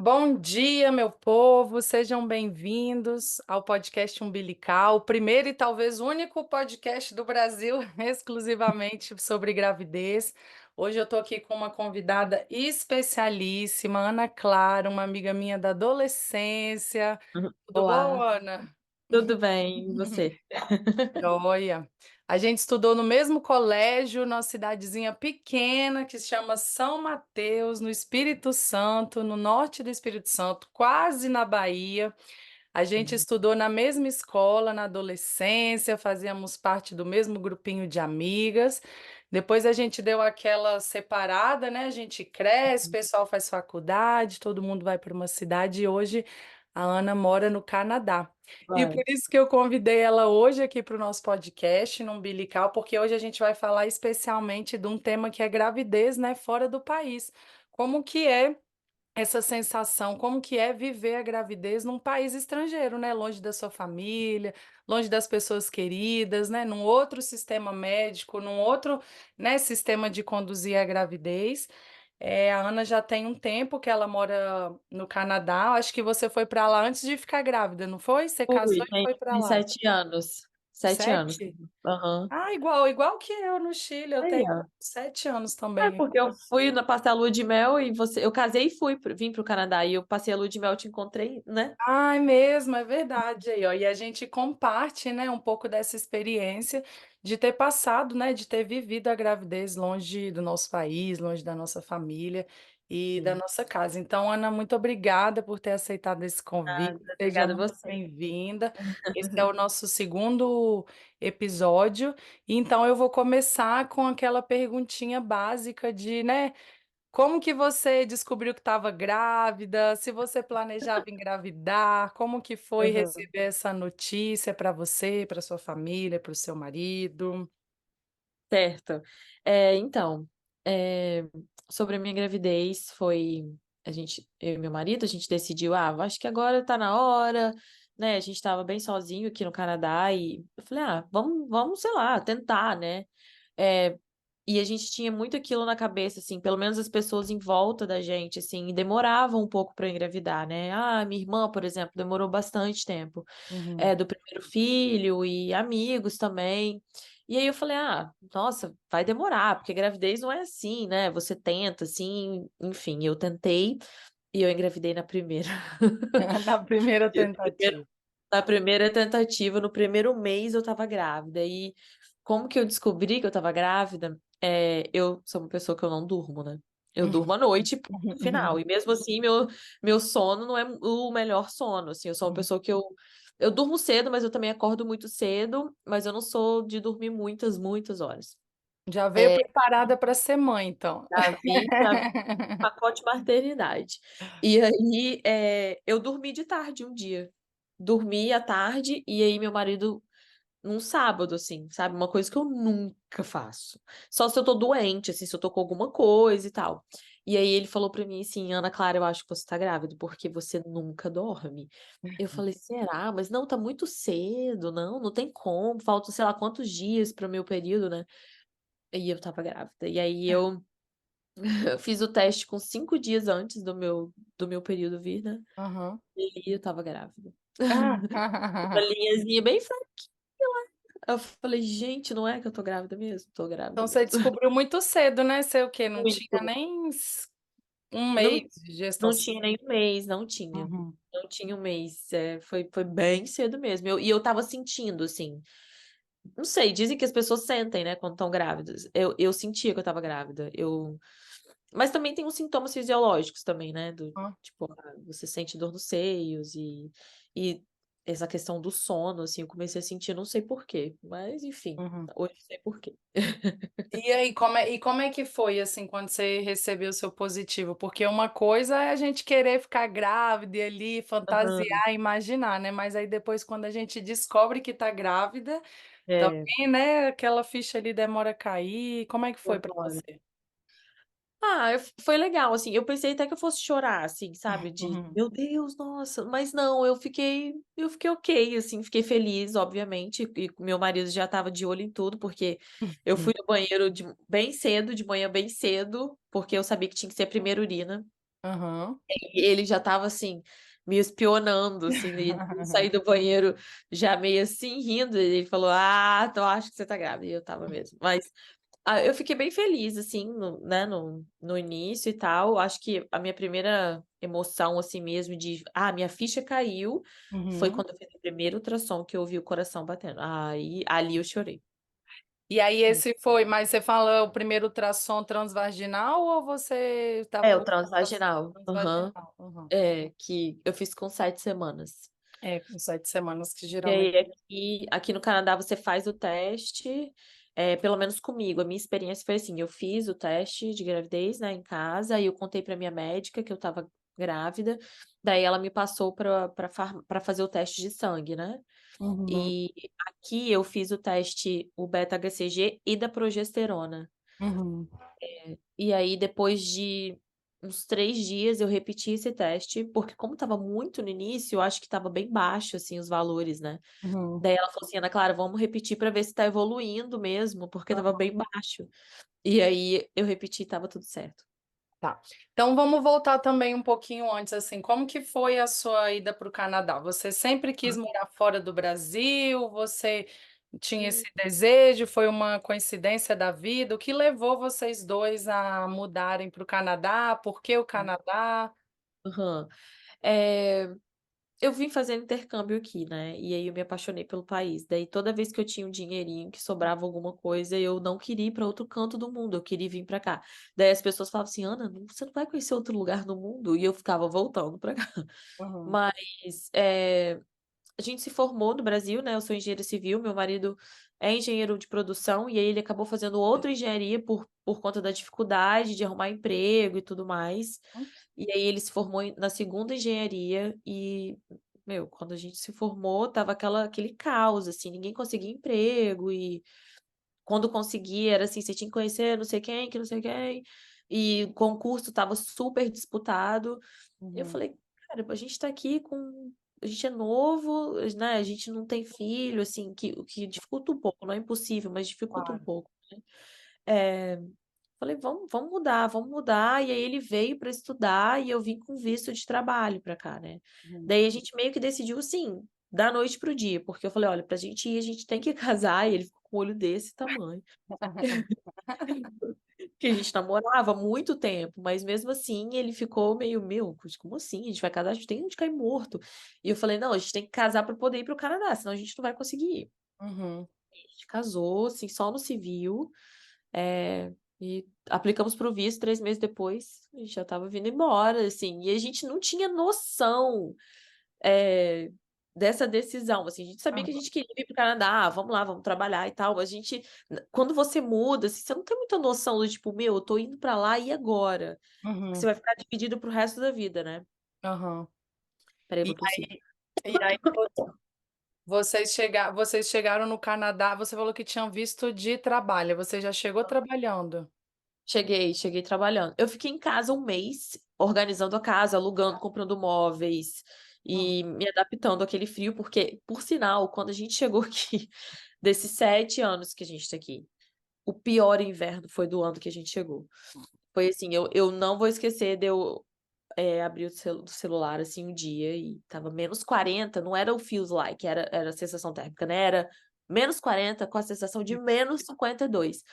Bom dia, meu povo, sejam bem-vindos ao podcast Umbilical, o primeiro e talvez único podcast do Brasil exclusivamente sobre gravidez. Hoje eu estou aqui com uma convidada especialíssima, Ana Clara, uma amiga minha da adolescência. Tudo bom, Olá, Ana? tudo bem? E você? Joia. A gente estudou no mesmo colégio, numa cidadezinha pequena que se chama São Mateus, no Espírito Santo, no norte do Espírito Santo, quase na Bahia. A gente Sim. estudou na mesma escola na adolescência, fazíamos parte do mesmo grupinho de amigas. Depois a gente deu aquela separada, né? A gente cresce, o pessoal faz faculdade, todo mundo vai para uma cidade e hoje a Ana mora no Canadá. E por Vai. isso que eu convidei ela hoje aqui para o nosso podcast no Umbilical, porque hoje a gente vai falar especialmente de um tema que é gravidez, né, fora do país. Como que é essa sensação, como que é viver a gravidez num país estrangeiro, né, longe da sua família, longe das pessoas queridas, né, num outro sistema médico, num outro, né, sistema de conduzir a gravidez. A Ana já tem um tempo que ela mora no Canadá. Acho que você foi para lá antes de ficar grávida, não foi? Você casou Fui, e foi para tem lá. 7 anos. 7 anos. 7? Aham. Ah, igual que eu no Chile. Eu Aí, tenho ó. 7 anos É também. porque eu fui passar a lua de mel e eu casei e vim pro Canadá e eu passei a lua de mel, te encontrei, né? Ah, é mesmo, é verdade aí, ó. E a gente comparte, né, um pouco dessa experiência de ter passado, né, de ter vivido a gravidez longe do nosso país, longe da nossa família e da Sim. nossa casa. Então, Ana, muito obrigada por ter aceitado esse convite. Seja Obrigada a muito você. bem-vinda. Esse é o nosso segundo episódio. Então, eu vou começar com aquela perguntinha básica de, né? Como que você descobriu que estava grávida? Se você planejava engravidar? Como que foi Aham. receber essa notícia para você, para sua família, para o seu marido? Certo. Então, é, sobre a minha gravidez, eu e meu marido, a gente decidiu, acho que agora tá na hora, né? A gente tava bem sozinho aqui no Canadá e eu falei, vamos, sei lá, tentar, né? É, e a gente tinha muito aquilo na cabeça, assim, pelo menos as pessoas em volta da gente, assim, demoravam um pouco para engravidar, né? Minha irmã, por exemplo, demorou bastante tempo, Uhum. do primeiro filho e amigos também. E aí eu falei, nossa, vai demorar, porque gravidez não é assim, né? Você tenta, assim, enfim, eu tentei e eu engravidei na primeira. Na primeira Primeiro- tentativa. Na primeira tentativa, no primeiro mês eu tava grávida. E como que eu descobri que eu tava grávida? Eu sou uma pessoa que eu não durmo, né? Eu durmo à noite, ponto final. E mesmo assim, meu sono não é o melhor sono, assim. Eu sou uma pessoa que eu durmo cedo, mas eu também acordo muito cedo, mas eu não sou de dormir muitas, muitas horas. Já veio É, preparada para ser mãe, então. já vi pacote maternidade. E aí, eu dormi de tarde um dia. Dormi à tarde, e aí meu marido num sábado, assim, sabe? Uma coisa que eu nunca faço. Só se eu tô doente, assim, se eu tô com alguma coisa e tal. E aí ele falou pra mim assim, Ana Clara, eu acho que você tá grávida, porque você nunca dorme. Eu falei, será? Mas não, tá muito cedo, não tem como. Faltam, sei lá, quantos dias pro meu período, né? E eu tava grávida. E aí eu fiz o teste com 5 dias antes do meu período vir, né? Aham. E eu tava grávida. Uma Ah. linhazinha bem fraquinha. Eu falei, gente, não é que eu tô grávida mesmo? Tô grávida Então você mesmo. descobriu muito cedo, né? Sei o quê? Não tinha Muito. nem um Não, mês de não gestação. tinha nem um mês, não tinha. Uhum. Não tinha um mês. Foi bem cedo mesmo. E eu tava sentindo, assim. Não sei, dizem que as pessoas sentem, né, quando estão grávidas. Eu sentia que eu tava grávida. Mas também tem os sintomas fisiológicos também, né? Ah. Tipo, você sente dor nos seios e essa questão do sono, assim, eu comecei a sentir, não sei por quê. Mas, enfim, Uhum. hoje eu sei por quê. E aí, como é que foi, assim, quando você recebeu o seu positivo? Porque uma coisa é a gente querer ficar grávida e ali Aham. fantasiar, imaginar, né? Mas aí depois, quando a gente descobre que tá grávida, É, também, né, aquela ficha ali demora a cair. Como é que foi pra demora. você? Foi legal, assim, eu pensei até que eu fosse chorar, assim, sabe, de Uhum. meu Deus, nossa, mas não, eu fiquei ok, assim, fiquei feliz, obviamente, e meu marido já estava de olho em tudo, porque eu fui no banheiro bem cedo, de manhã bem cedo, porque eu sabia que tinha que ser a primeira urina. Aham. E ele já estava, assim, me espionando, assim, e eu saí do banheiro já meio assim, rindo, e ele falou: "Ah, então acho que você tá grávida", e eu estava mesmo. Mas, eu fiquei bem feliz, assim, no início e tal. Acho que a minha primeira emoção, assim mesmo, de: "Ah, minha ficha caiu", foi Uhum. quando eu fiz o primeiro ultrassom que eu ouvi o coração batendo. Aí ali eu chorei. E aí Hum. esse foi mas você fala o primeiro ultrassom transvaginal ou você estava É, no o transvaginal. Aham. transvaginal? Aham. É, que eu fiz com 7 semanas. É, com 7 semanas que E geralmente aí aqui no Canadá você faz o teste, pelo menos comigo, a minha experiência foi assim, eu fiz o teste de gravidez, né, em casa, aí eu contei pra minha médica que eu estava grávida, daí ela me passou pra fazer o teste de sangue, né. uhum, E aqui eu fiz o teste, o beta-HCG e da progesterona. uhum, E aí depois de uns 3 dias eu repeti esse teste, porque como estava muito no início, eu acho que estava bem baixo, assim, os valores, né. uhum. Daí ela falou assim: "Ana Clara, vamos repetir pra ver se tá evoluindo mesmo, porque estava bem baixo". E aí eu repeti e estava tudo certo. Tá. Então vamos voltar também um pouquinho antes, assim, como que foi a sua ida para o Canadá? Você sempre quis morar fora do Brasil? Você tinha esse Hum. desejo? Foi uma coincidência da vida? O que levou vocês 2 a mudarem para o Canadá? Por que o Canadá? Aham. Eh, eu vim fazendo intercâmbio aqui, né, e aí eu me apaixonei pelo país. Daí toda vez que eu tinha um dinheirinho, que sobrava alguma coisa, eu não queria ir pra outro canto do mundo, eu queria vir pra cá. Daí as pessoas falavam assim: "Ana, você não vai conhecer outro lugar no mundo?" E eu ficava voltando pra cá. Uhum, Mas, a gente se formou no Brasil, né, eu sou engenheira civil, meu marido é engenheiro de produção, e aí ele acabou fazendo outra engenharia por conta da dificuldade de arrumar emprego e tudo mais. E aí ele se formou na segunda engenharia e, meu, quando a gente se formou, estava aquele caos, assim, ninguém conseguia emprego e quando conseguia era assim, você tinha que conhecer não sei quem, que não sei quem, e o concurso estava super disputado. Eu uhum, falei: "Cara, a gente tá aqui com a gente é novo, né, a gente não tem filho", assim, que o que dificulta um pouco, não é impossível, mas dificulta um claro. pouco, né. Falei: "Vamos mudar, vamos mudar", e aí ele veio para estudar e eu vim com visto de trabalho para cá, né. Uhum. Daí a gente meio que decidiu, assim, da noite para o dia, porque eu falei: "Olha, pra gente ir, a gente tem que casar", e ele ficou com o olho desse tamanho. Que a gente namorava há muito tempo, mas mesmo assim ele ficou meio: "Meu, como assim? A gente vai casar, a gente tem onde cair morto". E eu falei: "Não, a gente tem que casar pra poder ir para o Canadá, senão a gente não vai conseguir ir". Uhum, A gente casou, assim, só no civil, e aplicamos para o visto, 3 meses depois, a gente já estava vindo embora, assim, e a gente não tinha noção, eh, dessa decisão, assim, a gente sabia que a aham, gente queria vir para o Canadá, vamos lá, vamos trabalhar e tal, a gente quando você muda, assim, você não tem muita noção do tipo: "Meu, eu tô indo pra lá, e agora?". Porque você uhum, vai ficar dividido para o resto da vida, né. aham. Espera aí, E vou tossir. aí vocês chegaram no Canadá, você falou que tinham visto de trabalho, você já chegou trabalhando? Cheguei trabalhando. Eu fiquei em casa um mês, organizando a casa, alugando, comprando móveis Hum, e me adaptando àquele frio, porque, por sinal, quando a gente chegou aqui, desses 7 anos que a gente tá aqui, o pior inverno foi do ano que a gente chegou. Foi assim, eu não vou esquecer de eu, abrir o celular, assim, um dia e estava -40, não era o feels like, era a sensação térmica, né, era -40 com a sensação de -52.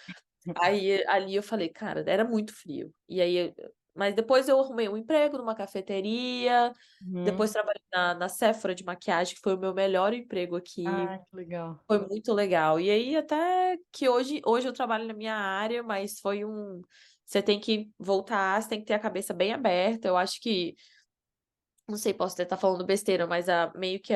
Aí, ali eu falei: "Cara, era muito frio". E aí mas depois eu arrumei um emprego numa cafeteria, uhum. depois trabalhei na Sephora de maquiagem, que foi o meu melhor emprego aqui, Ai, que legal. foi muito legal. E aí até que hoje eu trabalho na minha área, mas foi você tem que voltar, você tem que ter a cabeça bem aberta, eu acho que não sei, posso até estar falando besteira, mas meio que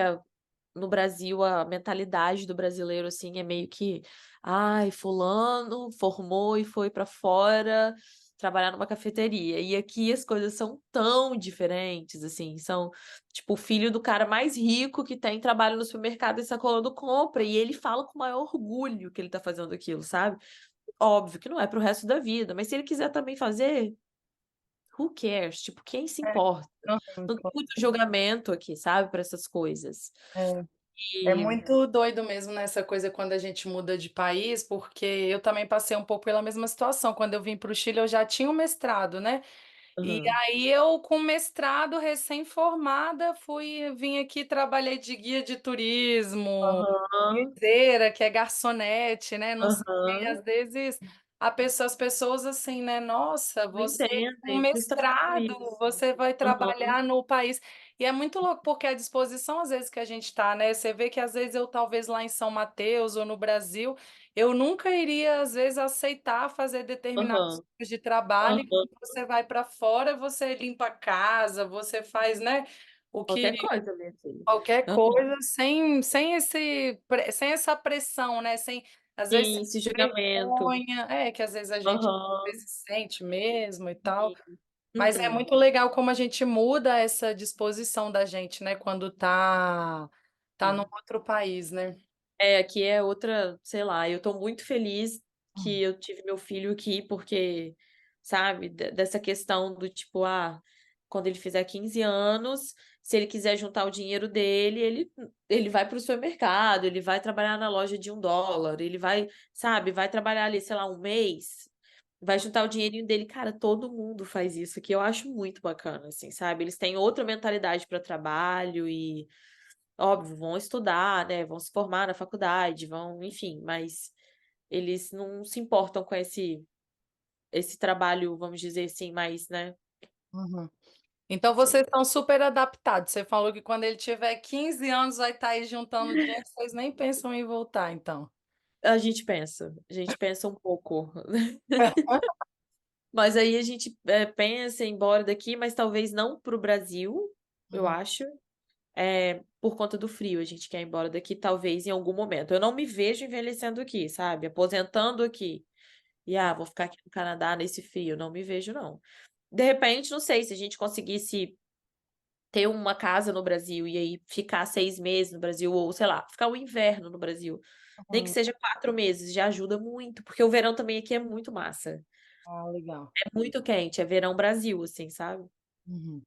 no Brasil, a mentalidade do brasileiro, assim, é meio que: "Ai, fulano formou e foi pra fora trabalhar numa cafeteria". E aqui as coisas são tão diferentes, assim, são, tipo, o filho do cara mais rico que tem trabalho no supermercado e sacolando compra, e ele fala com o maior orgulho que ele tá fazendo aquilo, sabe. Óbvio que não é para o resto da vida, mas se ele quiser também fazer, who cares? Tipo, quem se É, importa? aham, Não tem claro. muito julgamento aqui, sabe, pra essas coisas. É. É E muito doido mesmo nessa coisa quando a gente muda de país, porque eu também passei um pouco pela mesma situação. Quando eu vim para o Chile, eu já tinha um mestrado, né? E Aham. aí eu, com mestrado, recém-formada, vim aqui, trabalhei de guia de turismo, Aham. guiseira, que é garçonete, né? Não sei, Aham. às vezes as pessoas assim, né? Nossa, Não você com entendem, por que você tá fazendo mestrado, isso? você vai Aham. trabalhar no país. E é muito louco, porque a disposição, às vezes, que a gente tá, né? Você vê que às vezes eu, talvez lá em São Mateus ou no Brasil, eu nunca iria, às vezes, aceitar fazer determinados Aham. tipos de trabalho. E Aham. quando você vai para fora, você limpa a casa, você faz, né? O que Qualquer coisa, minha filha. qualquer Aham. coisa sem essa pressão, né? Sem às vezes Sim, esse julgamento. vergonha, que às vezes a gente às Aham. vezes sente mesmo e tal. Sim. Mas é Uhum. muito legal como a gente muda essa disposição da gente, né? Quando tá num Sim. outro país, né? É, aqui é outra, sei lá, eu tô muito feliz que Hum, eu tive meu filho aqui, porque, sabe, dessa questão do tipo, quando ele fizer 15 anos, se ele quiser juntar o dinheiro dele, ele vai pro supermercado, ele vai trabalhar na loja de US$ 1, ele vai, sabe, vai trabalhar ali, sei lá, um mês, vai juntar o dinheirinho dele. Cara, todo mundo faz isso aqui, eu acho muito bacana, assim, sabe? Eles têm outra mentalidade para trabalho e óbvio, vão estudar, né? Vão se formar na faculdade, vão, enfim, mas eles não se importam com esse trabalho, vamos dizer assim, mais, né? uhum. Então Sim. vocês estão super adaptados. Você falou que quando ele tiver 15 anos vai estar aí juntando dinheiro, vocês nem pensam em voltar, então. A gente pensa um pouco. Mas aí a gente pensa em ir embora daqui, mas talvez não para o Brasil, eu Uhum, acho, por conta do frio. A gente quer ir embora daqui, talvez em algum momento. Eu não me vejo envelhecendo aqui, sabe? Aposentando aqui. E vou ficar aqui no Canadá nesse frio. Não me vejo, não. De repente, não sei, se a gente conseguisse ter uma casa no Brasil e aí ficar 6 meses no Brasil, ou sei lá, ficar o inverno no Brasil, nem que uhum. seja 4 meses, já ajuda muito, porque o verão também aqui é muito massa. Ah, legal. É muito quente, é verão Brasil, assim, sabe? Uhum.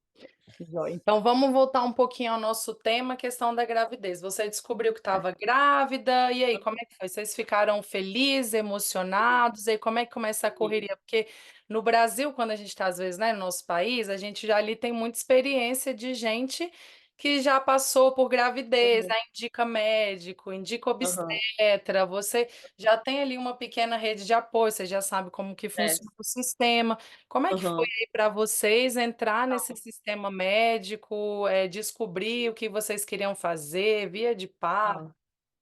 Que joia. Então vamos voltar um pouquinho ao nosso tema, a questão da gravidez. Você descobriu que estava grávida, e aí, como é que foi? Vocês ficaram felizes, emocionados? E aí, como é que começa a correria? Porque no Brasil, quando a gente está, às vezes, né, no nosso país, a gente já ali tem muita experiência de gente que já passou por gravidez, Aham, aí indica médico, indica aham, obstetra, você já tem ali uma pequena rede de apoio, você já sabe como que é, funciona o sistema. Como é que foi aham. para vocês entrar nesse sistema médico, descobrir o que vocês queriam fazer, via de parto, Tá.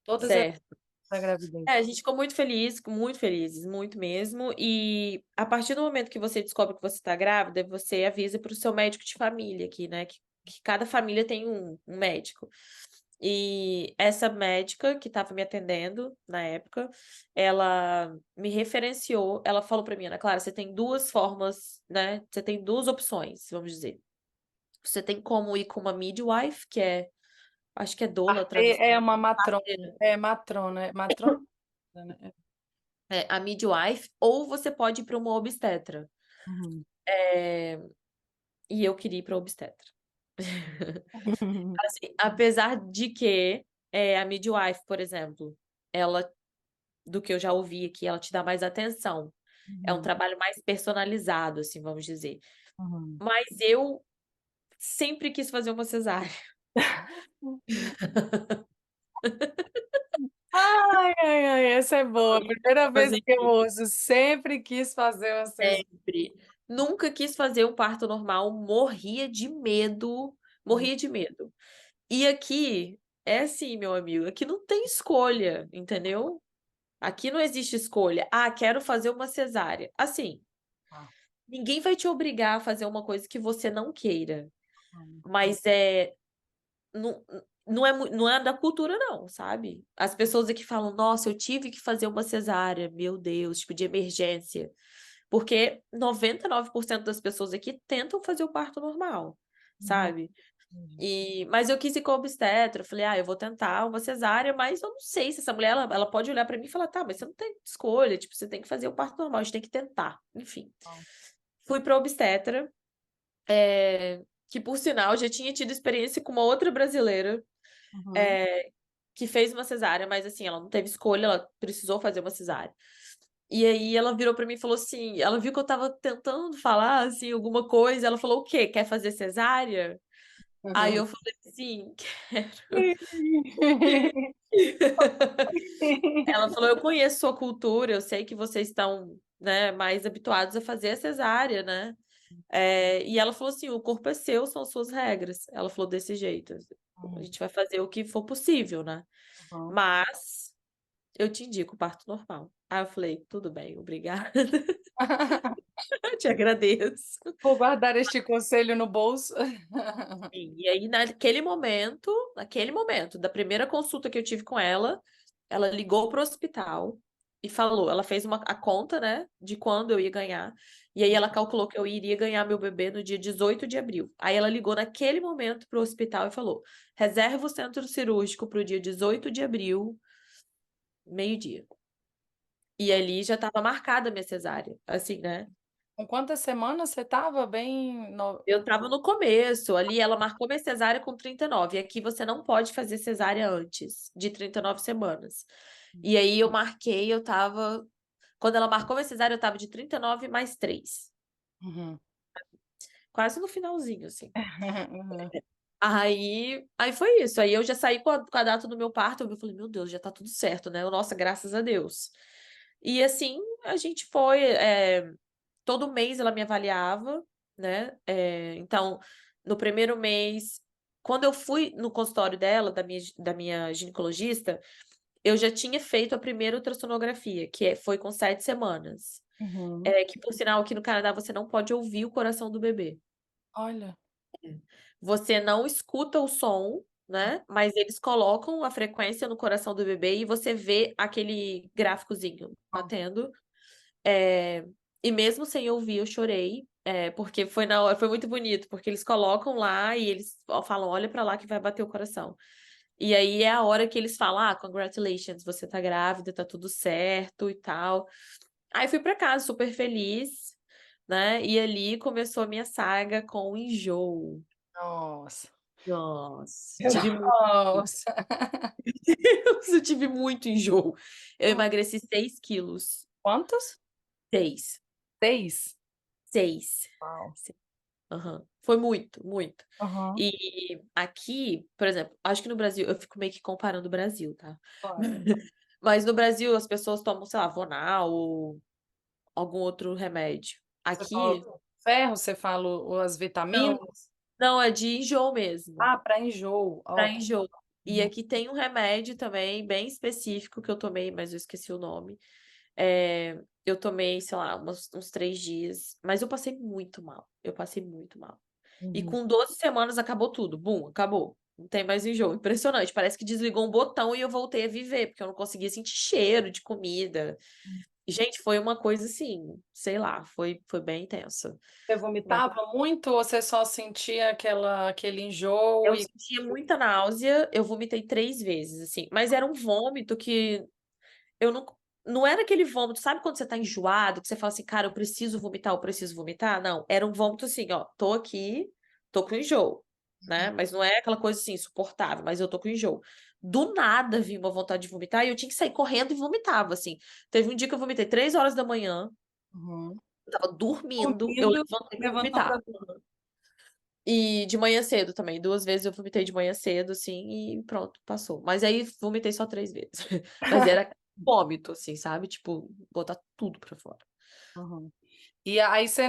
todas as Certo. da gravidez? A gente ficou muito feliz, muito felizes, muito mesmo. E a partir do momento que você descobre que você está grávida, você avisa para o seu médico de família aqui, né? Que cada família tem um médico. E essa médica que estava me atendendo na época, ela me referenciou, ela falou para mim, Ana Clara, você tem duas formas, né? Você tem duas opções, vamos dizer. Você tem como ir com uma midwife, que é, acho que é doula a É tradução. uma matrona, matrona, né? A midwife, ou você pode ir para uma obstetra. Uhum. Eh, e eu queria ir para obstetra. Assim, apesar de que, a midwife, por exemplo, ela do que eu já ouvi aqui, ela te dá mais atenção. É um Uhum. trabalho mais personalizado, assim, vamos dizer. Uhum. Mas eu sempre quis fazer uma cesárea. Ai, ai, ai, essa é boa. Primeira vez Fazer que eu ouço, sempre quis fazer uma cesárea. sempre. Nunca quis fazer um parto normal, morria de medo, morria de medo. E aqui é assim, meu amigo, aqui não tem escolha, entendeu? Aqui não existe escolha. Quero fazer uma cesárea. Assim, Ah, ninguém vai te obrigar a fazer uma coisa que você não queira, ah, mas não, não é da cultura não, sabe? As pessoas aqui falam: "Nossa, eu tive que fazer uma cesárea, meu Deus", tipo de emergência, porque 99% das pessoas aqui tentam fazer o parto normal, uhum, sabe? entendi. Mas eu quis ir com a obstetra, eu falei: "Eu vou tentar uma cesárea, mas eu não sei se essa mulher ela pode olhar pra mim e falar: 'Tá, mas você não tem escolha, tipo, você tem que fazer o parto normal, a gente tem que tentar'". Enfim, Ah, fui pra obstetra, que por sinal já tinha tido experiência com uma outra brasileira, uhum, eh, que fez uma cesárea, mas assim, ela não teve escolha, ela precisou fazer uma cesárea. E aí ela virou pra mim e falou assim, ela viu que eu estava tentando falar, assim, alguma coisa, ela falou: "O quê? Quer fazer cesárea?" Aí eu falei assim: "Quero". Ela falou: "Eu conheço sua cultura, eu sei que vocês estão, né, mais habituados a fazer a cesárea, né". E ela falou assim: "O corpo é seu, são suas regras". Ela falou desse jeito, "A Hum, gente vai fazer o que for possível, né, uhum. mas eu te indico parto normal". Aí eu falei: "Tudo bem, obrigada, eu te agradeço". Vou guardar este conselho no bolso. Sim, e aí naquele momento da primeira consulta que eu tive com ela ligou para o hospital e falou ela fez a conta, né, de quando eu ia ganhar, e aí ela calculou que eu iria ganhar meu bebê no dia 18 de abril. Aí ela ligou naquele momento para o hospital e falou: "Reserva o centro cirúrgico para o dia 18 de abril, meio-dia". E ali já estava marcada a minha cesárea, assim, né. Com quantas semanas você estava bem no Eu estava no começo, ali ela marcou minha cesárea com 39, e aqui você não pode fazer cesárea antes de 39 semanas. E aí eu marquei, eu estava quando ela marcou minha cesárea eu estava de 39 mais 3, uhum. quase no finalzinho, assim. Uhum. Aí foi isso, aí eu já saí com a data do meu parto, eu falei: "Meu Deus, já tá tudo certo, né, nossa, graças a Deus". E assim, a gente foi, todo mês ela me avaliava, né, então, no primeiro mês quando eu fui no consultório dela, da minha ginecologista, eu já tinha feito a primeira ultrassonografia, foi com 7 semanas. Uhum. Que por sinal aqui no Canadá você não pode ouvir o coração do bebê. Olha. Você não escuta o som, né, mas eles colocam a frequência no coração do bebê e você vê aquele gráficozinho batendo. Eh, e mesmo sem ouvir eu chorei, porque foi muito bonito, porque eles colocam lá e eles falam: "Olha pra lá que vai bater o coração". E aí é a hora que eles falam: "Ah, congratulations, você tá grávida, tá tudo certo e tal". Aí fui pra casa super feliz, né, e ali começou a minha saga com o enjoo. Nossa. Nossa, Meu tive muito Nossa. eu tive muito enjoo. Eu emagreci 6 quilos. Quantos? 6, 6? 6. Uau. Aham. Foi muito, muito. Aham. E aqui, por exemplo, acho que no Brasil eu fico meio que comparando o Brasil, tá. Claro. Mas no Brasil as pessoas tomam, sei lá, Vonal ou algum outro remédio. Você falou Aqui ferro, você fala as não, vitaminas? não, é de enjoo mesmo, Ah, para enjoo. pra Ó. enjoo. E Uhum. aqui tem um remédio também bem específico que eu tomei, mas eu esqueci o nome. Eu tomei, sei lá, uns 3 dias, mas eu passei muito mal, eu passei muito mal. E Uhum. com 12 semanas acabou tudo, bum, acabou. Não tem mais enjoo, impressionante, parece que desligou um botão e eu voltei a viver, porque eu não conseguia sentir cheiro de comida. E, gente, foi uma coisa assim, sei lá, foi bem intensa. Você Mas vomitava muito ou você só sentia aquele enjoo eu e sentia muita náusea, eu vomitei 3 vezes, assim, mas era um vômito que eu não era aquele vômito, sabe quando você tá enjoado, que você fala assim: "Cara, eu preciso vomitar"? Não, era um vômito assim: "Ó, tô aqui, tô com enjoo", né, mas não é aquela coisa assim insuportável, mas eu tô com enjoo. Do nada vinha uma vontade de vomitar e eu tinha que sair correndo e vomitava, assim. Teve um dia que eu vomitei 3 horas da manhã, uhum. eu estava dormindo, eu Dormindo, levantei pra levantou vomitar. pra E de manhã cedo também, 2 vezes eu vomitei de manhã cedo, assim, e pronto, passou. Mas aí vomitei só 3 vezes. Mas era vômito, assim, sabe, tipo, botar tudo pra fora. uhum. E aí você,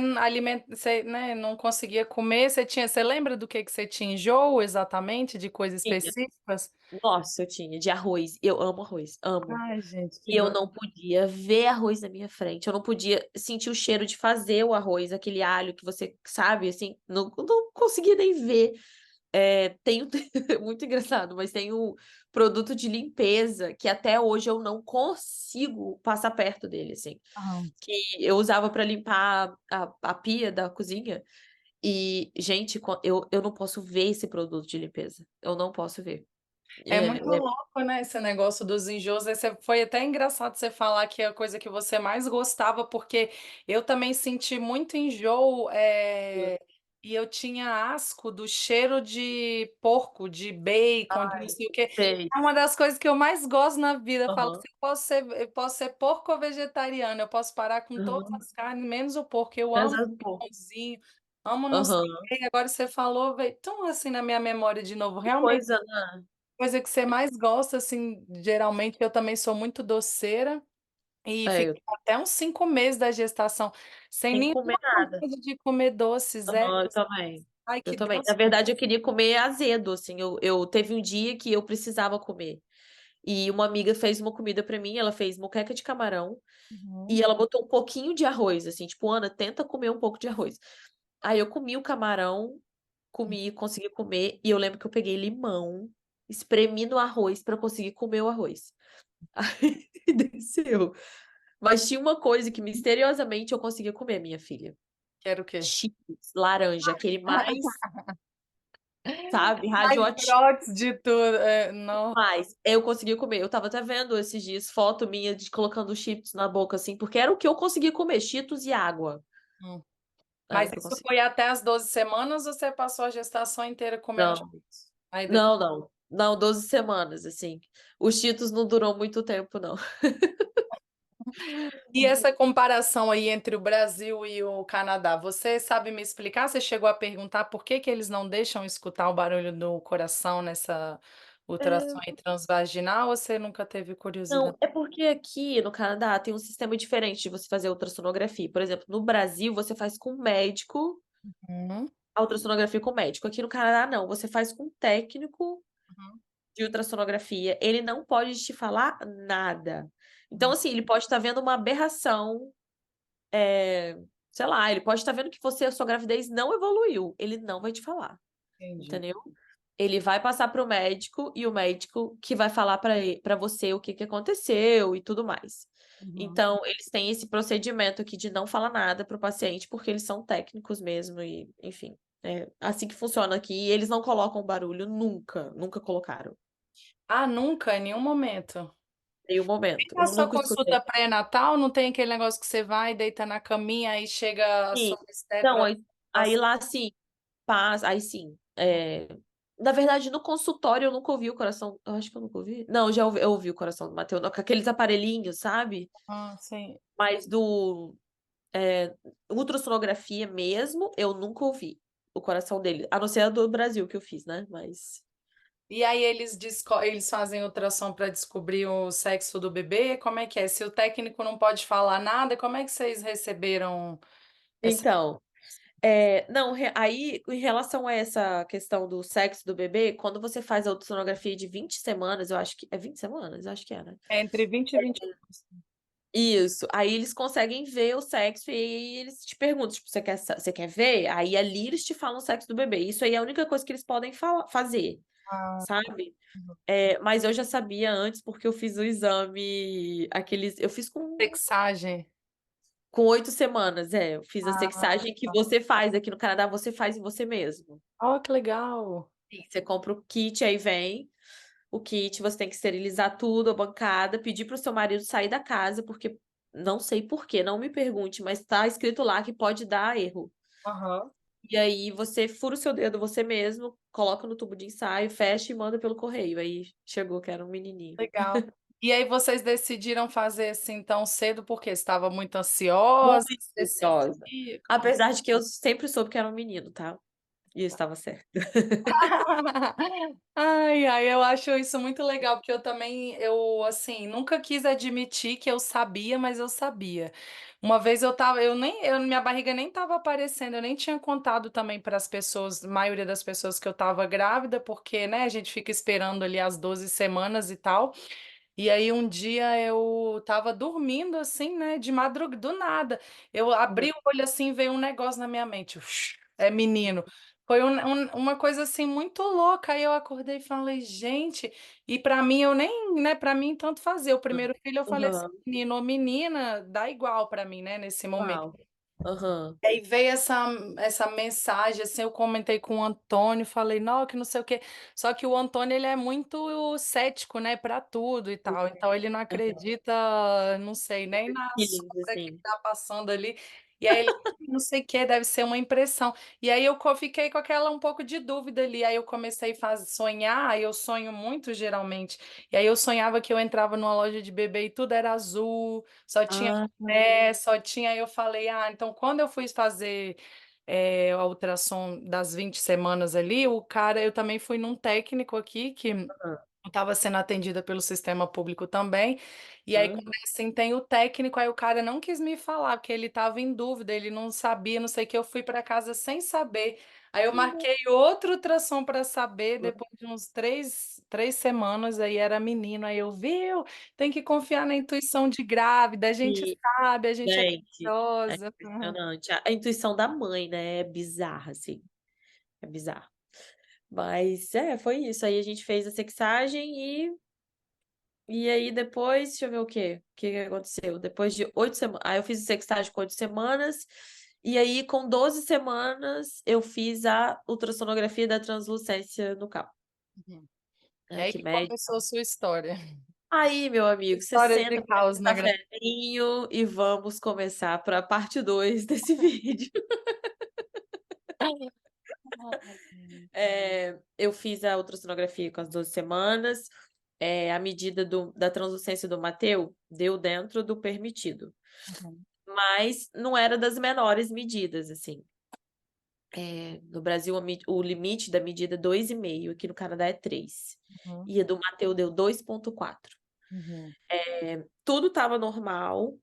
né, não conseguia comer, você lembra do que você tinha enjoo exatamente, de coisas Tinha. específicas? Nossa, eu tinha, de arroz. Eu amo arroz, amo. Ai, gente, que E eu dor. não podia ver arroz na minha frente, eu não podia sentir o cheiro de fazer o arroz, aquele alho que você sabe, assim, não conseguia nem ver. Tem um muito engraçado, mas tem um produto de limpeza que até hoje eu não consigo passar perto dele, assim, Aham. que eu usava pra limpar a pia da cozinha e, gente, eu não posso ver esse produto de limpeza, eu não posso ver. É Ele muito é louco, né, esse negócio dos enjoos, aí foi até engraçado você falar que é a coisa que você mais gostava, porque eu também senti muito enjoo, E eu tinha asco do cheiro de porco, de bacon, de não Ai, sei o quê. sei. É uma das coisas que eu mais gosto na vida. Eu falo que Aham, eu posso ser porco ou vegetariana, eu posso parar com todas aham. as carnes, menos o porco. Eu amo Mas, pô, pãozinho, amo não sei o aham. quê. E agora você falou, veio tão assim na minha memória de novo. Que Realmente, coisa, né? coisa que você mais gosta, assim, geralmente eu também sou muito doceira. E É, fiquei até uns 5 meses da gestação sem sem nenhuma comer nada. vontade de comer doce, zero. Aham, eu também. Ai, Eu que também. Na Deus. verdade, eu queria comer azedo, assim. Eu teve um dia que eu precisava comer. E uma amiga fez uma comida pra mim, ela fez moqueca de camarão Uhum. e ela botou um pouquinho de arroz, assim, tipo, Ana, tenta comer um pouco de arroz. Aí eu comi o camarão, comi, consegui comer, e eu lembro que eu peguei limão, espremi no arroz pra conseguir comer o arroz. Aí desceu. Mas tinha uma coisa que misteriosamente eu conseguia comer, minha filha. Quero o quê? Cheetos, laranja, aquele mais, sabe, Mais radioativo. trotes de tudo. Não. Mas eu consegui comer. Eu tava até vendo esses dias foto minha de colocando Cheetos na boca, assim, porque era o que eu conseguia comer, Cheetos e água. Hum. Era Mas o que eu isso conseguia. foi até as 12 semanas ou você passou a gestação inteira comendo Não, Cheetos? Aí depois. não. Não, 12 semanas, assim. Os Cheetos não durou muito tempo, não. E essa comparação aí entre o Brasil e o Canadá, você sabe me explicar? Você chegou a perguntar por que que eles não deixam escutar o barulho do coração nessa ultrassom aí transvaginal ou você nunca teve curiosidade? Não, é porque aqui no Canadá tem um sistema diferente de você fazer ultrassonografia. Por exemplo, no Brasil você faz com médico, Uhum, a ultrassonografia com médico. Aqui no Canadá não, você faz com técnico uhum, de ultrassonografia. Ele não pode te falar nada. Então, uhum. assim, ele pode estar vendo uma aberração, sei lá, ele pode estar vendo que você, a sua gravidez não evoluiu. Ele não vai te falar, Entendi. entendeu? Ele vai passar para o médico e o médico que vai falar para você o que que aconteceu e tudo mais. Uhum. Então, eles têm esse procedimento aqui de não falar nada para o paciente, porque eles são técnicos mesmo, e, enfim, é assim que funciona aqui. E eles não colocam barulho nunca, nunca colocaram. Ah, nunca, em nenhum momento. Em um E momento. Eu na sua nunca escutei. consulta pré-natal, não tem aquele negócio que você vai, deita na caminha, aí chega a Sim. sua Então, obstetra. aí lá sim, passa, aí sim. Na verdade, no consultório eu nunca ouvi o coração. Eu acho que eu nunca ouvi. Não, eu ouvi o coração do Matheus, com aqueles aparelhinhos, sabe? Ah, sim. Mas do é, ultrassonografia mesmo, eu nunca ouvi o coração dele. A não ser a do Brasil que eu fiz, né? Mas. E aí eles fazem ultrassom para descobrir o sexo do bebê? Como é que é? Se o técnico não pode falar nada, como é que vocês receberam essa? Então, não, aí, em relação a essa questão do sexo do bebê, quando você faz a ultrassonografia de 20 semanas, eu acho que. É 20 semanas? Eu acho que é, né? É entre 20 e 20. Isso. Aí eles conseguem ver o sexo e aí eles te perguntam, tipo, você quer ver? Aí ali eles te falam o sexo do bebê. Isso aí é a única coisa que eles podem fazer, Ah, sabe? Mas eu já sabia antes porque eu fiz o exame, eu fiz sexagem. com 8 semanas, eu fiz a Ah, sexagem que você faz aqui no Canadá, você faz em você mesmo. oh, que legal. Sim, você compra o kit, aí vem o kit, você tem que esterilizar tudo, a bancada, pedir pro seu marido sair da casa, porque não sei por quê, não me pergunte, mas tá escrito lá que pode dar erro. Aham. E aí você fura o seu dedo você mesmo, coloca no tubo de ensaio, fecha e manda pelo correio. Aí chegou que era um menininho. Legal. E aí vocês decidiram fazer assim tão cedo porque estava muito ansiosa? Muito Você ansiosa. sentia? Apesar de que eu sempre soube que era um menino, tá? E eu estava certa. Ai, ai, eu acho isso muito legal, porque eu também, assim, nunca quis admitir que eu sabia, mas eu sabia. Uma vez minha barriga nem tava aparecendo, eu nem tinha contado também para as pessoas, a maioria das pessoas que eu tava grávida, porque, né, a gente fica esperando ali as 12 semanas e tal. E aí um dia eu tava dormindo assim, né, de madrugada, do nada. Eu abri o olho assim, e veio um negócio na minha mente. É menino. Foi uma coisa assim muito louca. Aí eu acordei e falei, gente, e pra mim eu nem, né, para mim tanto fazer. O primeiro filho eu falei assim, Aham. menino ou menina, dá igual pra mim, né, nesse momento. Uau. Aham. Aí veio essa mensagem, assim, eu comentei com o Antônio, falei, não, que não sei o quê. Só que o Antônio, ele é muito cético, né, para tudo e tal. Então, ele não Aham. acredita, não sei, nem na Feelings, sombra que assim. tá passando ali. E aí ele, não sei o que, deve ser uma impressão. E aí eu fiquei com aquela um pouco de dúvida ali. Aí eu comecei a sonhar, aí eu sonho muito geralmente. E aí eu sonhava que eu entrava numa loja de bebê e tudo era azul, só tinha Ah, boné, só tinha. Aí eu falei, então quando eu fui fazer a ultrassom das 20 semanas ali, o cara, eu também fui num técnico aqui que estava sendo atendida pelo sistema público também. E aí, ah, quando é assim, tem o técnico, aí o cara não quis me falar, porque ele estava em dúvida, ele não sabia, não sei o que, eu fui para casa sem saber. Aí eu marquei outro ultrassom para saber, depois de uns três semanas, aí era menino, aí eu, viu, tem que confiar na intuição de grávida, a gente e, sabe, a gente é gente, é curiosa. impressionante. A intuição da mãe, né? É bizarra, assim. É bizarro. Mas, foi isso. Aí a gente fez a sexagem e aí depois, deixa eu ver o quê? O que que aconteceu? Depois de 8 semanas. Aí eu fiz a sexagem com 8 semanas. E aí, com 12 semanas, eu fiz a ultrassonografia da translucência no cabo. Uhum. É Ai, aí que que médico. começou a sua história. Aí, meu amigo, você Histórias de senta, pega caos um na gravidez. cafezinho e vamos começar para a parte 2 desse vídeo. Eu fiz a ultrassonografia com as 12 semanas. A medida da translucência do Mateu deu dentro do permitido. Uhum, Mas não era das menores medidas, assim. No Brasil, o limite da medida é 2,5, aqui no Canadá é 3. uhum, E a do Mateu deu 2,4. uhum, Tudo estava normal,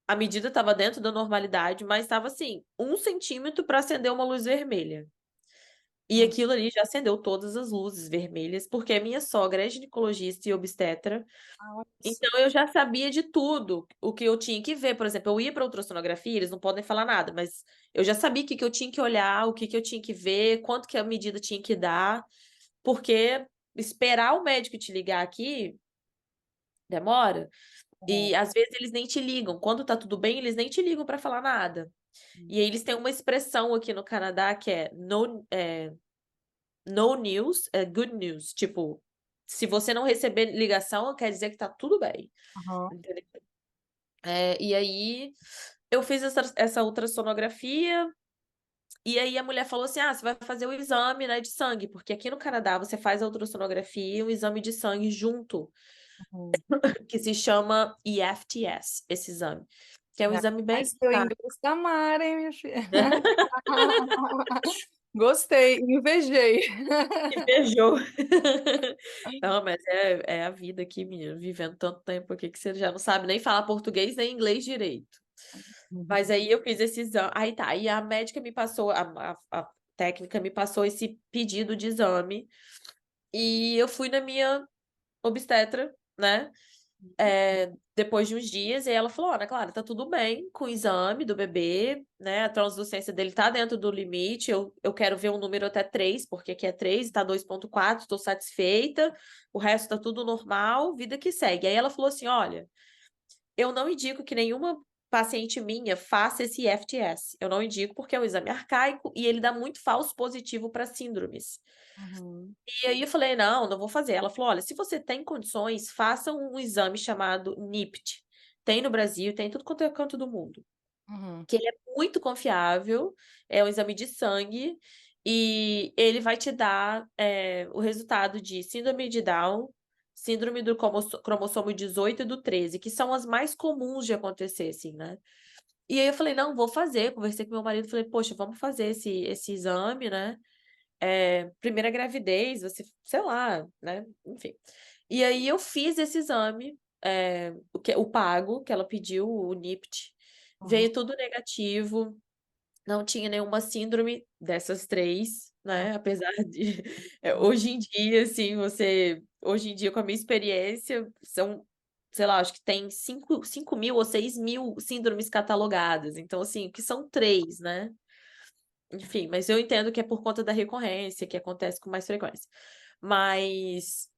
a medida estava dentro da normalidade, mas estava assim, 1 centímetro para acender uma luz vermelha. E uhum. aquilo ali já acendeu todas as luzes vermelhas, porque a minha sogra é ginecologista e obstetra, Olha só. então eu já sabia de tudo o que eu tinha que ver. Por exemplo, eu ia para ultrassonografia, eles não podem falar nada, mas eu já sabia o que que eu tinha que olhar, o que que eu tinha que ver, quanto que a medida tinha que dar, porque esperar o médico te ligar aqui demora. Uhum, E às vezes eles nem te ligam. Quando tá tudo bem, eles nem te ligam para falar nada. E aí eles têm uma expressão aqui no Canadá que é no news, é good news. Tipo, se você não receber ligação, quer dizer que tá tudo bem. uhum, Entendeu? E aí eu fiz essa ultrassonografia, e aí a mulher falou assim: você vai fazer o exame, né, de sangue, porque aqui no Canadá você faz a ultrassonografia e o exame de sangue junto, uhum. que se chama EFTS, esse exame. Que é um Já exame bem. faz seu inglês da Mara, hein, minha filha? Gostei, invejei. Que beijou. Não, mas é a vida aqui, menino, vivendo tanto tempo aqui que você já não sabe nem falar português nem inglês direito. Mas Uhum, aí eu fiz esse exame. Aí tá, e a médica me passou, a técnica me passou esse pedido de exame. E eu fui na minha obstetra, né? Depois de uns dias, e ela falou: Ana Clara, tá tudo bem com o exame do bebê, né? A translucência dele tá dentro do limite. Eu quero ver um número até 3, porque aqui é 3, tá 2,4, estou satisfeita. O resto tá tudo normal, vida que segue. Aí ela falou assim: olha, eu não indico que nenhuma paciente minha faça esse FTS. Eu não indico porque é um exame arcaico e ele dá muito falso positivo para síndromes. uhum, E aí eu falei, não, não vou fazer. Ela falou, olha, se você tem condições, faça um exame chamado NIPT. Tem no Brasil, tem em tudo quanto é canto do mundo. uhum, Que ele é muito confiável, é um exame de sangue, e ele vai te dar o resultado de síndrome de Down, síndrome do cromossomo 18 e do 13, que são as mais comuns de acontecer, assim, né? E aí eu falei, não, vou fazer. Conversei com meu marido, falei, poxa, vamos fazer esse exame, né? Primeira gravidez, você, sei lá, né? Enfim. E aí eu fiz esse exame, o pago que ela pediu, o NIPT, uhum, veio tudo negativo, não tinha nenhuma síndrome dessas três, né? Apesar de uhum, hoje em dia, assim, hoje em dia, com a minha experiência, são, sei lá, acho que tem 5.000 ou 6.000 síndromes catalogadas. Então, assim, que são três, né? Enfim, mas eu entendo que é por conta da recorrência, que acontece com mais frequência. Mas.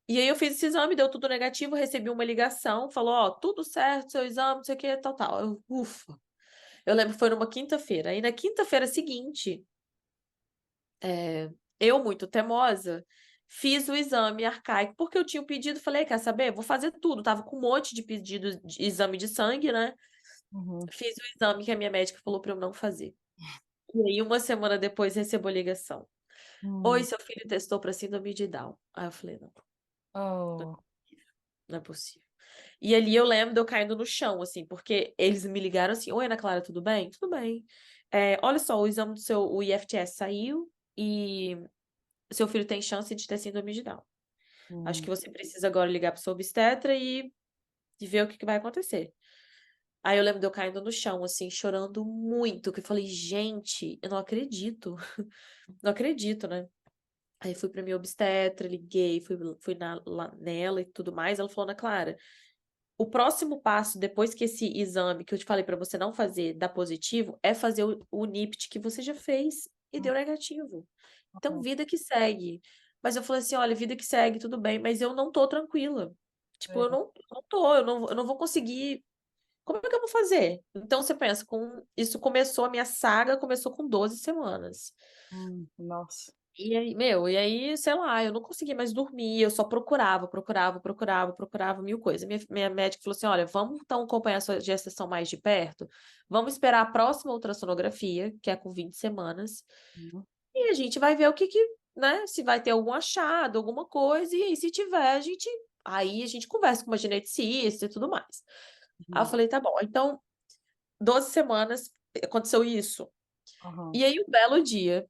E aí eu fiz esse exame, deu tudo negativo, recebi uma ligação, falou, ó, tudo certo, seu exame, não sei o que, tal, tal. Ufa. Eu lembro que foi numa quinta-feira. Aí na quinta-feira seguinte, eu, muito teimosa, fiz o exame arcaico, porque eu tinha o pedido, falei, quer saber? Vou fazer tudo. Tava com um monte de pedido de exame de sangue, né? Uhum. Fiz o exame que a minha médica falou pra eu não fazer. E aí, uma semana depois, recebo a ligação: "Oi, Hum. seu filho testou pra síndrome de Down". Aí eu falei: "Não, Oh. não é possível". E ali eu lembro de eu caindo no chão, assim, porque eles me ligaram assim: "Oi, Ana Clara, tudo bem?". "Tudo bem. Olha só, o exame do seu o IFTS saiu e seu filho tem chance de ter síndrome de Down. Acho que Hum. você precisa agora ligar para o seu obstetra e ver o que que vai acontecer". Aí eu lembro de eu caindo no chão, assim, chorando muito, que eu falei: "Gente, eu não acredito, não acredito, né". Aí fui pra minha obstetra, liguei, fui na lá nela e tudo mais, ela falou: "Ana Clara, o próximo passo depois que esse exame que eu te falei pra você não fazer dá positivo, é fazer o NIPT que você já fez e deu negativo. Então Uhum. vida que segue". Mas eu falei assim: "Olha, vida que segue, tudo bem, mas eu não tô tranquila. Tipo, É. eu não tô, eu não vou conseguir, como é que eu vou fazer?". Então você pensa, a minha saga começou com 12 semanas. Nossa. E aí, sei lá, eu não conseguia mais dormir, eu só procurava, procurava, procurava, procurava mil coisas. Minha médica falou assim: "Olha, vamos então acompanhar a sua gestação mais de perto? Vamos esperar a próxima ultrassonografia, que é com 20 semanas, Uhum. e a gente vai ver o que que, né, se vai ter algum achado, alguma coisa, e aí se tiver, a gente conversa com uma geneticista e tudo mais". Aí eu Uhum. falei: "Tá bom". Então, 12 semanas, aconteceu isso. Aham. E aí um belo dia,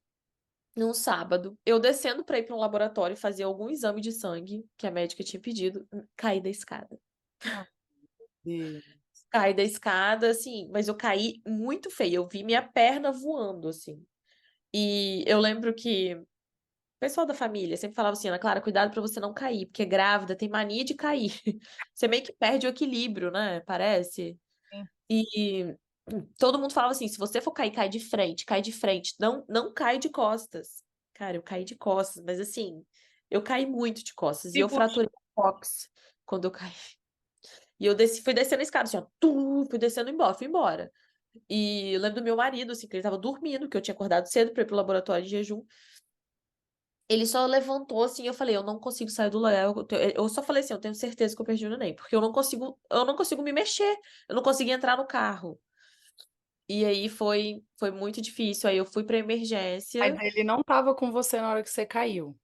num sábado, eu descendo pra ir para um laboratório fazer algum exame de sangue, que a médica tinha pedido, caí da escada. Ah, Deus. Caí da escada, assim, mas eu caí muito feio, eu vi minha perna voando, assim. E eu lembro que o pessoal da família sempre falava assim: "Ana Clara, cuidado pra você não cair, porque grávida tem mania de cair". Você meio que perde o equilíbrio, né, parece. Sim. E todo mundo falava assim: "Se você for cair, cai de frente, não cai de costas". Cara, eu caí de costas, mas assim, eu caí muito de costas e eu Tipo, fraturei o cóccix quando eu caí. E eu fui descendo a escada assim, ó, fui descendo embora, fui embora. E eu lembro do meu marido, assim, que ele estava dormindo, que eu tinha acordado cedo pra ir para o laboratório de jejum. Ele só levantou, assim, eu falei: "Eu não consigo sair do lugar", eu só falei assim: "Eu tenho certeza que eu perdi o neném", porque eu não consigo me mexer, eu não conseguia entrar no carro. E aí foi muito difícil, aí eu fui pra mas emergência. ele não estava com você na hora que você caiu?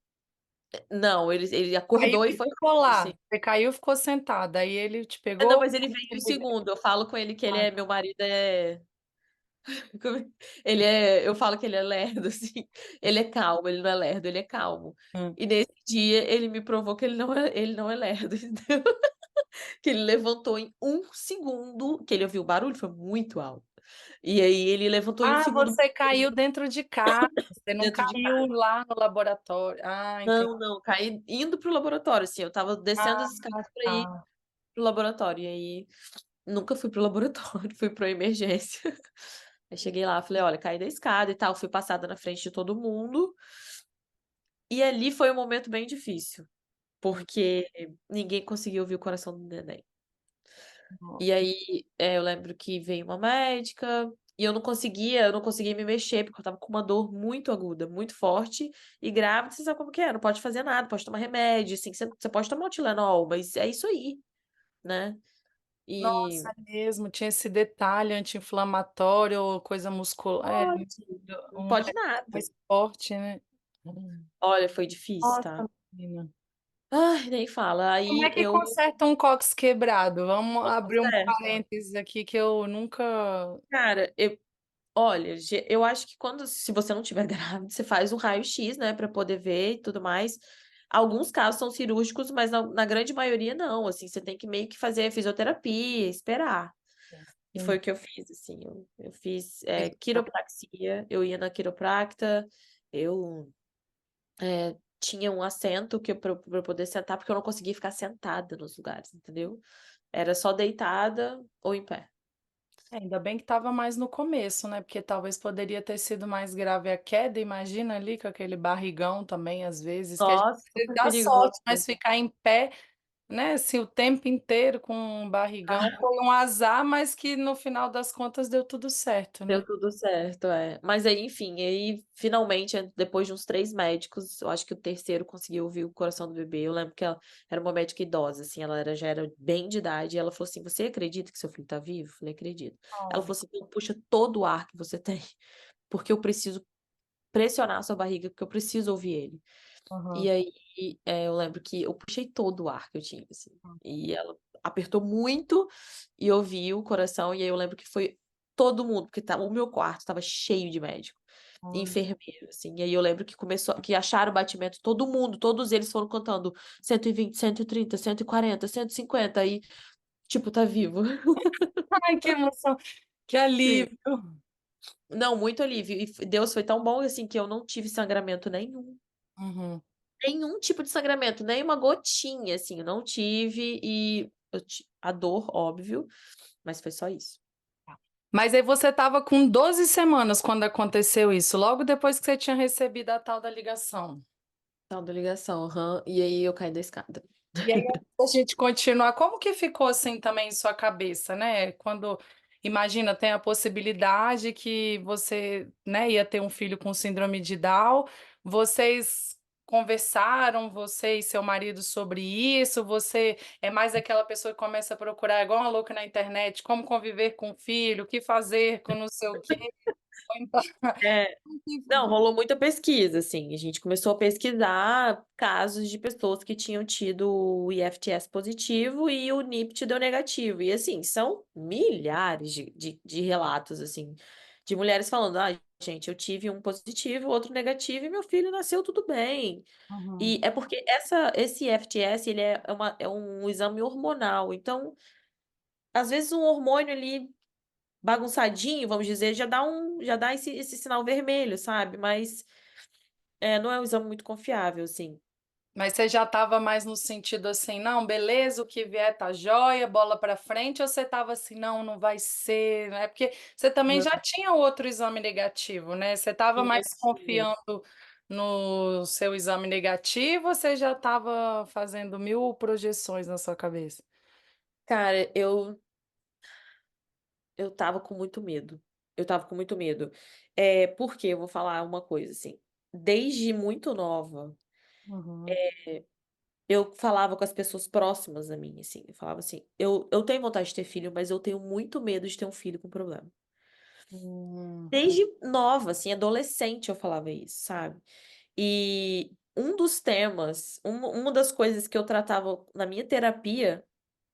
Não, ele Caiu acordou e e foi ficou rápido, assim. lá, você caiu e ficou sentada, aí ele te Não, pegou? mas ele Como veio que em ele segundo, eu falo com ele que ele ah, é meu marido é como eu falo que ele é lerdo, assim, ele é calmo, ele não é lerdo, ele é calmo. hã. E nesse dia ele me provou que ele não é lerdo, entendeu. Que ele levantou em um segundo, que ele ouviu o barulho, foi muito alto. E aí ele levantou em um Ah, segundo você caiu dentro de casa, você não dentro de caiu casa. lá no laboratório. Ah, entendi. Não, não, caí indo para o laboratório, assim, eu estava descendo Ah, as escadas pra ir tá. para o laboratório, e aí nunca fui para o laboratório, fui pra emergência. Aí cheguei lá, falei: "Olha, caí da escada e tal", fui passada na frente de todo mundo, e ali foi um momento bem difícil, porque ninguém conseguia ouvir o coração do neném. E Nossa. aí, eu lembro que veio uma médica, e eu não conseguia me mexer, porque eu estava com uma dor muito aguda, muito forte, e grávida você sabe como que é, não pode fazer nada, pode tomar remédio, assim, você pode tomar um Tilenol, mas é isso aí, né. E Nossa, é mesmo, tinha esse detalhe anti-inflamatório ou coisa muscular pode, não um pode negócio nada. mais forte, né. Hum. Olha, foi difícil, tá. Nossa, menina. Ai, nem fala, Como é aí que eu conserta um cóccix quebrado? Vamos não abrir um conserta. parênteses aqui que eu nunca Cara, olha, eu acho que se você não tiver grávida, você faz um raio-x, né, pra poder ver e tudo mais. Alguns casos são cirúrgicos, mas na grande maioria não, assim, você tem que meio que fazer fisioterapia, esperar. E foi entendi. o que eu fiz, assim, eu fiz, Fez quiropraxia, eu ia na quiropracta, eu, tinha um assento que pra eu poder sentar, porque eu não conseguia ficar sentada nos lugares, entendeu. Era só deitada ou em pé. ainda bem que estava mais no começo, né, porque talvez poderia ter sido mais grave a queda, imagina ali com aquele barrigão também, às vezes, que a gente Nossa, às vezes super dá perigoso. sorte, mas ficar em pé né, assim, o tempo inteiro com um barrigão, foi um azar, mas que no final das contas deu tudo certo, Deu né? tudo certo, é. Mas aí, enfim, aí finalmente, depois de uns 3 médicos, eu acho que o terceiro conseguiu ouvir o coração do bebê. Eu lembro que ela era uma médica idosa, assim, já era bem de idade, e ela falou assim: "Você acredita que seu filho tá vivo?" Eu falei: "Acredito". Ela Ó, falou assim: "Então puxa todo o ar que você tem, porque eu preciso pressionar a sua barriga, porque eu preciso ouvir ele". E aham, aí, eu lembro que eu puxei todo o ar que eu tinha, assim, e ela apertou muito e ouviu o coração, e aí eu lembro que foi todo mundo, porque o meu quarto estava cheio de médico, olha. enfermeiro, assim, e aí eu lembro que acharam o batimento, todo mundo, todos eles foram contando 120, 130, 140, 150, aí, tipo, tá vivo. Ai, que emoção, que Sim. alívio. Não, muito alívio, e Deus foi tão bom, assim, que eu não tive sangramento nenhum. Uhum. Nenhum tipo de sangramento, nem uma gotinha, assim, eu não tive e a dor, óbvio, mas foi só isso. Mas aí você estava com 12 semanas quando aconteceu isso, logo depois que você tinha recebido a tal da ligação. Tal da ligação, aham, e aí eu caí da escada. E aí, antes da gente continuar, como que ficou assim também em sua cabeça, né? Quando, imagina, tem a possibilidade que você, né, ia ter um filho com síndrome de Down, vocês conversaram, você e seu marido, sobre isso? Você é mais aquela pessoa que começa a procurar igual uma louca na internet, como conviver com o filho, o que fazer com não sei o quê? Ou então, É. Não, rolou muita pesquisa, assim, a gente começou a pesquisar casos de pessoas que tinham tido o IFTS positivo e o NIPT deu negativo, e assim, são milhares de relatos, assim, de mulheres falando: "Ai, gente, eu tive um positivo, outro negativo e meu filho nasceu tudo bem". Uhum. E é porque esse FTS ele é um exame hormonal, então, às vezes um hormônio ali bagunçadinho, vamos dizer, já dá esse sinal vermelho, sabe, mas, não é um exame muito confiável, assim. Mas você já estava mais no sentido assim: "Não, beleza, o que vier tá jóia, bola para frente", ou você estava assim: "Não, não vai ser", né, porque você também já Não, tinha outro exame negativo, né, você estava tinha, mais tinha. confiando no seu exame negativo ou você já estava fazendo 1000 projeções na sua cabeça? Cara, eu estava com muito medo, eu estava com muito medo. Porque eu vou falar uma coisa, assim, desde muito nova, Uhum. eu falava com as pessoas próximas a mim, assim, eu falava assim: "Eu tenho vontade de ter filho, mas eu tenho muito medo de ter um filho com problema". Hum, Desde nova, assim, adolescente eu falava isso, sabe. E um dos temas, uma das coisas que eu tratava na minha terapia,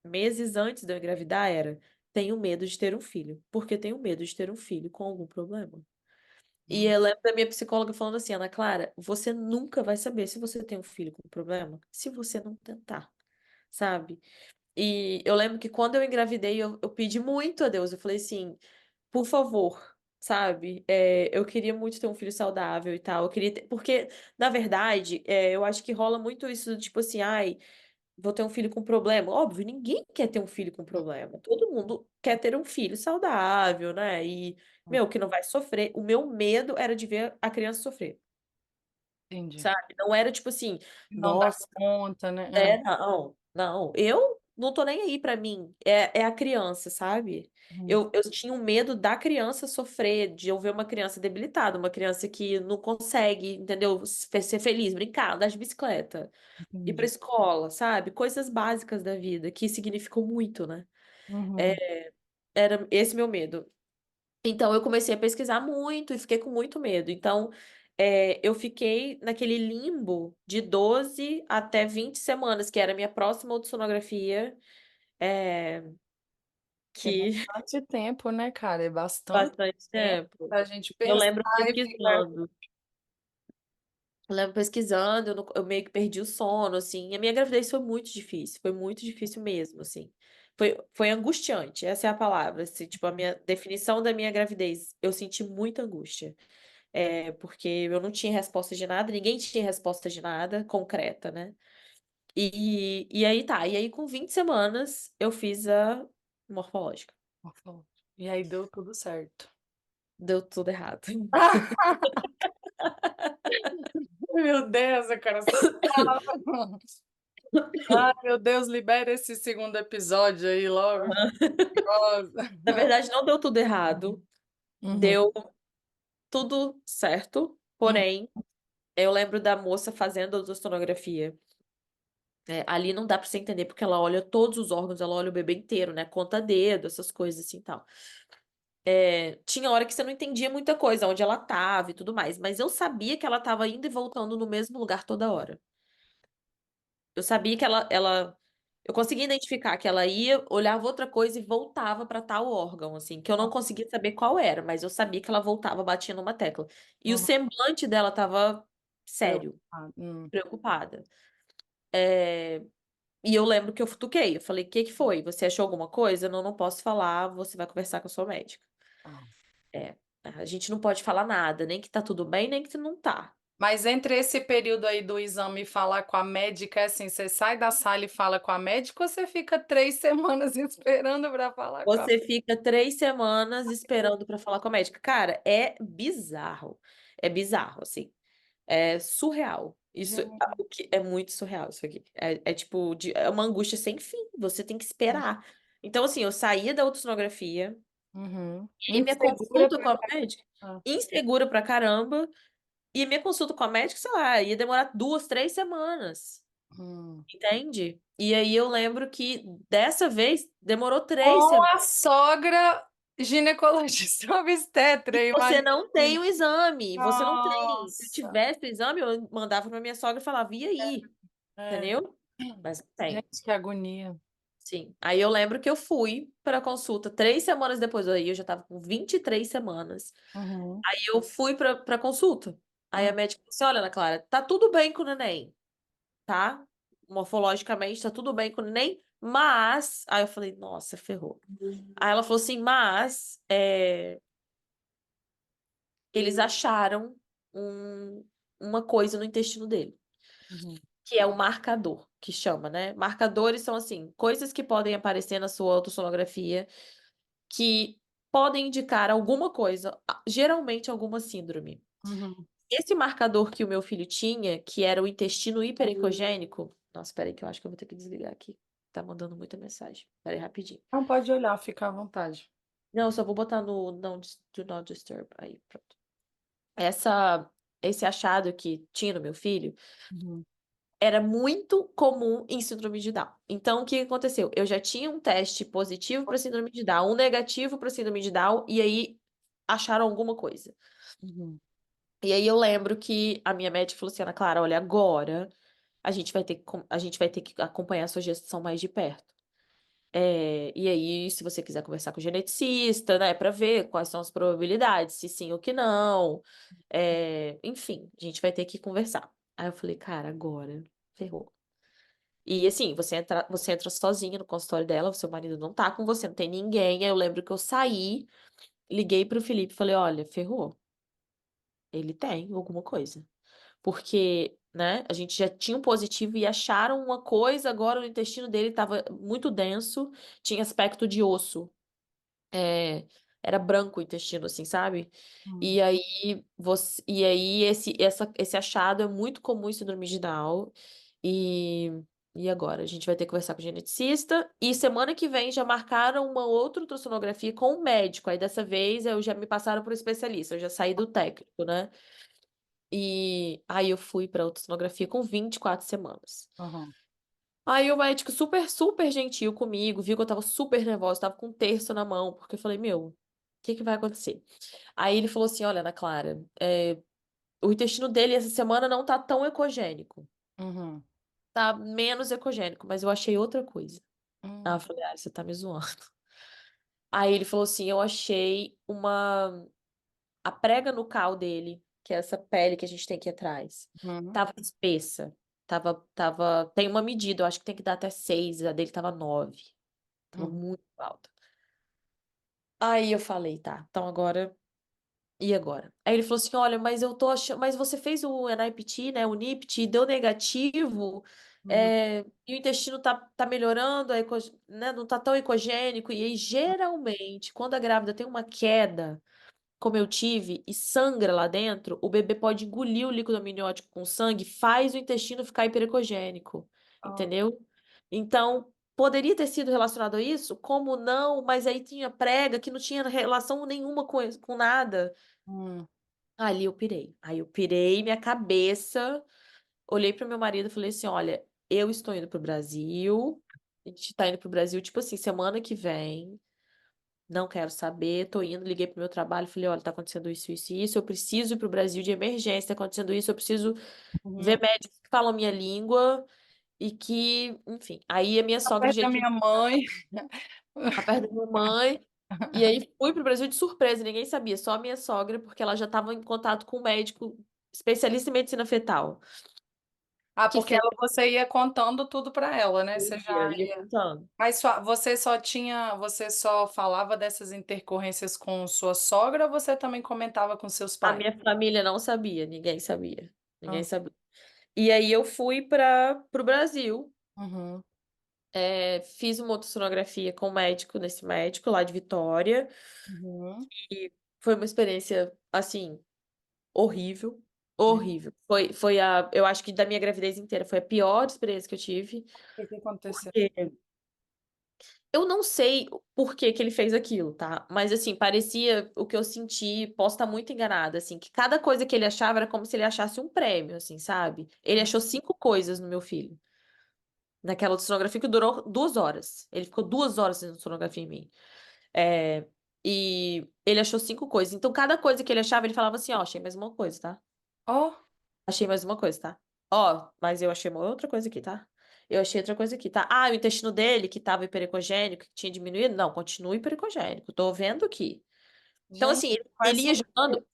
meses antes de eu engravidar era: "Tenho medo de ter um filho, porque tenho medo de ter um filho com algum problema". E hum. eu lembro da minha psicóloga falando assim: "Ana Clara, você nunca vai saber se você tem um filho com problema, se você não tentar", sabe. E eu lembro que quando eu engravidei eu pedi muito a Deus, eu falei assim: "Por favor", sabe, eu queria muito ter um filho saudável e tal, eu queria ter porque, na verdade, eu acho que rola muito isso, tipo assim: "Ai, vou ter um filho com problema", óbvio, ninguém quer ter um filho com problema, todo mundo quer ter um filho saudável, né, e, meu, que não vai sofrer. O meu medo era de ver a criança sofrer, Entendi. sabe, não era tipo assim: Não dá "Nossa". conta, né. Não, não, eu não tô nem aí pra mim, é a criança, sabe. Uhum, Eu tinha um medo da criança sofrer, de eu ver uma criança debilitada, uma criança que não consegue, entendeu, ser feliz, brincar, andar de bicicleta, ir pra entendi. escola, sabe, coisas básicas da vida que significam muito, né. Uhum. Era esse meu medo. Então eu comecei a pesquisar muito e fiquei com muito medo. Então, eu fiquei naquele limbo de 12 até 20 semanas, que era a minha próxima ultrassonografia, eh, Que é que bastante tempo, né, cara, é bastante bastante tempo tempo. pra gente Eu pensar lembro e ficar pesquisando, eu lembro pesquisando, eu meio que perdi o sono, assim. A minha gravidez foi muito difícil mesmo, assim. Foi angustiante, essa é a palavra, assim, tipo, a minha definição da minha gravidez, eu senti muita angústia. Porque eu não tinha resposta de nada, ninguém tinha resposta de nada concreta, né. E aí tá, e aí com 20 semanas eu fiz a morfológica. e aí deu tudo certo. Deu tudo errado. Meu Deus, eu quero essa palavra. Ai, meu Deus, libera esse segundo episódio aí logo. Nossa. Na verdade, não deu tudo errado, Uhum, deu tudo certo, uhum, porém, eu lembro da moça fazendo a ultrassonografia. Ali não dá pra você entender, porque ela olha todos os órgãos, ela olha o bebê inteiro, né? Conta dedo, essas coisas assim e tal. Tinha hora que você não entendia muita coisa, onde ela tava e tudo mais, mas eu sabia que ela tava indo e voltando no mesmo lugar toda hora. Eu sabia que eu conseguia identificar que ela ia, olhava outra coisa e voltava pra tal órgão, assim, que eu não conseguia saber qual era, mas eu sabia que ela voltava, batia numa tecla. E o uhum. semblante dela tava sério, Preocupado. preocupada. É, E eu lembro que eu futuquei. Eu falei: o que que foi? Você achou alguma coisa? Não, não posso falar. Você vai conversar com a sua médica. Ah. É, a gente não pode falar nada, nem que tá tudo bem, nem que não tá. Mas entre esse período aí do exame e falar com a médica, é assim, você sai da sala e fala com a médica ou você fica 3 semanas esperando para falar com a Você fica 3 semanas esperando pra falar com a médica. Cara, é bizarro. É bizarro, assim. É surreal. Gente. O que é muito surreal isso aqui. É tipo, é uma angústia sem fim. Você tem que esperar. Então, assim, eu saía da ultrassonografia Uhum. e minha Insegura consulta com pra a médica, caramba. insegura pra caramba. E minha consulta com a médica, sei lá, ia demorar 2, 3 semanas. Hum. Entende? E aí eu lembro que dessa vez demorou 3 semanas. Com a sogra ginecologista obstetra, Você não tem imagina. o exame, você não tem. Se eu Nossa. tivesse o exame, eu mandava pra minha sogra e falava, e aí? É. Entendeu? Mas não tem. Gente, que agonia. Sim. Aí eu lembro que eu fui pra consulta 3 semanas depois, aí eu já tava com 23 semanas. Uhum. Aí eu fui pra consulta. Aí a Uhum. médica falou assim: olha, Ana Clara, tá tudo bem com o neném, tá? Morfologicamente tá tudo bem com o neném, mas. Aí eu falei, nossa, ferrou. Aí ela falou assim, mas eles acharam uma coisa no intestino dele, Uhum. que é o marcador, que chama, né? Marcadores são assim, coisas que podem aparecer na sua ultrassonografia que podem indicar alguma coisa, geralmente alguma síndrome. Uhum. Esse marcador que o meu filho tinha, que era o intestino hiperecogênico. Nossa, peraí, que eu acho que eu vou ter que desligar aqui. Tá mandando muita mensagem. Peraí, rapidinho. Não pode olhar, fica à vontade. Não, eu só vou botar no Do Not Disturb. Aí, pronto. Essa, esse achado que tinha no meu filho Uhum. era muito comum em síndrome de Down. Então, o que aconteceu? Eu já tinha um teste positivo para síndrome de Down, um negativo para síndrome de Down, e aí acharam alguma coisa. Uhum. E aí eu lembro que a minha médica falou assim, Ana Clara, olha, agora a gente vai ter que acompanhar a sua gestação mais de perto. E aí, se você quiser conversar com o geneticista, né, para ver quais são as probabilidades, se sim ou que não. Enfim, a gente vai ter que conversar. Aí eu falei, cara, agora ferrou. E assim, você entra sozinha no consultório dela, o seu marido não tá com você, não tem ninguém. Aí eu lembro que eu saí, liguei pro Felipe e falei, olha, ferrou. Ele tem alguma coisa. Porque, né, a gente já tinha um positivo e acharam uma coisa, agora o intestino dele estava muito denso, tinha aspecto de osso. É, era branco o intestino, assim, sabe? Uhum. E aí esse achado é muito comum em síndrome de Down. E, e agora? A gente vai ter que conversar com o geneticista. E semana que vem já marcaram uma outra ultrassonografia com o médico. Aí dessa vez eu já me passaram para o especialista, eu já saí do técnico, né? E aí eu fui para ultrassonografia com 24 semanas. Uhum. Aí o médico super, super gentil comigo, viu que eu tava super nervosa, tava com um terço na mão, porque eu falei, meu, o que que vai acontecer? Aí ele falou assim, olha, Ana Clara, o intestino dele essa semana não tá tão ecogênico, Uhum. tá menos ecogênico, mas eu achei outra coisa. Aí eu Uhum. falei, ah, você tá me zoando. Aí ele falou assim, eu achei a prega nucal dele, que é essa pele que a gente tem aqui atrás, Uhum. tava espessa. Tem uma medida, eu acho que tem que dar até 6, a dele tava 9. Tava Uhum. muito alta. Aí eu falei, tá, então agora, e agora? Aí ele falou assim, olha, mas eu tô achando, mas você fez o NIPT, né, o NIPT, deu negativo, Uhum. e o intestino tá melhorando, né, não tá tão ecogênico, e aí geralmente, quando a grávida tem uma queda, como eu tive, e sangra lá dentro, o bebê pode engolir o líquido amniótico com sangue, faz o intestino ficar hiperecogênico. Ah, entendeu? Então, poderia ter sido relacionado a isso? Como não? Mas aí tinha prega que não tinha relação nenhuma com nada. hum, Ali eu pirei. Aí eu pirei minha cabeça, olhei pro meu marido e falei assim: olha, eu estou indo pro Brasil. A gente tá indo pro Brasil, tipo assim, semana que vem. Não quero saber, tô indo, liguei pro meu trabalho, falei, olha, tá acontecendo isso, isso e isso, eu preciso ir pro Brasil de emergência, tá acontecendo isso, eu preciso uhum. ver médicos que falam minha língua e que, enfim. Aí a minha Tá sogra perto já da tinha minha mãe. tá perto da minha mãe, e aí fui pro Brasil de surpresa, ninguém sabia, só a minha sogra, porque ela já estava em contato com um médico especialista em medicina fetal, Ah, que porque fez você ia contando tudo para ela, né? Você já ia ia. contando. Mas você só falava dessas intercorrências com sua sogra ou você também comentava com seus A pais? minha família não sabia, ninguém sabia, ninguém Ah, sabia. E aí eu fui para pro Brasil. uhum, Fiz uma ultrassonografia com o médico, nesse médico lá de Vitória, uhum. e foi uma experiência, assim, horrível, E horrível. Eu acho que da minha gravidez inteira, foi a pior experiência que eu tive, o que aconteceu? porque eu não sei por que que ele fez aquilo, tá? Mas, assim, parecia o que eu senti, posso estar muito enganada, assim, que cada coisa que ele achava era como se ele achasse um prêmio, assim, sabe? Ele achou 5 coisas no meu filho. Naquela ultrassonografia que durou 2 horas. Ele ficou 2 horas fazendo ultrassonografia em mim. É, e ele achou 5 coisas. Então, cada coisa que ele achava, ele falava assim: ó, achei mais uma coisa, tá? Oh, Achei mais uma coisa, tá? Ó, mas eu achei uma outra coisa aqui, tá? Eu achei outra coisa aqui, tá? Ah, o intestino dele, que tava hipericogênico, que tinha diminuído. Não, continua hipericogênico. Tô vendo aqui. Então, gente, assim, ele faz ia sofrer. jogando,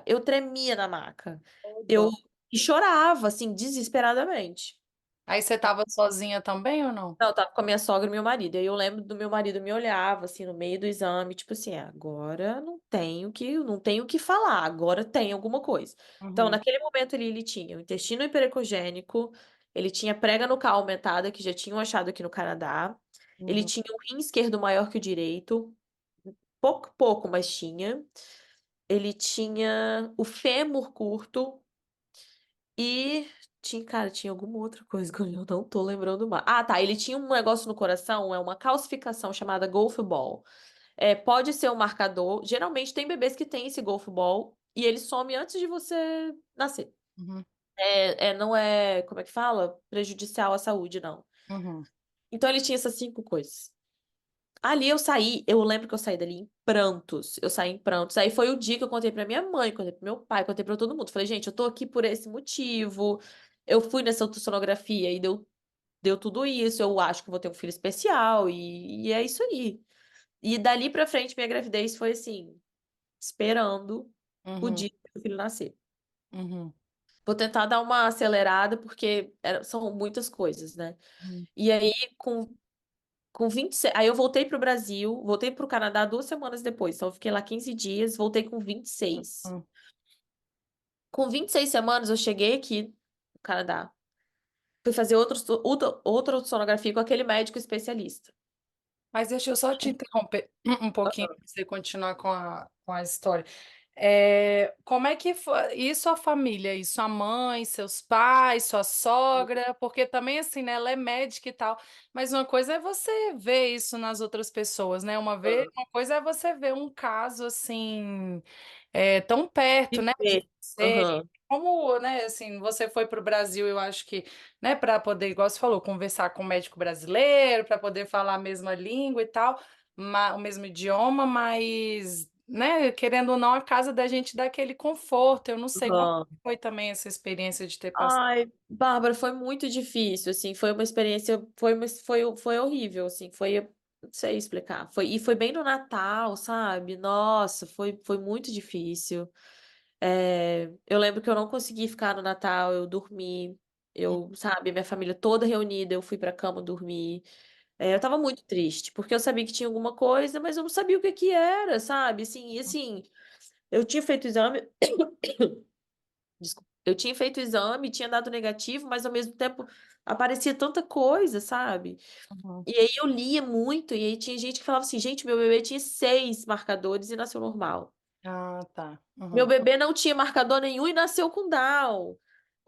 eu tremia na maca. Ô, Eu dó. e chorava, assim, desesperadamente. Aí você estava sozinha também ou não? Não, eu tava com a minha sogra e meu marido. Aí eu lembro do meu marido me olhava assim no meio do exame, tipo assim, agora não tenho o que falar, agora tem alguma coisa. Então, Uhum, naquele momento ele tinha o intestino hiperecogênico, ele tinha prega nucal aumentada, que já tinham achado aqui no Canadá. Ele uhum, tinha um rim esquerdo maior que o direito, pouco, pouco, mas tinha. Ele tinha o fêmur curto, e tinha alguma outra coisa que eu não tô lembrando mais. Ah, tá. Ele tinha um negócio no coração, é uma calcificação chamada Golf Ball. Pode ser um marcador. Geralmente tem bebês que têm esse Golf Ball e ele some antes de você nascer. uhum, Não é, como é que fala? Prejudicial à saúde, não. uhum, Então ele tinha essas 5 coisas. Ali eu lembro que eu saí dali em prantos. Eu saí em prantos. Aí foi o dia que eu contei pra minha mãe, contei pro meu pai, contei pra todo mundo. Falei, gente, eu tô aqui por esse motivo. Eu fui nessa ultrassonografia e deu tudo isso. Eu acho que vou ter um filho especial e é isso aí. E dali pra frente, minha gravidez foi assim, esperando o uhum, dia que o filho nascer. uhum, Vou tentar dar uma acelerada, porque são muitas coisas, né? uhum, E aí, com 26. Aí eu voltei pro Brasil, voltei pro Canadá 2 semanas depois. Então eu fiquei lá 15 dias, voltei com 26. uhum. Com 26 semanas eu cheguei aqui no Canadá. Fui fazer outra ultrassonografia com aquele médico especialista. Mas deixa eu só te interromper um pouquinho Aham. para você continuar com a história. Como é que foi? E sua família? E sua mãe, seus pais, sua sogra? Porque também, assim, né, ela é médica e tal, mas uma coisa é você ver isso nas outras pessoas, né? Uma coisa é você ver um caso, assim, tão perto, né, de Viver. você. Aham. Como, né, assim, você foi para o Brasil, eu acho que, né, para poder, igual você falou, conversar com um médico brasileiro, para poder falar a mesma língua e tal, o mesmo idioma, mas, né, querendo ou não, a casa da gente dá aquele conforto. Eu não sei como Aham. foi também essa experiência de ter passado. Ai, Bárbara, foi muito difícil, assim, foi uma experiência, foi horrível, assim, não sei explicar, e foi bem no Natal, sabe? Nossa, foi muito difícil. Eu lembro que eu não consegui ficar no Natal, eu dormi, sabe, minha família toda reunida, eu fui pra cama dormir. Eu tava muito triste, porque eu sabia que tinha alguma coisa, mas eu não sabia o que que era, sabe? Assim, e assim, eu tinha feito o exame, desculpa, eu tinha feito o exame, tinha dado negativo, mas ao mesmo tempo aparecia tanta coisa, sabe? Uhum. E aí eu lia muito, e aí tinha gente que falava assim, gente, meu bebê tinha 6 marcadores e nasceu normal. Ah, tá. Meu Uhum. bebê não tinha marcador nenhum e nasceu com Down.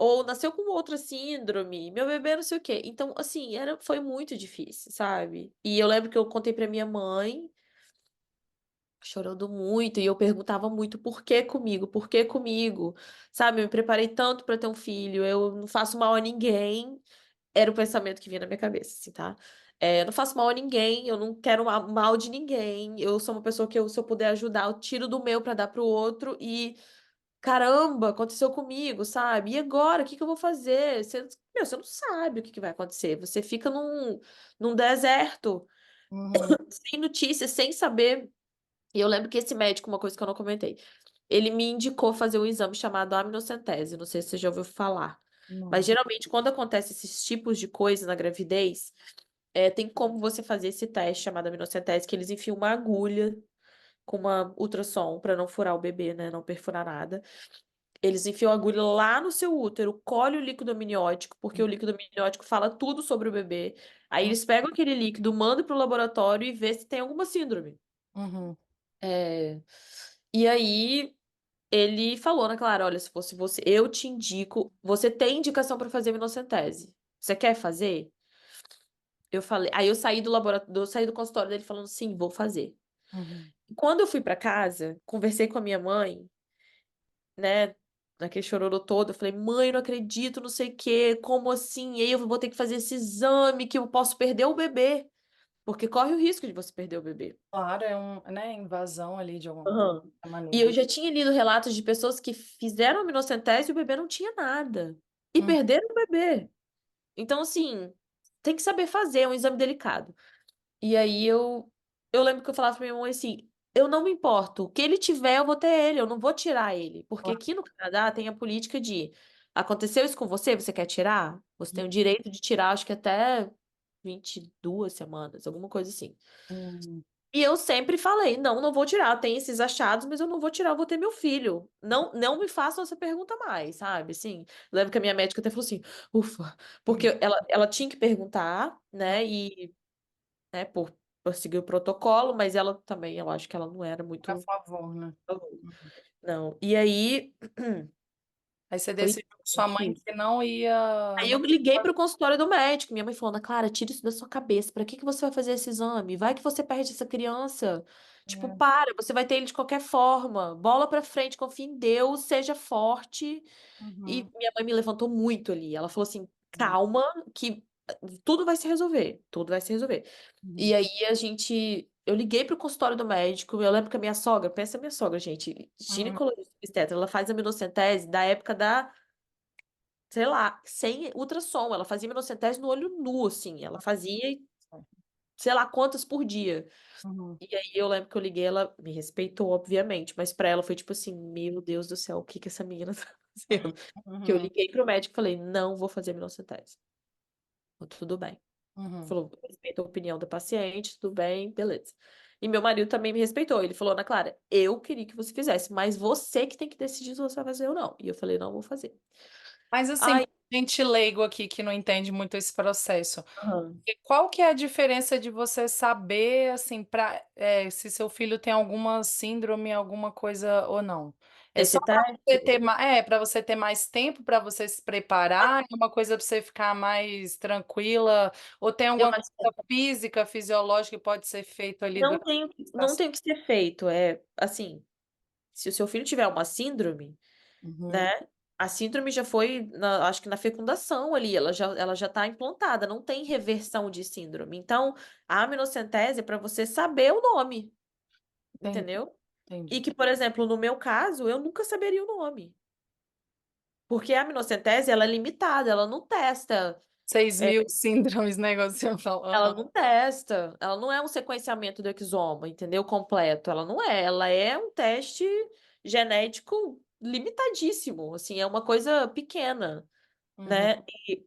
ou nasceu com outra síndrome, meu bebê não sei o quê. Então, assim, foi muito difícil, sabe? E eu lembro que eu contei pra minha mãe, chorando muito, e eu perguntava muito por que comigo, por que comigo, sabe? Eu me preparei tanto pra ter um filho, eu não faço mal a ninguém. Era o pensamento que vinha na minha cabeça, assim, tá? Eu não faço mal a ninguém, eu não quero mal de ninguém. Eu sou uma pessoa que, se eu puder ajudar, eu tiro do meu pra dar pro outro. E caramba, aconteceu comigo, sabe? E agora, o que que eu vou fazer? Você não sabe o que que vai acontecer. Você fica num deserto, Uhum. sem notícias, sem saber. E eu lembro que esse médico, uma coisa que eu não comentei, ele me indicou fazer um exame chamado amniocentese. Não sei se você já ouviu falar. Mas Não. geralmente, quando acontece esses tipos de coisa na gravidez, tem como você fazer esse teste chamado amniocentese, que eles enfiam uma agulha com uma ultrassom para não furar o bebê, né? Não perfurar nada. Eles enfiam a agulha lá no seu útero, colhe o líquido amniótico, porque o líquido amniótico fala tudo sobre o bebê. Aí eles pegam aquele líquido, mandam para o laboratório e vê se tem alguma síndrome. Uhum. É, E aí ele falou, né, Clara, olha, se fosse você, eu te indico, você tem indicação para fazer minocentese. Você quer fazer? Eu falei, aí eu saí do laboratório, saí do consultório dele falando, sim, vou fazer. Uhum. Quando eu fui para casa, conversei com a minha mãe, né, naquele chororô todo, eu falei, mãe, eu não acredito, não sei o quê, como assim? E aí eu vou ter que fazer esse exame que eu posso perder o bebê, porque corre o risco de você perder o bebê. Claro, é né, invasão ali de alguma Aham. E maneira. eu já tinha lido relatos de pessoas que fizeram a minocentese e o bebê não tinha nada. E Uhum. perderam o bebê. Então, assim, tem que saber fazer, é um exame delicado. E aí eu lembro que eu falava pra minha mãe assim, eu não me importo, o que ele tiver eu vou ter ele, eu não vou tirar ele. Porque Claro. aqui no Canadá tem a política de, aconteceu isso com você, você quer tirar? Você tem o direito de tirar, acho que até 22 semanas, alguma coisa assim. Uhum. E eu sempre falei, não, não vou tirar. Tem esses achados, mas eu não vou tirar, eu vou ter meu filho. Não, não me façam essa pergunta mais, sabe? Assim, lembro que a minha médica até falou assim, ufa, porque ela tinha que perguntar, né? E, né, por seguir o protocolo, mas ela também, eu acho que ela não era A muito. favor, né? Não. E aí, Aí você foi decidiu com sua mãe difícil. que não ia. Aí eu Não... liguei pro consultório do médico. Minha mãe falou, Ana Clara, tira isso da sua cabeça. Pra que que você vai fazer esse exame? Vai que você perde essa criança. Tipo, É. para, você vai ter ele de qualquer forma. Bola pra frente, confia em Deus, seja forte. E Uhum. minha mãe me levantou muito ali. Ela falou assim, Uhum. calma, que tudo vai se resolver. Tudo vai se resolver. E Uhum. aí eu liguei pro consultório do médico. Eu lembro que a minha sogra, pensa a minha sogra, gente, Uhum. ginecologista obstetra, ela faz a minocentese da época da sei lá, sem ultrassom. Ela fazia minocentese no olho nu, assim. Ela fazia, sei lá, quantas por dia. Uhum. E aí eu lembro que eu liguei, ela me respeitou, obviamente, mas pra ela foi tipo assim, meu Deus do céu, o que que essa menina tá fazendo? Que eu Uhum. liguei pro médico e falei, não vou fazer minocentese. Tudo bem. Uhum. Falou, respeita a opinião da paciente, tudo bem, beleza. E meu marido também me respeitou. Ele falou, Ana Clara, eu queria que você fizesse, mas você que tem que decidir se você vai fazer ou não. E eu falei, não vou fazer. Mas assim, Ai, gente leigo aqui que não entende muito esse processo. aham. E qual que é a diferença de você saber, assim, se seu filho tem alguma síndrome, alguma coisa ou não? É só Esse para você teste? ter para você ter mais tempo para você se preparar, é uma coisa para você ficar mais tranquila, ou tem Eu alguma acho coisa física, fisiológica que pode ser feito ali Não durante tem, a não gestação? tem o que ser feito. É assim, se o seu filho tiver uma síndrome, Uhum, né? A síndrome já foi, acho que na fecundação ali, ela já está implantada, não tem reversão de síndrome. Então, a aminocentese é para você saber o nome, entendi, entendeu? E entendi. que, por exemplo, no meu caso, eu nunca saberia o nome. Porque a aminocentese, ela é limitada, ela não testa. 6.000 síndromes, né, igual você falou. Ela Aham, não testa, ela não é um sequenciamento do exoma, entendeu? Completo. Ela não é, ela é um teste genético limitadíssimo, assim, é uma coisa pequena, uhum, né? E,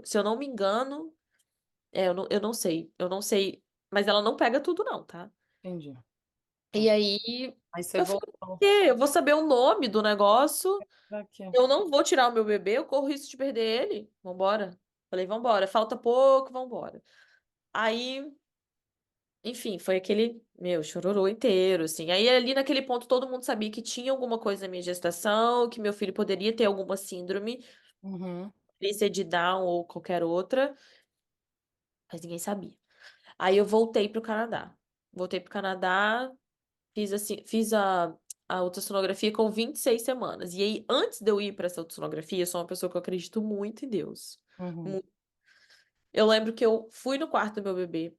se eu não me engano, eu não sei, mas ela não pega tudo não, tá? entendi. E Tá. aí Aí você eu falei, por voltou. quê? Eu vou saber o nome do negócio, Pra quê? eu não vou tirar o meu bebê, eu corro risco de perder ele. Vambora. Falei, vambora, falta pouco, vambora. Aí enfim, foi aquele, meu, chororô inteiro, assim. Aí ali naquele ponto todo mundo sabia que tinha alguma coisa na minha gestação, que meu filho poderia ter alguma síndrome. Uhum. Síndrome de Down ou qualquer outra, mas ninguém sabia. Aí eu voltei pro Canadá. Voltei pro Canadá, fiz assim, fiz a ultrassonografia com 26 semanas. E aí, antes de eu ir para essa ultrassonografia, eu sou uma pessoa que eu acredito muito em Deus. Uhum. Mu- Eu lembro que eu fui no quarto do meu bebê,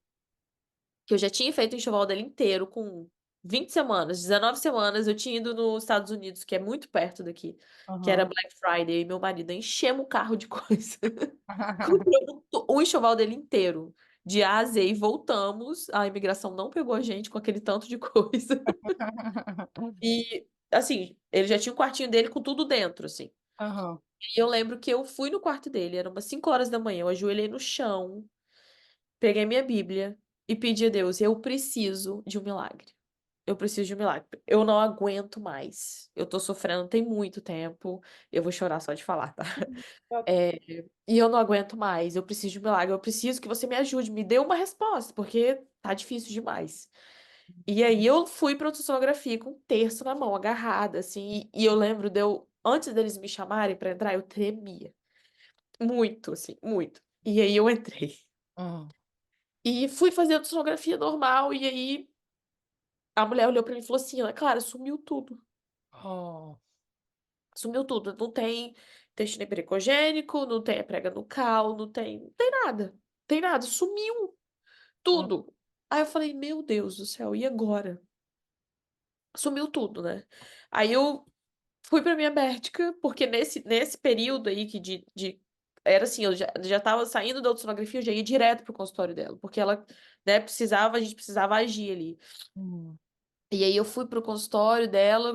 que eu já tinha feito o enxoval dele inteiro com 20 semanas, 19 semanas. Eu tinha ido nos Estados Unidos, que é muito perto daqui, que era Uhum. Black Friday, e meu marido enchemos o carro de coisa. Compramos o enxoval dele inteiro, de A a Z, e voltamos. A imigração não pegou a gente com aquele tanto de coisa. E, assim, ele já tinha o quartinho dele com tudo dentro, assim. Uhum. E eu lembro que eu fui no quarto dele, era umas 5 horas da manhã, eu ajoelhei no chão, peguei minha Bíblia e pedi a Deus, eu preciso de um milagre. Eu preciso de um milagre. Eu não aguento mais. Eu tô sofrendo tem muito tempo. Eu vou chorar só de falar, tá? É, e eu não aguento mais. Eu preciso de um milagre. Eu preciso que você me ajude, me dê uma resposta, porque tá difícil demais. E aí eu fui pra ultrassonografia com um terço na mão, agarrada, assim. E eu lembro antes deles me chamarem pra entrar, eu tremia. Muito, assim, muito. E aí eu entrei. Uhum. E fui fazer a ultrassonografia normal, e aí a mulher olhou pra mim e falou assim: Ana Clara, sumiu tudo. Oh. Sumiu tudo. Não tem intestino hipericogênico, não tem a prega nucal, não tem nada. Tem nada. Sumiu Uhum. tudo. Aí eu falei, meu Deus do céu, e agora? Sumiu tudo, né? Aí eu fui pra minha médica, porque nesse período aí era assim, eu já tava saindo da ultrassonografia, eu já ia direto pro consultório dela, porque ela, né, a gente precisava agir ali. Uhum. E aí eu fui pro consultório dela,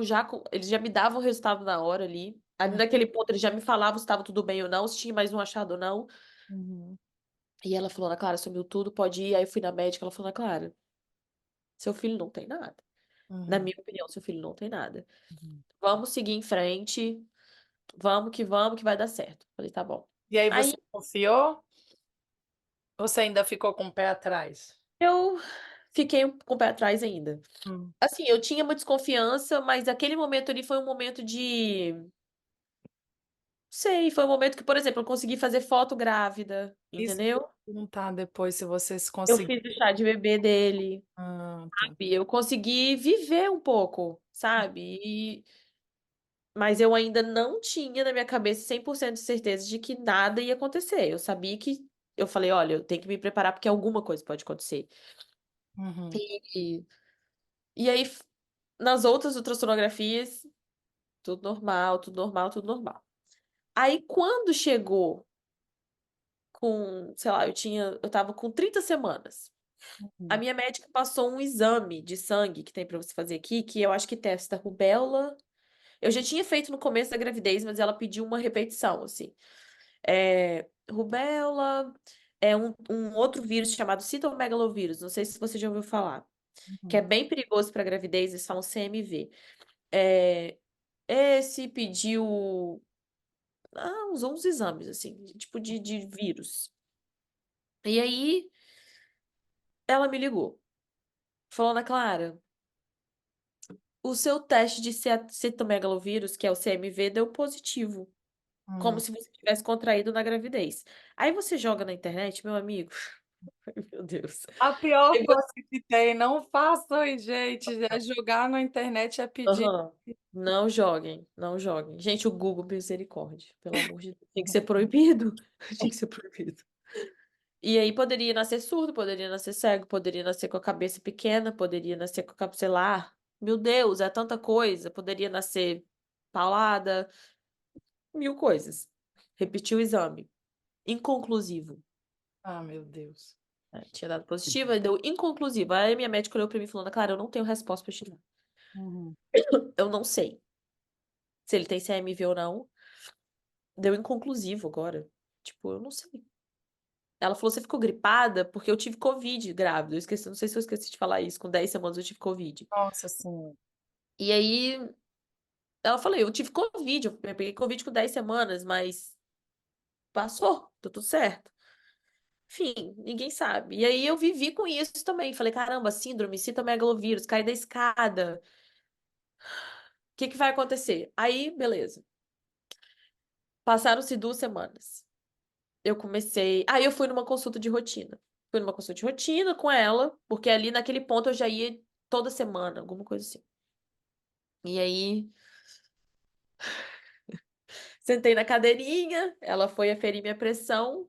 eles já me davam o resultado na hora ali. Ali naquele ponto eles já me falavam se estava tudo bem ou não, se tinha mais um achado ou não. Uhum. E ela falou, Ana Clara, sumiu tudo, pode ir. Aí eu fui na médica, ela falou, Ana Clara, seu filho não tem nada. Na Uhum. minha opinião, seu filho não tem nada. Uhum. Vamos seguir em frente, vamos, que vai dar certo. Falei, tá bom. E aí Aí você confiou? Ou você ainda ficou com o pé atrás? eu fiquei com o pé atrás ainda. Hum. Assim, eu tinha uma desconfiança, mas aquele momento ali foi um momento de. Sei, foi um momento que, por exemplo, eu consegui fazer foto grávida, Isso que eu entendeu? ia perguntar depois se vocês Eu conseguiram. fiz o chá de bebê dele, Ah, tá. e eu consegui viver um pouco, sabe? Mas eu ainda não tinha na minha cabeça 100% de certeza de que nada ia acontecer. Eu sabia que. Eu falei, olha, eu tenho que me preparar porque alguma coisa pode acontecer. Uhum. E, e aí, nas outras ultrassonografias, tudo normal, tudo normal, tudo normal. Aí, quando chegou sei lá, eu tava com 30 semanas. A Uhum. minha médica passou um exame de sangue que tem pra você fazer aqui, que eu acho que testa rubéola. Eu já tinha feito no começo da gravidez, mas ela pediu uma repetição, assim. Rubéola é um outro vírus chamado citomegalovírus, não sei se você já ouviu falar, que é Uhum. bem perigoso para gravidez, eles falam CMV. É, esse pediu uns exames, assim, tipo de vírus. E aí ela me ligou, falou, Ana Clara, o seu teste de citomegalovírus, que é o CMV, deu positivo, como Uhum. se você tivesse contraído na gravidez. Aí você joga na internet, meu amigo, ai, meu Deus. A pior Aí coisa que tem, não façam, hein, gente, é jogar na internet, é pedir. Aham. Não joguem, não joguem. Gente, o Google, misericórdia, pelo amor de Deus. Tinha que ser proibido. Tinha que ser proibido. E aí poderia nascer surdo, poderia nascer cego, poderia nascer com a cabeça pequena, poderia nascer com a cabeça, sei lá. Meu Deus, é tanta coisa. Poderia nascer paulada, mil coisas. Repetiu o exame. Inconclusivo. Ah, meu Deus. Né? Tinha dado positivo, aí deu inconclusivo. Aí a minha médica olhou pra mim e falou, Clara, eu não tenho resposta pra te dar. Uhum. Eu não sei se ele tem CMV ou não. Deu inconclusivo agora. Tipo, eu não sei. Ela falou, você ficou gripada? Porque eu tive Covid grávida. Eu esqueci, não sei se eu esqueci de falar isso. Com 10 semanas eu tive Covid. Nossa Senhora. E aí, ela falou, eu tive Covid. Eu peguei Covid com 10 semanas, mas passou. Deu tudo certo. Enfim, ninguém sabe. E aí eu vivi com isso também. Falei, caramba, síndrome, citomegalovírus, caí da escada. O que que vai acontecer? Aí, beleza. Passaram-se 2 semanas. Eu comecei. Aí eu fui numa consulta de rotina. Fui numa consulta de rotina com ela, porque ali naquele ponto eu já ia toda semana, alguma coisa assim. E aí, sentei na cadeirinha, ela foi aferir minha pressão,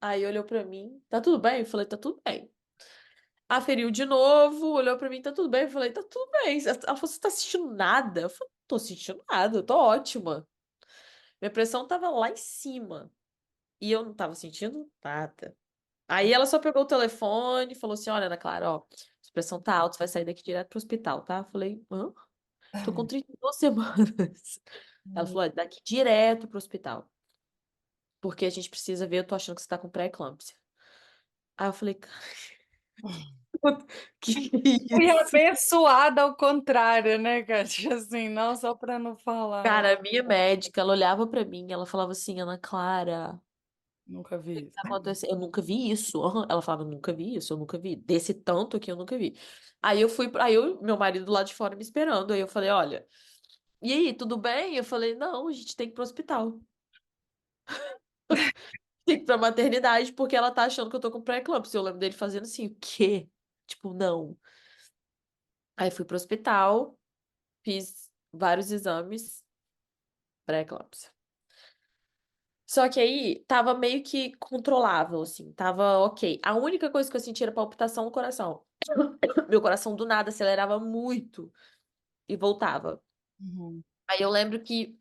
aí olhou pra mim, tá tudo bem? Eu falei, tá tudo bem. Aferiu de novo, olhou pra mim, tá tudo bem? Eu falei, tá tudo bem. Ela falou, você tá sentindo nada? Eu falei, tô sentindo nada, eu tô ótima. Minha pressão tava lá em cima. E eu não tava sentindo nada. Aí ela só pegou o telefone e falou assim: Olha, Ana Clara, ó, sua pressão tá alta, você vai sair daqui direto pro hospital, tá? Eu falei, hã? Tô com 32 semanas. Ela Hum. falou: Olha, daqui direto pro hospital. Porque a gente precisa ver, eu tô achando que você tá com pré-eclâmpsia. Aí eu falei, cara, que Fui isso? abençoada ao contrário, né, Kátia, assim, não só para não falar, Cara, a minha médica, ela olhava pra mim, ela falava assim, Ana Clara, nunca o que vi que isso. tá acontecendo? Eu nunca vi isso. Aham. Ela falava, nunca vi isso, eu nunca vi. Desse tanto aqui eu nunca vi. Meu marido lá de fora me esperando. Aí eu falei, olha, e aí, tudo bem? Eu falei, não, a gente tem que ir pro hospital. Tem que ir pra maternidade, porque ela tá achando que eu tô com pré-eclâmpsia. Eu lembro dele fazendo assim, o quê? Tipo, não. Aí fui pro hospital, fiz vários exames, pré-eclâmpsia. Só que aí tava meio que controlável, assim, tava ok. A única coisa que eu sentia era palpitação no coração. Meu coração do nada acelerava muito e voltava. Uhum, Aí eu lembro que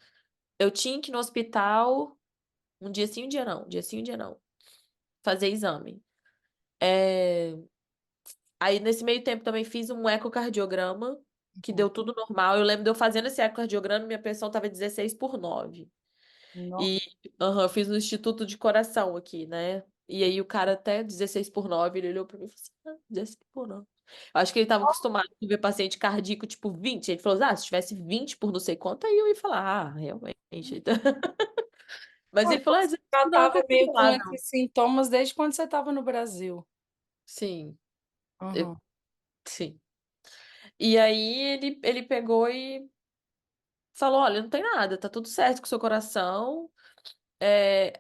eu tinha que ir no hospital um dia sim, um dia não, um dia sim, um dia não, fazer exame. É, aí, nesse meio tempo, também fiz um ecocardiograma, que uhum. deu tudo normal. Eu lembro de eu fazendo esse ecocardiograma, minha pressão estava 16/9. Nossa. E eu fiz no Instituto de Coração aqui, né? E aí o cara até 16/9, ele olhou pra mim e falou assim, 16/9. Eu acho que ele estava acostumado a ver paciente cardíaco, tipo, 20. Ele falou, se tivesse 20 por não sei quanto, aí eu ia falar, realmente. Mas Ah, ele então falou, você já 16/9 é estava meio com controlável. esses sintomas desde quando você estava no Brasil? Sim, eu- Aham, sim. E aí ele pegou e falou: Olha, não tem nada, tá tudo certo com o seu coração.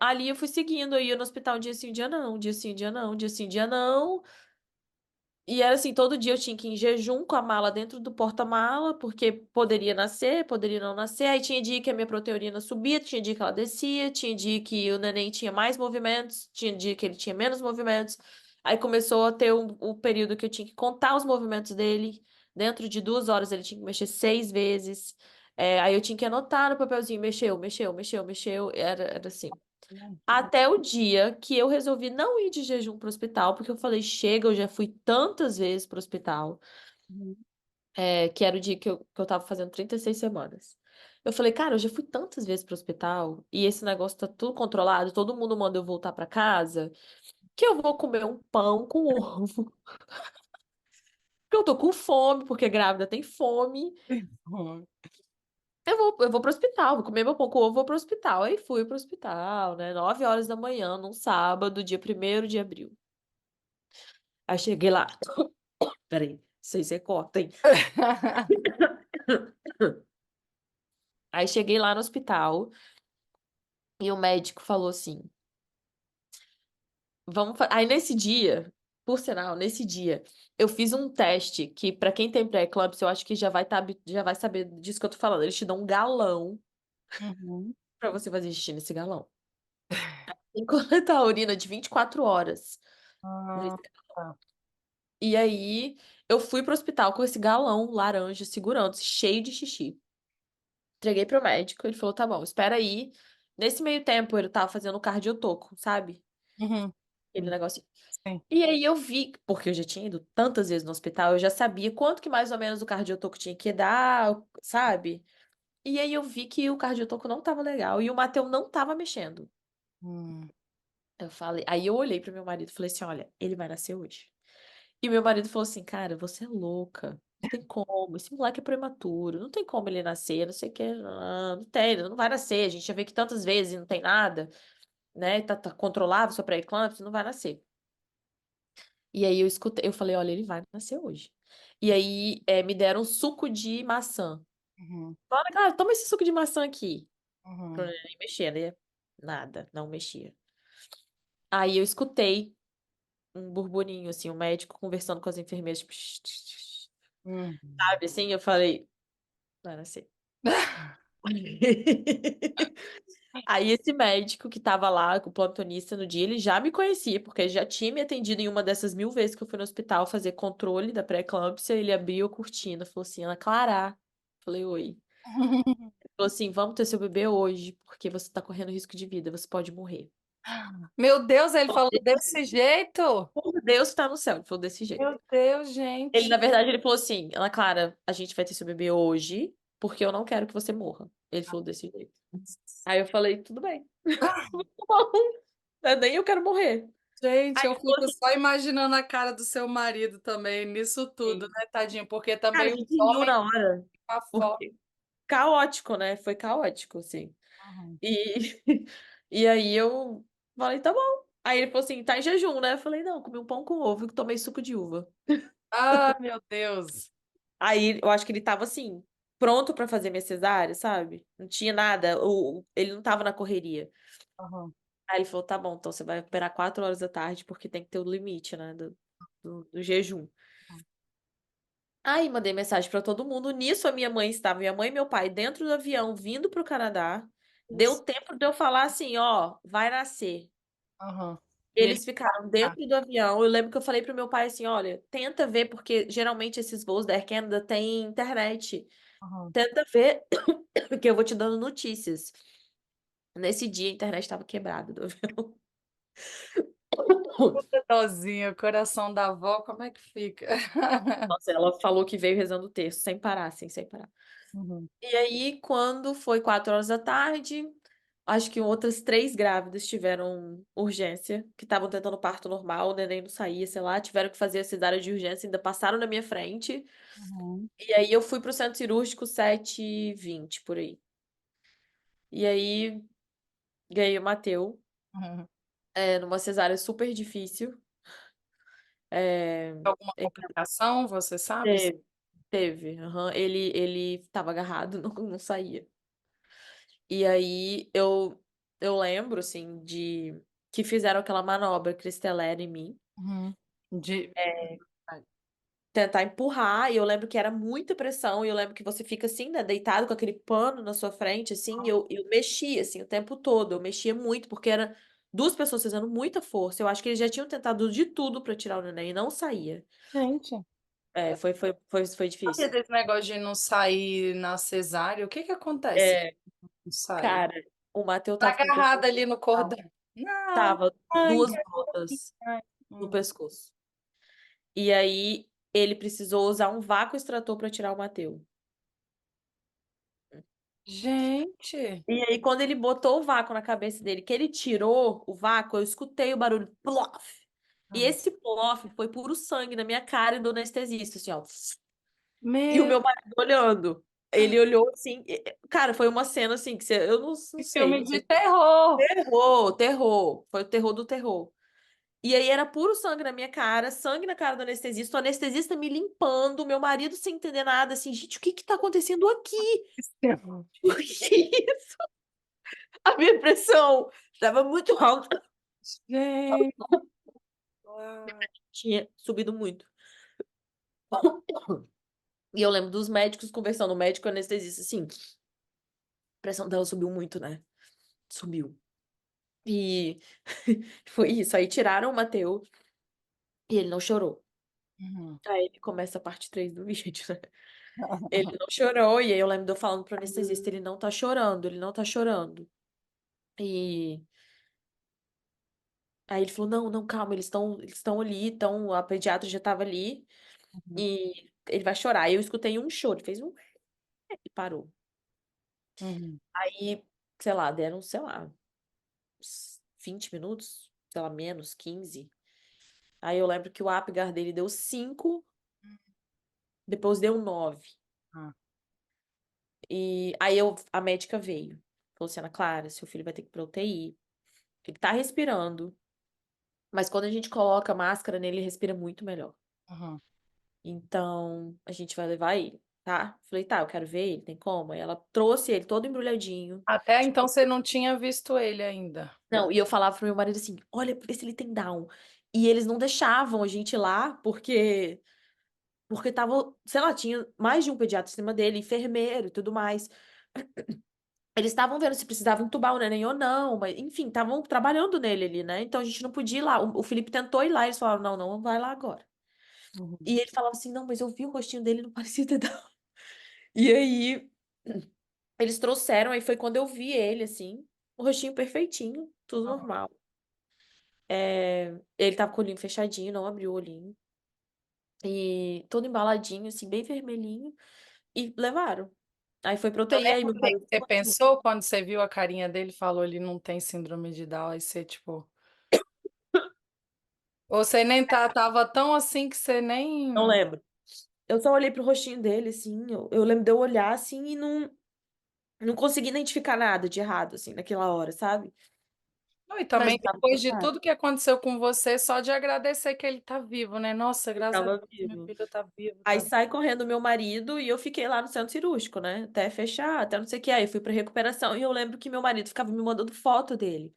Ali eu fui seguindo, eu ia no hospital um dia sim, um dia não, um dia sim, um dia não, um dia sim, um dia não. E era assim, todo dia eu tinha que ir em jejum com a mala dentro do porta-mala, porque poderia nascer, poderia não nascer. Aí tinha dia que a minha proteína subia, tinha dia que ela descia, tinha dia que o neném tinha mais movimentos, tinha dia que ele tinha menos movimentos. Aí começou a ter o período que eu tinha que contar os movimentos dele. Dentro de 2 horas ele tinha que mexer 6 vezes. Aí eu tinha que anotar no papelzinho, mexeu, mexeu, mexeu, mexeu. Era assim. Até o dia que eu resolvi não ir de jejum pro hospital, porque eu falei, chega, eu já fui tantas vezes pro hospital, uhum, que era o dia que eu tava fazendo 36 semanas. Eu falei, cara, eu já fui tantas vezes pro hospital e esse negócio tá tudo controlado, todo mundo manda eu voltar pra casa, que eu vou comer um pão com ovo, porque eu tô com fome, porque grávida tem fome. uhum. Eu vou pro hospital, vou comer meu pão com ovo, vou pro hospital. Aí fui pro hospital, né? 9 horas da manhã, num sábado, dia 1º de abril. Aí cheguei lá. Peraí, sei se corta, hein? Aí cheguei lá no hospital e o médico falou assim: Aí nesse dia, por sinal, nesse dia, eu fiz um teste que, pra quem tem pré-eclâmpsia, eu acho que já vai saber disso que eu tô falando. Eles te dão um galão Uhum. pra você fazer xixi nesse galão. Tem que coletar a urina de 24 horas. Ah, nesse- tá. E aí, eu fui pro hospital com esse galão laranja segurando, cheio de xixi. Entreguei pro médico, ele falou: tá bom, espera aí. Nesse meio tempo, ele tava fazendo cardiotoco, sabe? Uhum. Aquele Hum, negócio. sim. E aí eu vi, porque eu já tinha ido tantas vezes no hospital, eu já sabia quanto que mais ou menos o cardiotoco tinha que dar, sabe? E aí eu vi que o cardiotoco não tava legal e o Mateu não tava mexendo. Hum. Aí eu olhei pro meu marido e falei assim: olha, ele vai nascer hoje. E meu marido falou assim: cara, você é louca. Não tem como. Esse moleque é prematuro. Não tem como ele nascer. Não sei o que. Não tem, não vai nascer. A gente já vê que tantas vezes e não tem nada, né? Tá controlável sua pré-eclâmpsia, não vai nascer. E aí eu escutei, eu falei: olha, ele vai nascer hoje. E aí me deram suco de maçã. Uhum. Fala, cara, toma esse suco de maçã aqui. Pra Uhum. nem mexer, né? Nada, não mexia. Aí eu escutei um burburinho, assim, o médico conversando com as enfermeiras, tipo, Uhum. sabe, assim, eu falei, vai nascer. Aí esse médico que tava lá, o plantonista no dia, ele já me conhecia, porque ele já tinha me atendido em uma dessas 1000 vezes que eu fui no hospital fazer controle da pré-eclâmpsia. Ele abriu a cortina, falou assim, Ana Clara. Falei, oi. Ele falou assim, vamos ter seu bebê hoje, porque você tá correndo risco de vida, você pode morrer. Meu Deus, ele falou desse jeito? Por Deus que tá no céu, ele falou desse jeito. Meu Deus, Ele, gente. na verdade, ele falou assim, Ana Clara, a gente vai ter seu bebê hoje, porque eu não quero que você morra. Ele falou desse jeito. Aí eu falei, tudo bem. Nem eu quero morrer. Gente, Aí eu ele falou fico só imaginando a cara do seu marido também nisso tudo, assim, né, tadinho? Porque cara, a também os gente riu homens na hora, ficam fora. porque caótico, né? Foi caótico, assim. Uhum. E, e aí eu falei, tá bom. Aí ele falou assim, tá em jejum, né? Eu falei, não, comi um pão com ovo e tomei suco de uva. Ah, meu Deus. Aí eu acho que ele tava assim, pronto pra fazer minha cesárea, sabe? Não tinha nada, ele não tava na correria. Uhum. Aí ele falou, tá bom, então você vai operar 4 horas da tarde, porque tem que ter o limite, né, do jejum. Aí mandei mensagem pra todo mundo. Nisso a minha mãe estava, minha mãe e meu pai, dentro do avião, vindo pro Canadá. Deu Isso. tempo de eu falar assim, ó, vai nascer. Uhum. E ele. Eles ficaram dentro do avião. Eu lembro que eu falei pro meu pai assim, olha, tenta ver, porque geralmente esses voos da Air Canada têm internet. Uhum. Tenta ver, que eu vou te dando notícias. Nesse dia a internet estava quebrada do avião. Dozinho, o coração da avó, como é que fica? Nossa, ela falou que veio rezando o texto, sem parar, assim, sem parar. Uhum. E aí, quando foi 4 horas da tarde, acho que outras 3 grávidas tiveram urgência, que estavam tentando parto normal, o neném não saía, sei lá, tiveram que fazer a cesárea de urgência, ainda passaram na minha frente. Uhum. E aí eu fui pro centro cirúrgico 7h20, por aí. E aí ganhei o Mateu, Uhum. numa cesárea super difícil. É, Alguma complicação, você sabe? teve, teve. Aham. Ele tava agarrado, não saía. E aí eu lembro, assim, de que fizeram aquela manobra Cristelera em mim. Uhum. De... Tentar empurrar, e eu lembro que era muita pressão, e eu lembro que você fica assim, né, deitado com aquele pano na sua frente, assim, e eu mexia, assim, o tempo todo, eu mexia muito, porque era 2 pessoas fazendo muita força, eu acho que eles já tinham tentado de tudo pra tirar o neném, e não saía. Gente, Foi sabia difícil. desse negócio de não sair na cesárea? O que que acontece? É, Não sai. cara, o Matheus Tá tava com agarrada pressão ali no total. cordão. Não, Tava ai, 2 botas ai. no pescoço. E aí ele precisou usar um vácuo extrator pra tirar o Matheus. Gente. E aí, quando ele botou o vácuo na cabeça dele, que ele tirou o vácuo, eu escutei o barulho, plof! E Uhum. esse plof foi puro sangue na minha cara e do anestesista, assim, ó. E o Meu, meu marido olhando. Ele olhou assim. Cara, foi uma cena assim que eu não que sei, filme não de sei. terror. Terror, terror. Foi o terror do terror. E aí era puro sangue na minha cara, sangue na cara do anestesista, o anestesista me limpando, o meu marido sem entender nada, assim, gente, o que que tá acontecendo aqui? Por que isso? A minha pressão estava muito alta. Gente. Uau. Tinha subido muito. E eu lembro dos médicos conversando, o médico e o anestesista, assim, a pressão dela subiu muito, né? Subiu. E foi isso. Aí tiraram o Mateu e ele não chorou. Uhum. Aí ele começa a parte 3 do vídeo, né? Ele não chorou, e aí eu lembro de eu falando pro anestesista, ele não tá chorando, ele não tá chorando. E aí ele falou, não, não, calma, eles estão ali, a pediatra já tava ali, Uhum. e ele vai chorar. Aí eu escutei um choro, ele fez um e parou. Uhum. Aí, sei lá, deram, sei lá, uns 20 minutos, sei lá, menos, 15. Aí eu lembro que o Apgar dele deu 5, depois deu 9. Ah. E aí a médica veio. Falou assim, Ana Clara, seu filho vai ter que ir pra UTI. Ele tá respirando, mas quando a gente coloca a máscara nele, ele respira muito melhor. Uhum. Então, a gente vai levar ele. tá? Falei, tá, eu quero ver ele, tem como? Aí ela trouxe ele todo embrulhadinho. Até então Tipo, você não tinha visto ele ainda? não, e eu falava pro meu marido assim: olha, vê se ele tem Down. E eles não deixavam a gente ir lá, porque tava, sei lá, tinha mais de um pediatra em cima dele, enfermeiro e tudo mais. Eles estavam vendo se precisava entubar o neném ou não, mas enfim, estavam trabalhando nele ali, né? Então a gente não podia ir lá. O Felipe tentou ir lá, eles falaram: não, não vai lá agora. Uhum. E ele falava assim: não, mas eu vi o rostinho dele, não parecia ter Down. E aí eles trouxeram, aí foi quando eu vi ele, assim, o rostinho perfeitinho, tudo normal. Ele tava com o olhinho fechadinho, não abriu o olhinho. E todo embaladinho, assim, bem vermelhinho. E levaram. Aí foi pra Você UTI, aí lembra meu o que marido que você ficou junto. pensou quando você viu a carinha dele e falou: "Ele não tem síndrome de Down", aí você, tipo, ou você nem estava tão assim que você Não nem lembro. Eu só olhei pro rostinho dele, assim. Eu lembro de eu olhar, assim, e não consegui identificar nada de errado, assim, naquela hora, sabe? não, e Mas também eu tava depois de preocupada. tudo que aconteceu com você, só de agradecer que ele tá vivo, né. "Nossa, Ele graças a tava Deus, meu vivo. filho tá vivo, Aí tá". sai correndo meu marido e eu fiquei lá no centro cirúrgico, né? Até fechar, até não sei o que. Aí fui pra recuperação e eu lembro que meu marido ficava me mandando foto dele.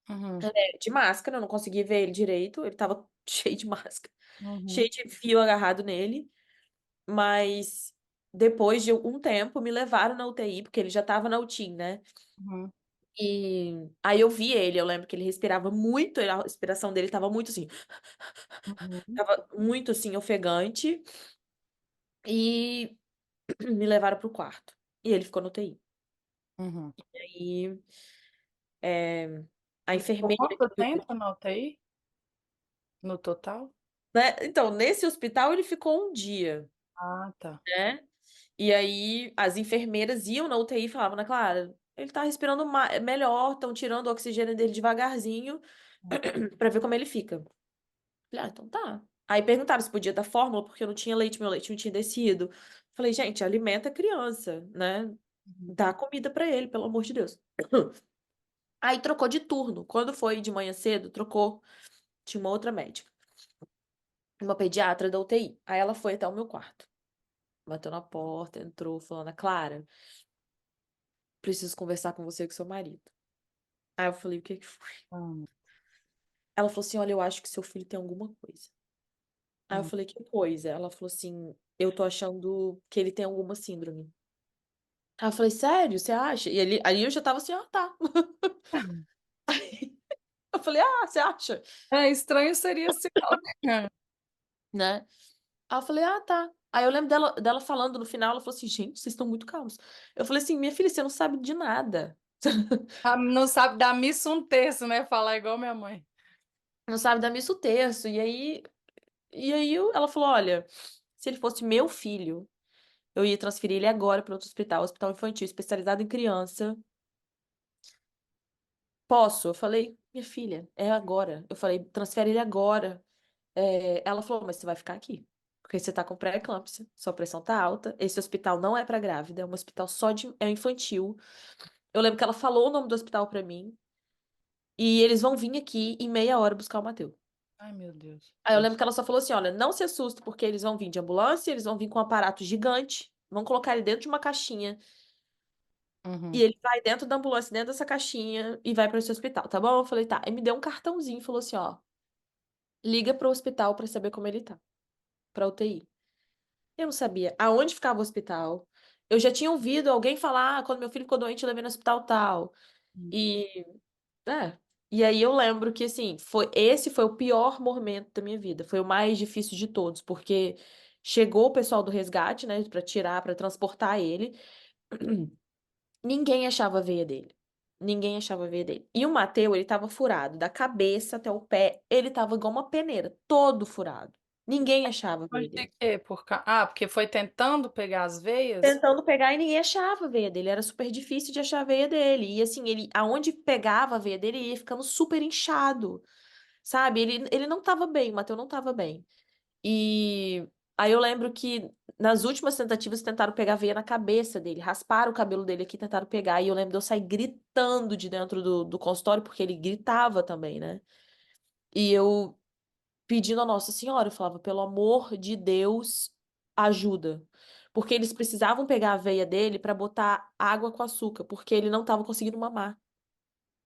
Uhum, De máscara, eu não consegui ver ele direito, ele tava cheio de máscara, cheio uhum, de fio agarrado nele, mas depois de um tempo me levaram na UTI, porque ele já tava na UTI, né? uhum, E aí eu vi ele, eu lembro que ele respirava muito, a respiração dele tava muito assim, uhum, tava muito assim, ofegante, e me levaram pro quarto. E ele ficou na UTI. uhum. E aí, é, a Ele ficou enfermeira quanto que viu, tempo na UTI, no total? né? Então, nesse hospital ele ficou um dia, Ah, tá. né? E aí as enfermeiras iam na UTI e falavam, né, Clara, ele tá respirando melhor, estão tirando o oxigênio dele devagarzinho pra ver como ele fica. Falei, ah, então tá. Aí perguntaram se podia dar fórmula, porque eu não tinha leite, meu leite não tinha descido. Falei, gente, alimenta a criança, né? Uhum, Dá comida pra ele, pelo amor de Deus. Aí trocou de turno. Quando foi de manhã cedo, trocou. Tinha uma outra médica, uma pediatra da UTI. Aí ela foi até o meu quarto. Bateu na porta, entrou, falando, Clara, preciso conversar com você e com seu marido. Aí eu falei, o que que foi? hum, Ela falou assim, olha, eu acho que seu filho tem alguma coisa. Aí eu hum. falei, que coisa? Ela falou assim, eu tô achando que ele tem alguma síndrome. Aí eu falei, sério, você acha? E aí eu já tava assim, ah, tá. Eu falei, ah, você acha? É, estranho seria se não. Né? Aí eu falei, ah, tá. Aí eu lembro dela falando no final, ela falou assim, gente, vocês estão muito calmos. Eu falei assim, minha filha, você não sabe de nada. Ah, não sabe dar missa um terço, né, falar igual minha mãe. Não sabe dar missa o terço. E aí ela falou, olha, se ele fosse meu filho, eu ia transferir ele agora para outro hospital, hospital infantil, especializado em criança. Posso? Eu falei, minha filha, é agora. Eu falei, transfere ele agora. Ela falou, mas você vai ficar aqui. Porque você tá com pré-eclâmpsia, sua pressão tá alta. Esse hospital não é pra grávida, é um hospital é infantil. Eu lembro que ela falou o nome do hospital pra mim. E eles vão vir aqui em meia hora buscar o Matheus. Ai, meu Deus. Aí eu lembro que ela só falou assim: olha, não se assusta, porque eles vão vir de ambulância, eles vão vir com um aparato gigante, vão colocar ele dentro de uma caixinha. E Uhum, ele vai dentro da ambulância, dentro dessa caixinha, e vai para esse hospital, tá bom? Eu falei, tá. Aí me deu um cartãozinho e falou assim: ó, liga pro hospital pra saber como ele tá, pra UTI. Eu não sabia aonde ficava o hospital. Eu já tinha ouvido alguém falar, ah, quando meu filho ficou doente, eu levei no hospital tal. uhum. E, é. E aí eu lembro que, assim, esse foi o pior momento da minha vida. Foi o mais difícil de todos, porque chegou o pessoal do resgate, né, pra tirar, pra transportar ele. Ninguém achava a veia dele. Ninguém achava a veia dele. E o Mateu, ele tava furado, da cabeça até o pé, ele tava igual uma peneira, todo furado. Ninguém achava a Mas veia de dele. quê? Porque foi tentando pegar as veias? Tentando pegar e ninguém achava a veia dele. Era super difícil de achar a veia dele. E assim, aonde pegava a veia dele, ele ia ficando super inchado. Sabe? Ele não tava bem, o Matheus não tava bem. E aí eu lembro que nas últimas tentativas tentaram pegar a veia na cabeça dele, rasparam o cabelo dele aqui, tentaram pegar. E eu lembro de eu sair gritando de dentro do consultório, porque ele gritava também, né? E eu pedindo a Nossa Senhora, eu falava, pelo amor de Deus, ajuda. porque eles precisavam pegar a veia dele para botar água com açúcar, porque ele não estava conseguindo mamar.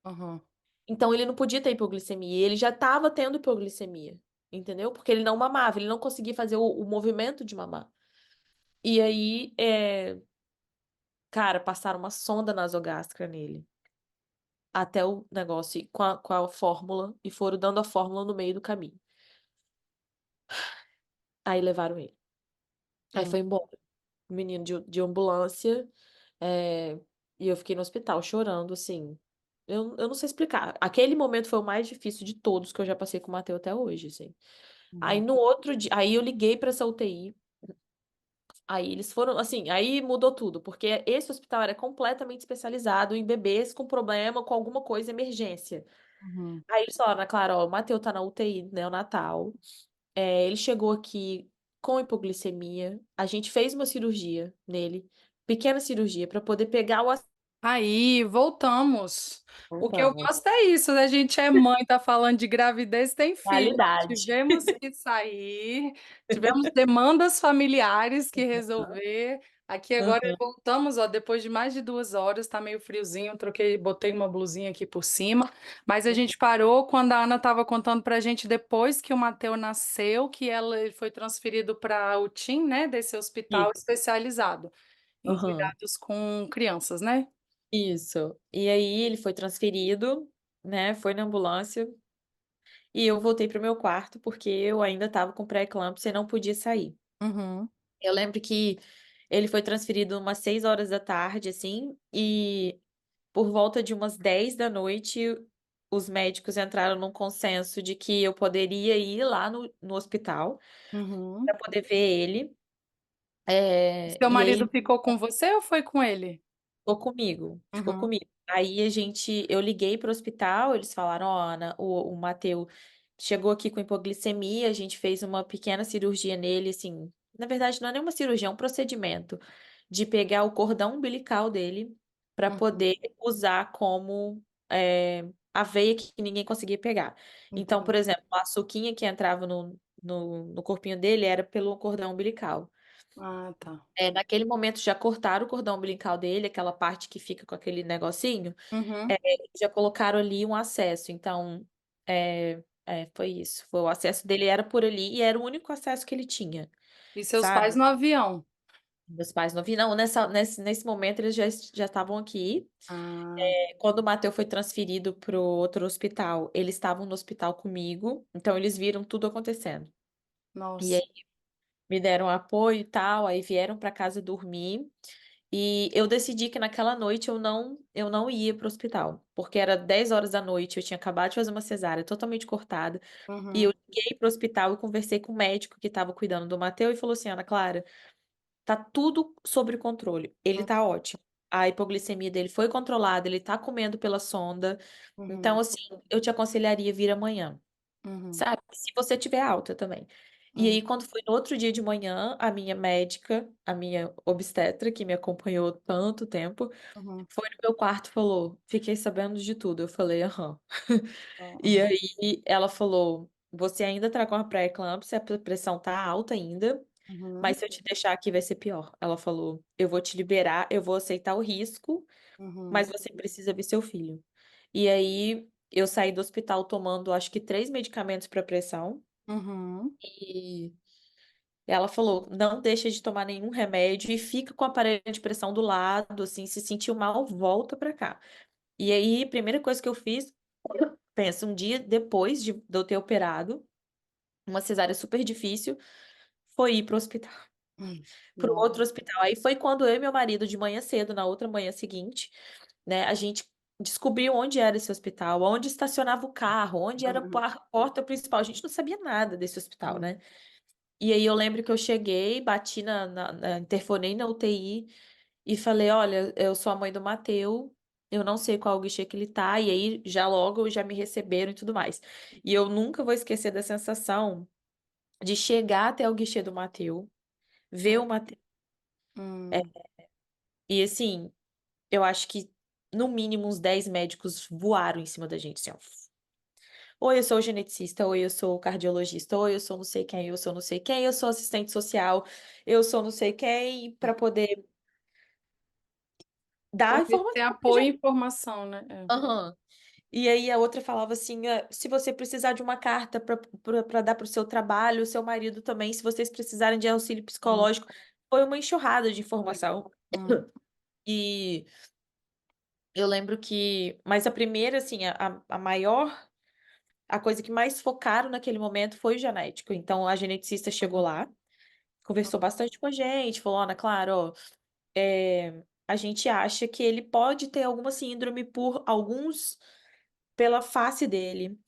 Aham. Então ele não podia ter hipoglicemia, e ele já estava tendo hipoglicemia, entendeu? Porque ele não mamava, ele não conseguia fazer o movimento de mamar. E aí, cara, passaram uma sonda nasogástrica nele, até o negócio com a fórmula, e foram dando a fórmula no meio do caminho. Aí levaram ele. Aí Hum. foi embora. O menino de ambulância, é, e eu fiquei no hospital chorando, assim. Eu não sei explicar. Aquele momento foi o mais difícil de todos que eu já passei com o Matheus até hoje, assim. Aí Uhum. no outro dia, aí eu liguei pra essa UTI. Aí eles foram, assim, aí mudou tudo, porque esse hospital era completamente especializado em bebês com problema, com alguma coisa, emergência. Uhum. Aí eles falaram, Clara, ó, o Matheus tá na UTI neonatal. Ele chegou aqui com hipoglicemia. A gente fez uma cirurgia nele, pequena cirurgia, para poder pegar o Aí, voltamos. O que eu Voltamos. gosto é isso, né? A gente é mãe, tá falando de gravidez, tem filho. Realidade. Tivemos que sair, tivemos demandas familiares que resolver. Aqui agora Aham. voltamos, ó, depois de mais de 2 horas, tá meio friozinho, troquei, botei uma blusinha aqui por cima, mas a gente parou quando a Ana estava contando pra gente depois que o Mateu nasceu, que ele foi transferido para o TIM, né, desse hospital Isso. especializado em Aham. cuidados com crianças, né? Isso. E aí ele foi transferido, né? Foi na ambulância e eu voltei pro meu quarto porque eu ainda estava com pré-eclâmpsia e não podia sair. Uhum. Eu lembro que ele foi transferido umas 6 horas da tarde, assim, e por volta de umas 10 da noite, os médicos entraram num consenso de que eu poderia ir lá no hospital Uhum. para poder ver ele. Seu E marido aí ficou com você ou foi com ele? ficou comigo, ficou Uhum. comigo. Aí eu liguei para o hospital, eles falaram, ó, Ana, o Mateu chegou aqui com hipoglicemia, a gente fez uma pequena cirurgia nele, assim, na verdade não é nenhuma cirurgia, é um procedimento de pegar o cordão umbilical dele para Uhum. poder usar como a veia que ninguém conseguia pegar. Então, por Entendi. exemplo, a suquinha que entrava no corpinho dele era pelo cordão umbilical. Ah, tá. Naquele momento já cortaram o cordão umbilical dele, aquela parte que fica com aquele negocinho, Uhum. já colocaram ali um acesso. Então, foi isso. Foi o acesso dele era por ali e era o único acesso que ele tinha, E seus pais sabe? no avião? Meus pais não vi, não. Nesse momento eles já estavam aqui. Ah, Quando o Matheus foi transferido para o outro hospital, eles estavam no hospital comigo, então eles viram tudo acontecendo. E nossa. aí me deram apoio e tal, aí vieram para casa dormir. E eu decidi que naquela noite eu não ia para o hospital, porque era 10 horas da noite, eu tinha acabado de fazer uma cesárea totalmente cortada, e eu Uhum. liguei para o hospital e conversei com o médico que estava cuidando do Matheus e falou assim, Ana Clara, tá tudo sob controle, ele tá ótimo. A hipoglicemia dele foi controlada, ele tá comendo pela sonda, então Uhum. assim, eu te aconselharia vir amanhã. Uhum. Sabe? Se você tiver alta também. E Uhum. aí, quando foi no outro dia de manhã, a minha médica, a minha obstetra, que me acompanhou tanto tempo, Uhum. foi no meu quarto e falou: Fiquei sabendo de tudo. Eu falei: Aham. E Uhum. aí, ela falou: Você ainda tá com a pré-eclâmpsia, a pressão tá alta ainda, Uhum. mas se eu te deixar aqui vai ser pior. Ela falou: Eu vou te liberar, eu vou aceitar o risco, Uhum. mas você precisa ver seu filho. E aí, eu saí do hospital tomando, acho que 3 medicamentos para pressão. Uhum. E ela falou: não deixa de tomar nenhum remédio e fica com o aparelho de pressão do lado, assim, se sentiu mal, volta pra cá. E aí, a primeira coisa que eu fiz, pensa, um dia depois de eu ter operado, uma cesárea super difícil, foi ir pro hospital, pro Nossa. outro hospital. Aí foi quando eu e meu marido, de manhã cedo, na outra manhã seguinte, né, a gente descobriu onde era esse hospital, onde estacionava o carro, onde era a Uhum. porta principal. A gente não sabia nada desse hospital, Uhum. né? E aí eu lembro que eu cheguei, bati interfonei na UTI e falei, olha, eu sou a mãe do Mateu, eu não sei qual o guichê que ele tá, e aí já logo já me receberam e tudo mais. E eu nunca vou esquecer da sensação de chegar até o guichê do Mateu, ver o Mateu. Uhum. E assim, eu acho que no mínimo uns 10 médicos voaram em cima da gente, assim, ó. Ou eu sou geneticista, ou eu sou cardiologista, ou eu sou não sei quem, eu sou não sei quem, eu sou assistente social, eu sou não sei quem, para poder dar Poder ter informação pra apoio e gente. informação, né. É. Aham. E aí a outra falava assim: Se você precisar de uma carta para dar para o seu trabalho, o seu marido também, se vocês precisarem de auxílio Hum, psicológico". Foi uma enxurrada de informação. hum, E eu lembro que mas a primeira, assim, a maior a coisa que mais focaram naquele momento foi o genético. Então a geneticista chegou hum, lá, conversou bastante com a gente, falou: "Ana Clara, ó, a gente acha que ele pode ter alguma síndrome por alguns pela face dele,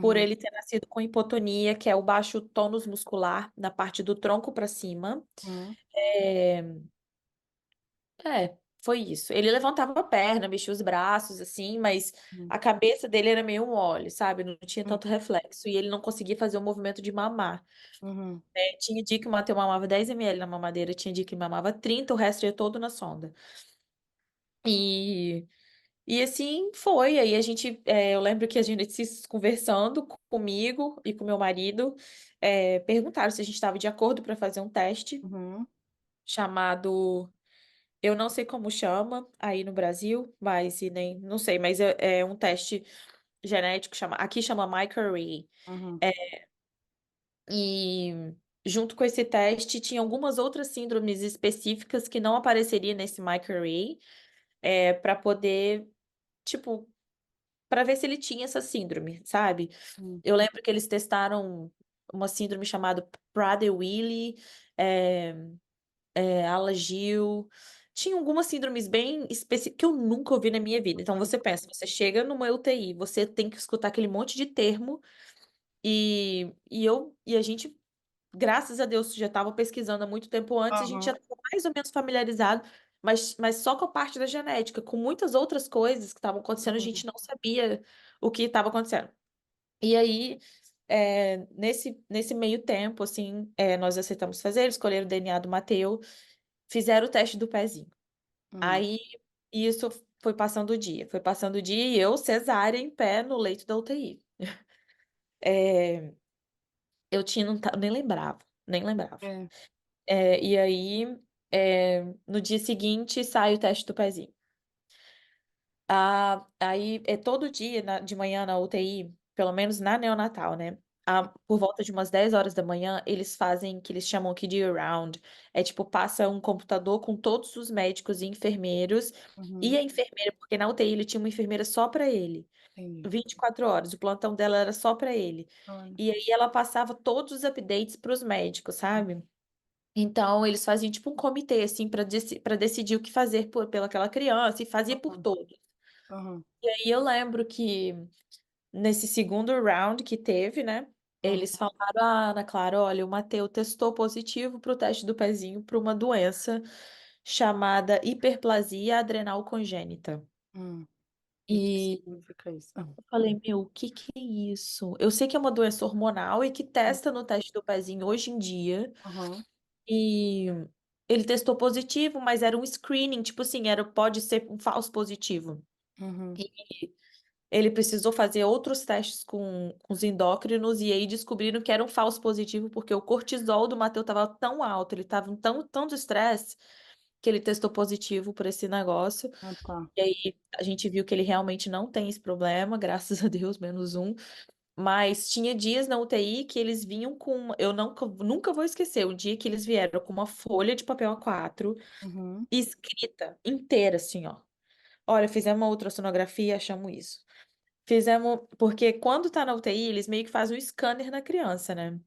por uhum, ele ter nascido com hipotonia, que é o baixo tônus muscular na parte do tronco para cima". hum, Eh, foi isso. Ele levantava a perna, mexia os braços, assim, mas hum, a cabeça dele era meio mole, sabe, não tinha hum, tanto reflexo, e ele não conseguia fazer o movimento de mamar. uhum, Tinha dia que o Mateu mamava 10 ml na mamadeira, tinha dia que mamava 30, o resto ia todo na sonda. E e assim foi, aí a gente, eu lembro que a geneticistas conversando comigo e com meu marido, perguntaram se a gente estava de acordo para fazer um teste uhum, chamado, eu não sei como chama aí no Brasil, mas e nem não sei, mas é um teste genético, aqui chama microarray. uhum, E junto com esse teste tinha algumas outras síndromes específicas que não apareceria nesse microarray, para poder, tipo, para ver se ele tinha essa síndrome, sabe. hum, Eu lembro que eles testaram uma síndrome chamada Prader-Willi, eh Alagil, tinha algumas síndromes bem específicas que eu nunca ouvi na minha vida. Então você pensa, você chega numa UTI, você tem que escutar aquele monte de termo, e a gente, graças a Deus, já estava pesquisando há muito tempo antes, a gente já aham, estava mais ou menos familiarizado, mas só com a parte da genética, com muitas outras coisas que estavam acontecendo, a uhum, gente não sabia o que estava acontecendo. E aí, nesse meio tempo, assim, nós aceitamos fazer, escolheram o DNA do Mateu, fizeram o teste do pezinho. hum, Aí, isso foi passando o dia e eu cesárea em pé no leito da UTI. Eh, eu tinha não ta nem lembrava, nem lembrava. é, E aí, no dia seguinte sai o teste do pezinho. Aí é todo dia de manhã na UTI, pelo menos na neonatal, né, por volta de umas 10 horas da manhã, eles fazem que eles chamam aqui de round, é tipo, passa um computador com todos os médicos e enfermeiros, e uhum, a enfermeira, porque na UTI ele tinha uma enfermeira só para ele, entendi. 24 horas, o plantão dela era só para ele. Olha, E aí ela passava todos os updates para os médicos, sabe. Então eles faziam tipo um comitê, assim, para decidir o que fazer pelaquela criança e fazia por aham, todos. aham, E aí eu lembro que nesse segundo round que teve, né, aham, eles falaram: "Ah, Ana Clara, olha, o Mateu testou positivo para o teste do pezinho para uma doença chamada hiperplasia adrenal congênita". hum. E o que E significa isso? eu falei: "Meu, o que que é isso?". Eu sei que é uma doença hormonal e que testa no teste do pezinho hoje em dia, Aham, e ele testou positivo, mas era um screening, tipo assim, pode ser um falso positivo. uhum, Ele precisou fazer outros testes com os endócrinos, e aí descobriram que era um falso positivo, porque o cortisol do Mateu estava tão alto, ele estava em tanto estresse, que ele testou positivo por esse negócio. ah, tá, E aí a gente viu que ele realmente não tem esse problema, graças a Deus, menos um. Mas tinha dias na UTI que eles vinham com, eu nunca vou esquecer, o dia que eles vieram com uma folha de papel A4 uhum, escrita inteira, assim, ó: "Olha, fizemos uma ultrassonografia, achamos isso". Fizemos porque quando tá na UTI, eles meio que fazem um scanner na criança, né,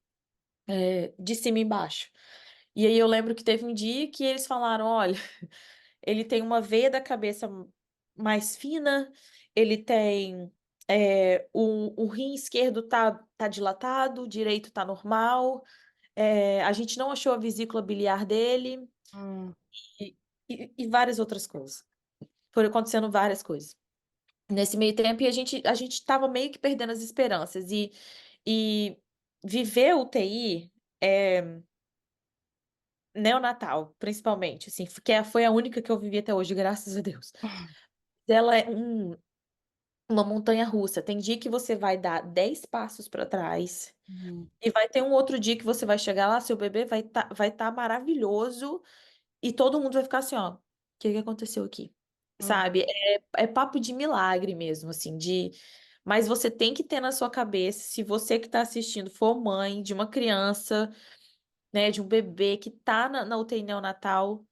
de cima e embaixo. E aí eu lembro que teve um dia que eles falaram: "Olha, ele tem uma veia da cabeça mais fina, ele tem, o rim esquerdo tá dilatado, o direito tá normal, a gente não achou a vesícula biliar dele", hum, e e várias outras coisas. Foram acontecendo várias coisas. Nesse meio tempo, e a gente estava meio que perdendo as esperanças, e viver UTI, neonatal, principalmente, assim, foi a única que eu vivi até hoje, graças a Deus. Ela é uma montanha-russa. Tem dia que você vai dar 10 passos para trás Uhum, e vai ter um outro dia que você vai chegar lá, seu bebê vai tá maravilhoso e todo mundo vai ficar assim, ó, o que que aconteceu aqui? uhum, Sabe? É papo de milagre mesmo, assim, de... Mas você tem que ter na sua cabeça, se você que está assistindo for mãe de uma criança, né, de um bebê que tá na UTI neonatal,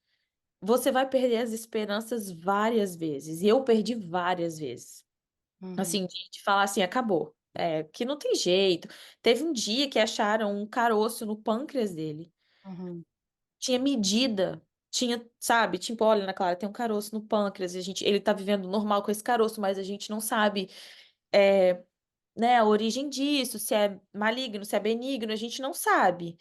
você vai perder as esperanças várias vezes. E eu perdi várias vezes. uhum, Assim, de falar assim, acabou. É, que não tem jeito. Teve um dia que acharam um caroço no pâncreas dele. uhum, Tinha medida. Tinha, sabe, tipo, olha, Ana Clara, tem um caroço no pâncreas, e ele tá vivendo normal com esse caroço, mas a gente não sabe, é, né, a origem disso, se é maligno, se é benigno, a gente não sabe.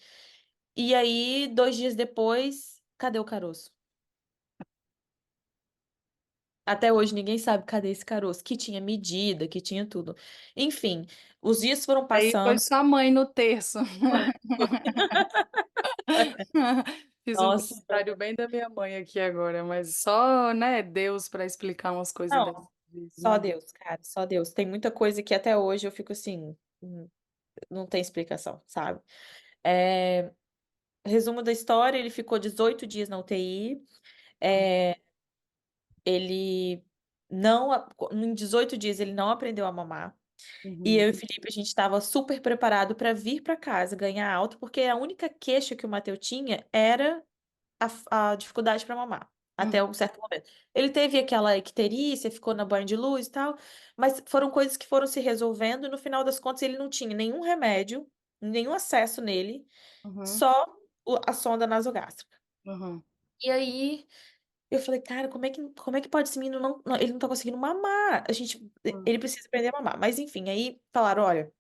E aí, 2 dias depois, cadê o caroço? Até hoje ninguém sabe cadê esse caroço, que tinha medida, que tinha tudo. Enfim, os dias foram Aí foi passando. sua mãe no terço. Foi, foi. Fiz um Nossa, comentário bem da minha mãe aqui agora, mas só, né, Deus para explicar umas coisas dessas não, vezes, só né? Deus, cara, só Deus. Tem muita coisa que até hoje eu fico assim, não tem explicação, sabe? É, resumo da história, ele ficou 18 dias na UTI. Ele não, em 18 dias ele não aprendeu a mamar. E Uhum, eu e o Felipe, a gente estava super preparado para vir para casa, ganhar alta, porque a única queixa que o Mateu tinha era a dificuldade para mamar, até um uhum, certo momento. Ele teve aquela icterícia, ficou na banho de luz e tal, mas foram coisas que foram se resolvendo e no final das contas ele não tinha nenhum remédio, nenhum acesso nele, uhum, só a sonda nasogástrica. uhum, E aí eu falei, cara, como é que pode esse menino ele não tá conseguindo mamar? uhum, Ele precisa aprender a mamar. Mas enfim, aí falaram, olha,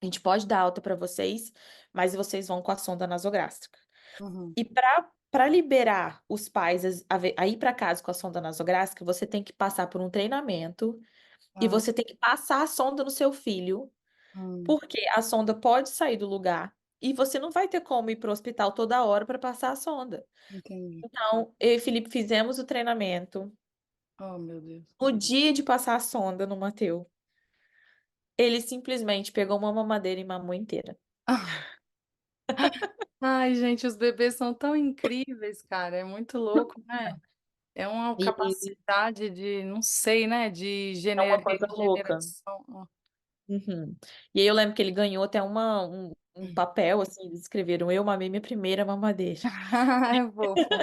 a gente pode dar alta para vocês, mas vocês vão com a sonda nasogástrica. uhum. E para liberar os pais a ir para casa com a sonda nasogástrica, você tem que passar por um treinamento e Ah, você tem que passar a sonda no seu filho, hum, porque a sonda pode sair do lugar e você não vai ter como ir para o hospital toda hora para passar a sonda. entendi. Então, eu e Felipe fizemos o treinamento. Oh, meu Deus. No dia de passar a sonda no Mateu, ele simplesmente pegou uma mamadeira e mamou inteira. Ai, gente, os bebês são tão incríveis, cara. É muito louco, né? É uma E capacidade de, não sei, né? De é uma coisa louca. regeneração. Uhum. E aí eu lembro que ele ganhou até um papel, assim, eles escreveram, eu mamei minha primeira mamadeira. É fofo.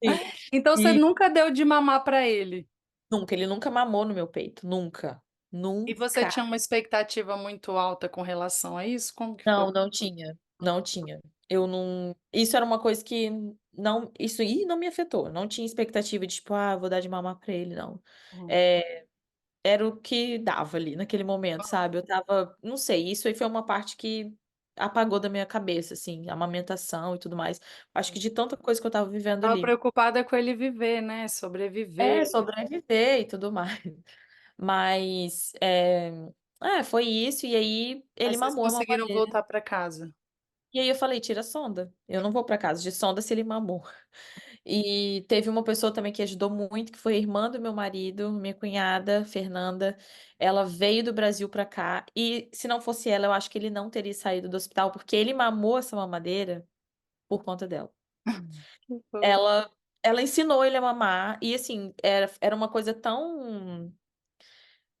Sim. Então você E nunca deu de mamar pra ele. ele nunca mamou no meu peito, nunca. E você Nunca. tinha uma expectativa muito alta com relação a isso? Como que foi? Não, não tinha. Não tinha. Eu não. Isso era uma coisa que não. Isso aí não me afetou. Não tinha expectativa de, tipo, vou dar de mamar pra ele, não. Uhum. É, era o que dava ali naquele momento, sabe? Eu tava, não sei, isso aí foi uma parte que apagou da minha cabeça, assim, a amamentação e tudo mais. Acho que de tanta coisa que eu tava vivendo Tava ali. preocupada com ele viver, né? É, Sobreviver. sobreviver e tudo mais. Mas, foi isso, e aí Aí ele vocês mamou a conseguiram mamadeira. voltar pra casa. E aí eu falei, tira a sonda. Eu não vou pra casa de sonda se ele mamou. E teve uma pessoa também que ajudou muito, que foi a irmã do meu marido, minha cunhada, Fernanda. Ela veio do Brasil pra cá e se não fosse ela, eu acho que ele não teria saído do hospital, porque ele mamou essa mamadeira por conta dela. Que fofo. Ela, ela ensinou ele a mamar e assim, era uma coisa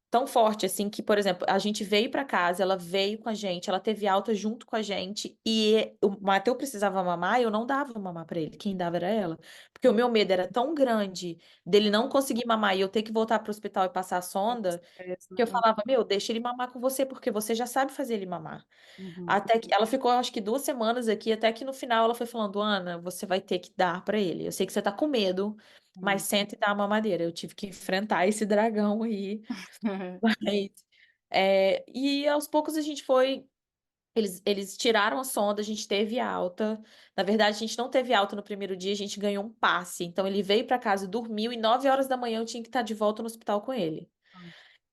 tão forte assim que, por exemplo, a gente veio pra casa, ela veio com a gente, ela teve alta junto com a gente e o Mateu precisava mamar, e eu não dava mamar pra ele, quem dava era ela, porque o meu medo era tão grande dele não conseguir mamar e eu ter que voltar pro hospital e passar a sonda, que eu falava, meu, deixa ele mamar com você, porque você já sabe fazer ele mamar. Uhum. Até que ela ficou, acho que 2 semanas aqui, até que no final ela foi falando, Ana, você vai ter que dar pra ele. Eu sei que você tá com medo, mas Uhum. senta e dá a mamadeira. Eu tive que enfrentar esse dragão aí. Mas, e aos poucos a gente foi. Eles tiraram a sonda, a gente teve alta. Na verdade, a gente não teve alta no primeiro dia, a gente ganhou um passe. Então, ele veio para casa, dormiu, e 9 horas da manhã eu tinha que estar de volta no hospital com ele.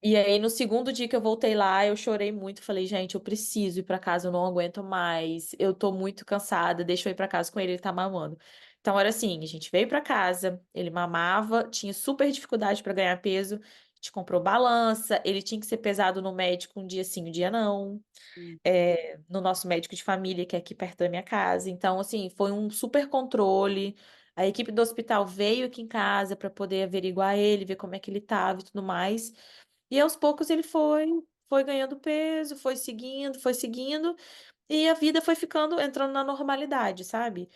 E aí, no segundo dia que eu voltei lá, eu chorei muito. Falei, gente, eu preciso ir para casa, eu não aguento mais. Eu tô muito cansada, deixa eu ir para casa com ele, ele tá mamando. Então, era assim: a gente veio para casa, ele mamava, tinha super dificuldade para ganhar peso. gente comprou balança, ele tinha que ser pesado no médico um dia sim, um dia não, Hum. no nosso médico de família, que é aqui perto da minha casa. Então, assim, foi um super controle. A equipe do hospital veio aqui em casa para poder averiguar ele, ver como é que ele estava e tudo mais. E aos poucos ele foi ganhando peso, foi seguindo, e a vida foi ficando, entrando na normalidade, sabe?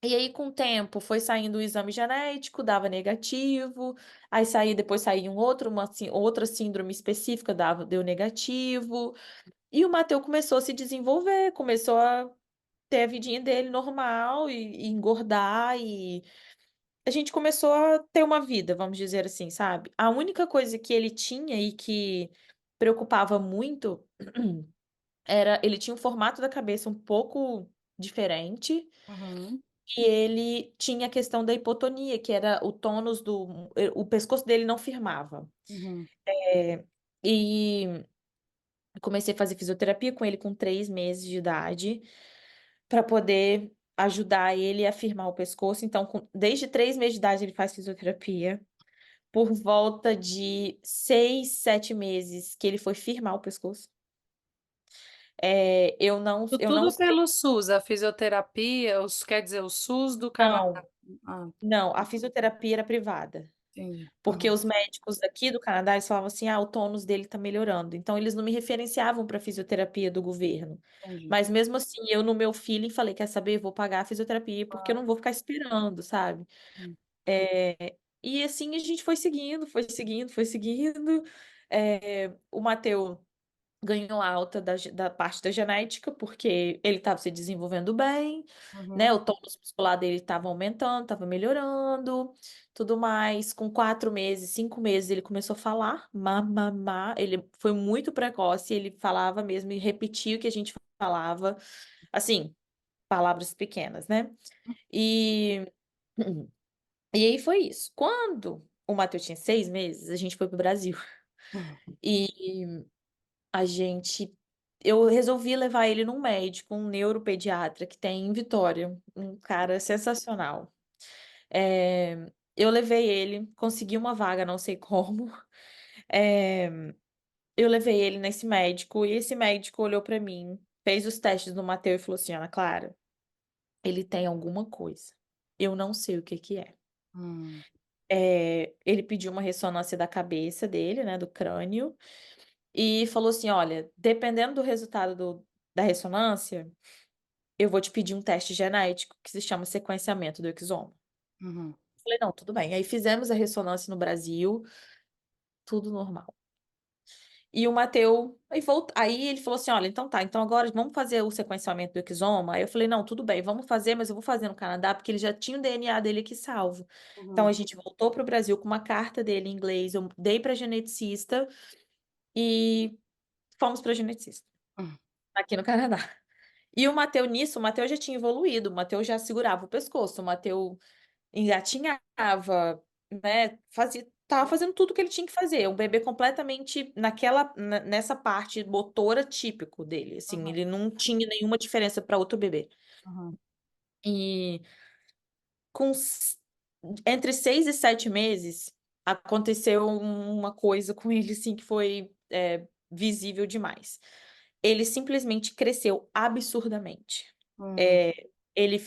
E aí, com o tempo, foi saindo o exame genético, dava negativo. Aí depois saía outra síndrome específica, deu negativo. E o Mateu começou a se desenvolver, começou a ter a vidinha dele normal e engordar. E a gente começou a ter uma vida, vamos dizer assim, sabe? A única coisa que ele tinha e que preocupava muito era ele tinha um formato da cabeça um pouco diferente. Uhum, E ele tinha a questão da hipotonia, que era o tônus o pescoço dele não firmava. uhum, É, e comecei a fazer fisioterapia com ele com 3 meses de idade, para poder ajudar ele a firmar o pescoço. Então, desde 3 meses de idade, ele faz fisioterapia. Por volta de 6, 7 meses que ele foi firmar o pescoço. Eu não tudo sei. pelo SUS, a fisioterapia, quer dizer, o SUS do Canadá. Não, Ah, não, a fisioterapia era privada. entendi. Porque os médicos aqui do Canadá, eles falavam assim, o tônus dele tá melhorando. Então, eles não me referenciavam para fisioterapia do governo. Entendi. Mas mesmo assim, eu no meu feeling falei, quer saber, vou pagar a fisioterapia porque eu não vou ficar esperando, sabe? Hum, E assim a gente foi seguindo, foi seguindo, foi seguindo. O Mateu ganhou alta da parte da genética, porque ele estava se desenvolvendo bem, né? uhum, O tônus muscular dele estava aumentando, estava melhorando, tudo mais. Com 4 meses, 5 meses, ele começou a falar, mamamá. Ele foi muito precoce, ele falava mesmo e repetia o que a gente falava, assim, palavras pequenas, né? E, e aí foi isso. Quando o Matheus tinha 6 meses, a gente foi pro Brasil. uhum, E a gente. Eu resolvi levar ele num médico, um neuropediatra que tem em Vitória, um cara sensacional. Eu levei ele, consegui uma vaga, não sei como. É, eu levei ele nesse médico e esse médico olhou pra mim, fez os testes no Mateus e falou assim: Ana Clara, ele tem alguma coisa. Eu não sei o que que é. hum, Ele pediu uma ressonância da cabeça dele, né, do crânio, e falou assim: olha, dependendo do resultado da ressonância, eu vou te pedir um teste genético que se chama sequenciamento do exoma. uhum, Falei, não, tudo bem. Aí fizemos a ressonância no Brasil, tudo normal. E o Mateu, aí ele falou assim: olha, então tá, então agora vamos fazer o sequenciamento do exoma. Aí eu falei: não, tudo bem, vamos fazer, mas eu vou fazer no Canadá, porque ele já tinha o DNA dele aqui salvo. Então uhum, a gente voltou para o Brasil com uma carta dele em inglês, eu dei para geneticista e fomos para geneticista, uhum, aqui no Canadá. E o Mateu, nisso, o Mateu já tinha evoluído, o Mateu já segurava o pescoço, o Mateu engatinhava, né? Tava fazendo tudo que ele tinha que fazer. Um bebê completamente nessa parte motora típico dele, assim, uhum, ele não tinha nenhuma diferença para outro bebê. uhum, E com s- entre 6 e 7 meses aconteceu uma coisa com ele, assim, que foi visível demais. Ele simplesmente cresceu absurdamente. uhum, Ele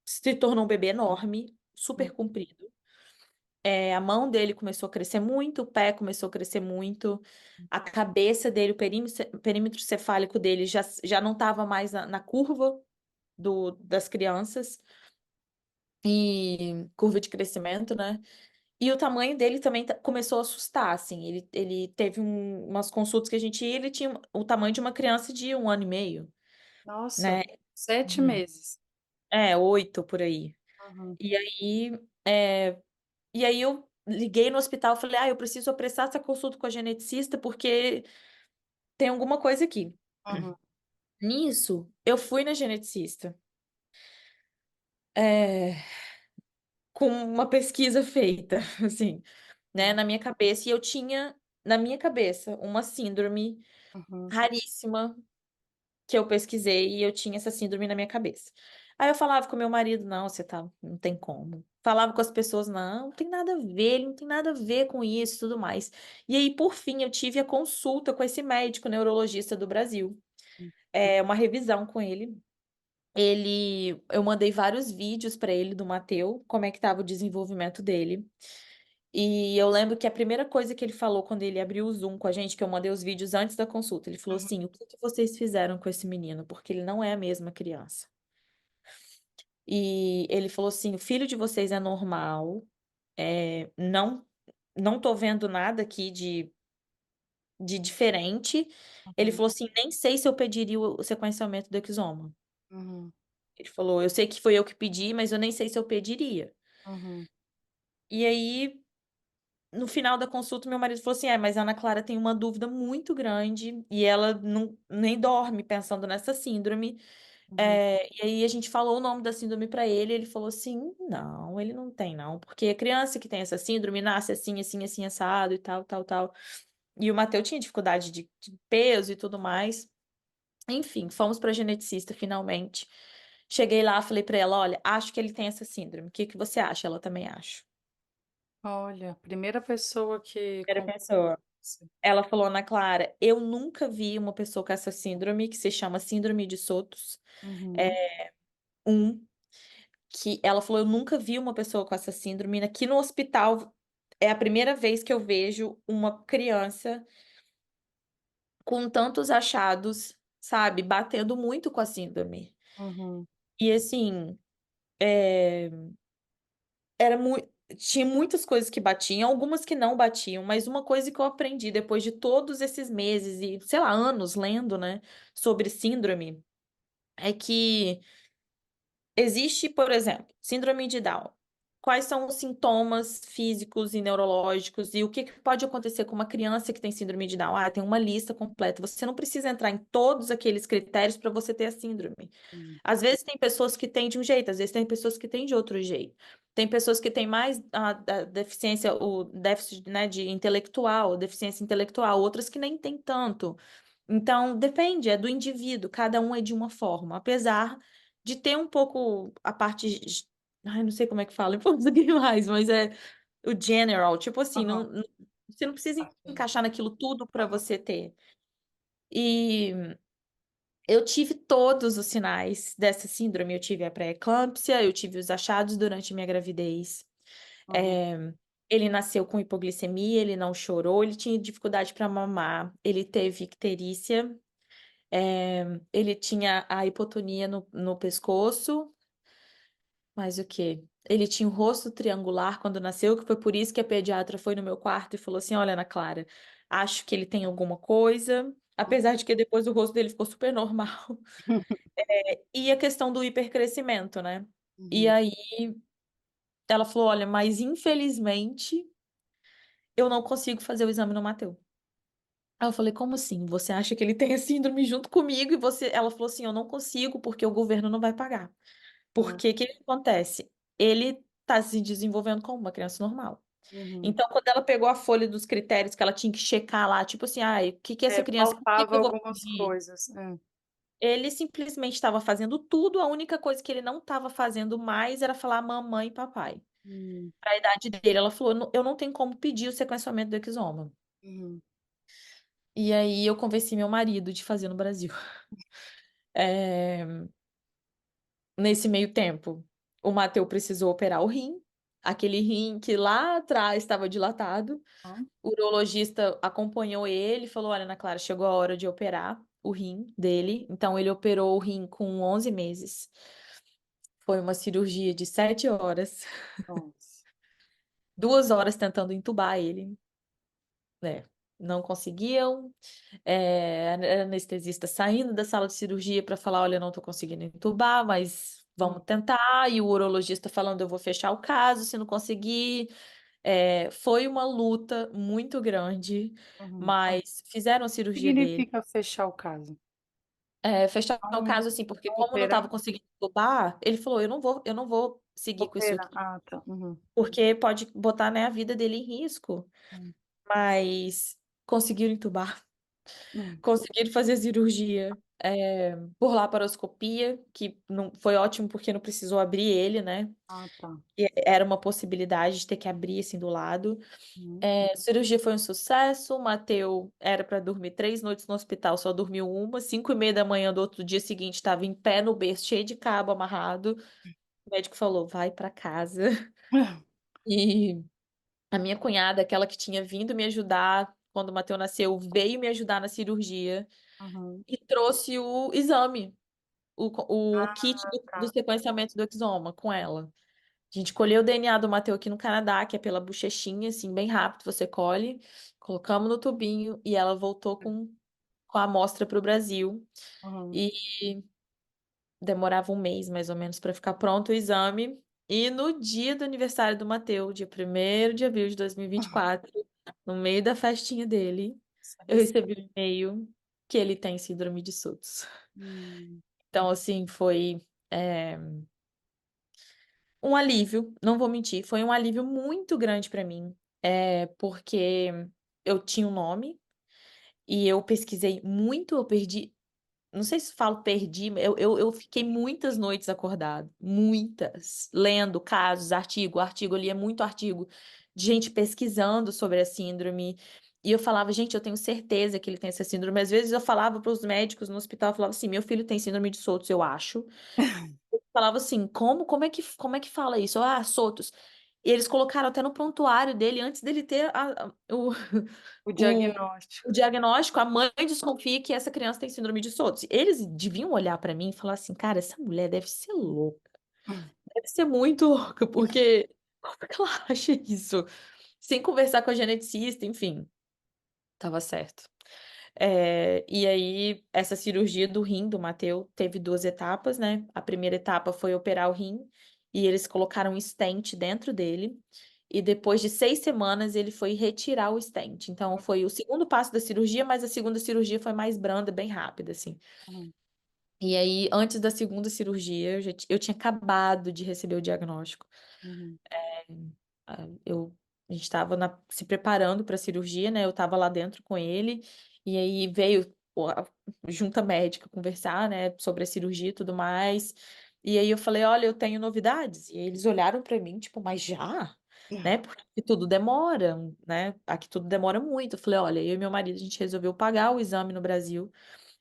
se tornou um bebê enorme, uhum, super comprido. A mão dele começou a crescer muito, o pé começou a crescer muito, a cabeça dele, o perímetro cefálico dele já não estava mais na curva das crianças, e curva de crescimento, né? E o tamanho dele também começou a assustar, assim. Ele teve umas consultas que a gente ia, ele tinha o tamanho de uma criança de 1 ano e meio, Nossa, né? 7 meses. 8 por aí. Uhum, E aí, é, e aí eu liguei no hospital e falei, eu preciso apressar essa consulta com a geneticista porque tem alguma coisa aqui. uhum, Nisso, eu fui na geneticista, é, com uma pesquisa feita, assim, né, na minha cabeça, e eu tinha, na minha cabeça, uma síndrome uhum, raríssima que eu pesquisei e eu tinha essa síndrome na minha cabeça. Aí eu falava com meu marido, não, você tá, não tem como. falava com as pessoas, não tem nada a ver, ele não tem nada a ver com isso e tudo mais. E aí, por fim, eu tive a consulta com esse médico neurologista do Brasil, uma revisão com ele. Eu mandei vários vídeos para ele do Mateu, como é que estava o desenvolvimento dele. E eu lembro que a primeira coisa que ele falou quando ele abriu o Zoom com a gente, que eu mandei os vídeos antes da consulta, ele falou Uhum, assim: o que que vocês fizeram com esse menino? Porque ele não é a mesma criança. E ele falou assim: o filho de vocês é normal, não, não tô vendo nada aqui de diferente. Ele uhum, falou assim: nem sei se eu pediria o sequenciamento do exoma. uhum, Ele falou: eu sei que foi eu que pedi, mas eu nem sei se eu pediria. uhum, E aí, no final da consulta, meu marido falou assim: mas a Ana Clara tem uma dúvida muito grande e ela não, nem dorme pensando nessa síndrome. uhum, E aí a gente falou o nome da síndrome para ele, e ele falou assim: não, ele não tem, não, porque a criança que tem essa síndrome nasce assim, assim, assim, assado e tal, tal, tal. E o Matheus tinha dificuldade de peso e tudo mais. Enfim, fomos para geneticista finalmente. Cheguei lá, falei para ela: olha, acho que ele tem essa síndrome. O que que você acha? Ela também acha. olha, primeira pessoa que Primeira pessoa. isso. Ela falou: Ana Clara, eu nunca vi uma pessoa com essa síndrome, que se chama Síndrome de Sotos. Uhum, É, um, que ela falou: eu nunca vi uma pessoa com essa síndrome. Aqui no hospital é a primeira vez que eu vejo uma criança com tantos achados, sabe, batendo muito com a síndrome. uhum, E assim, é, era muito. Tinha muitas coisas que batiam, algumas que não batiam, mas uma coisa que eu aprendi depois de todos esses meses e, sei lá, anos lendo, né, sobre síndrome, é que existe, por exemplo, síndrome de Down. Quais são os sintomas físicos e neurológicos e o que que pode acontecer com uma criança que tem síndrome de Down? Ah, tem uma lista completa. Você não precisa entrar em todos aqueles critérios para você ter a síndrome. uhum, Às vezes tem pessoas que têm de um jeito, às vezes tem pessoas que têm de outro jeito. Tem pessoas que têm mais a deficiência, o déficit, né, de intelectual, deficiência intelectual, outras que nem têm tanto. Então, depende, é do indivíduo, cada um é de uma forma, apesar de ter um pouco a parte, ai, não sei como é que fala em português mais, mas é o general, tipo assim, aham, você não precisa ok. encaixar naquilo tudo para você ter. E eu tive todos os sinais dessa síndrome. Eu tive a pré-eclâmpsia, eu tive os achados durante minha gravidez. Uhum, É, ele nasceu com hipoglicemia, ele não chorou, ele tinha dificuldade para mamar, ele teve icterícia, ele tinha a hipotonia no pescoço, mas o quê? Ele tinha o rosto triangular quando nasceu, que foi por isso que a pediatra foi no meu quarto e falou assim: olha, Ana Clara, acho que ele tem alguma coisa, apesar de que depois o rosto dele ficou super normal. E a questão do hipercrescimento, né? E uhum, aí ela falou: olha, mas infelizmente eu não consigo fazer o exame no Mateu. Aí eu falei: como assim? Você acha que ele tem a síndrome junto comigo e você. Ela falou assim: eu não consigo porque o governo não vai pagar. uhum, Porque o que que acontece? Ele tá se desenvolvendo como uma criança normal. uhum. Então, quando ela pegou a folha dos critérios que ela tinha que checar lá, tipo assim, ai, o que que essa criança, o que que Faltava eu vou algumas pedir? coisas. É. Ele simplesmente estava fazendo tudo, a única coisa que ele não estava fazendo mais era falar mamãe e papai. Uhum, Para a idade dele, ela falou: eu não tenho como pedir o sequenciamento do exoma. uhum, E aí eu convenci meu marido de fazer no Brasil. É, nesse meio tempo, o Mateu precisou operar o rim, aquele rim que lá atrás estava dilatado. uhum. O urologista acompanhou ele e falou: olha, Ana Clara, chegou a hora de operar o rim dele. Então, ele operou o rim com 11 meses. Foi uma cirurgia de 7 horas, Nossa. 2 horas tentando entubar ele, né? Não conseguiam. A anestesista saindo da sala de cirurgia para falar: olha, não estou conseguindo entubar, mas Uhum, vamos tentar. E o urologista falando: eu vou fechar o caso se não conseguir. Foi uma luta muito grande, uhum. mas fizeram a O que cirurgia dele. significa fechar o caso? Fechar o Não, caso assim, porque não como não operar? estava conseguindo entubar, ele falou: eu não vou seguir com isso Opera. aqui, Ah, tá. Uhum. porque pode botar, né, a vida dele em risco. Uhum. Mas conseguiram entubar. Hum. Conseguiram fazer a cirurgia por laparoscopia, que não foi ótimo porque não precisou abrir ele, né? Ah, tá. E era uma possibilidade de ter que abrir assim do lado. Uhum. A cirurgia foi um sucesso. O Mateu era para dormir 3 noites no hospital, só dormiu uma. 5h30 da manhã do outro dia seguinte, estava em pé no berço, cheio de cabo amarrado. O médico falou: vai para casa. E a minha cunhada, aquela que tinha vindo me ajudar quando o Mateu nasceu, veio me ajudar na cirurgia Uhum. e trouxe o exame, o kit Ah, do tá. sequenciamento do exoma com ela. A gente colheu o DNA do Mateu aqui no Canadá, que é pela bochechinha, assim, bem rápido, você colhe, colocamos no tubinho e ela voltou com a amostra para o Brasil. Uhum. E demorava um mês, mais ou menos, para ficar pronto o exame. E no dia do aniversário do Mateu, dia 1º de abril de 2024, no meio da festinha dele, eu Sabe recebi um e-mail que ele tem síndrome de Sutton. Hum. Então, assim, foi é, um alívio, não vou mentir, foi um alívio muito grande para mim, porque eu tinha um nome e eu pesquisei muito, eu perdi. Não sei se falo perdi, mas eu fiquei muitas noites acordado, muitas, lendo casos, artigo, eu lia muito artigo de gente pesquisando sobre a síndrome. E eu falava, gente, eu tenho certeza que ele tem essa síndrome. Às vezes eu falava para os médicos no hospital, eu falava assim, meu filho tem síndrome de Sottos, eu acho. Eu falava assim, como é que fala isso? Ah, Sottos. E eles colocaram até no prontuário dele, antes dele ter O o, diagnóstico. o diagnóstico, a mãe desconfia que essa criança tem síndrome de Sottos. Eles deviam olhar pra mim e falar assim, cara, essa mulher deve ser louca, Hum. deve ser muito louca, porque como é que ela acha isso? Sem conversar com a geneticista, enfim, tava certo. E aí, essa cirurgia do rim do Mateu teve 2 etapas, né? A primeira etapa foi operar o rim e eles colocaram um stent dentro dele. E depois de 6 semanas, ele foi retirar o stent. Então, foi o segundo passo da cirurgia, mas a segunda cirurgia foi mais branda, bem rápida, assim. Uhum. E aí, antes da segunda cirurgia, eu tinha acabado de receber o diagnóstico. Uhum. A gente estava se preparando para a cirurgia, né? Eu estava lá dentro com ele, e aí veio pô, a junta médica conversar, né, sobre a cirurgia e tudo mais. E aí eu falei, olha, eu tenho novidades. E aí eles olharam para mim, tipo, mas já? Né? Porque aqui tudo demora, né? Aqui tudo demora muito. Eu falei, olha, eu e meu marido, a gente resolveu pagar o exame no Brasil,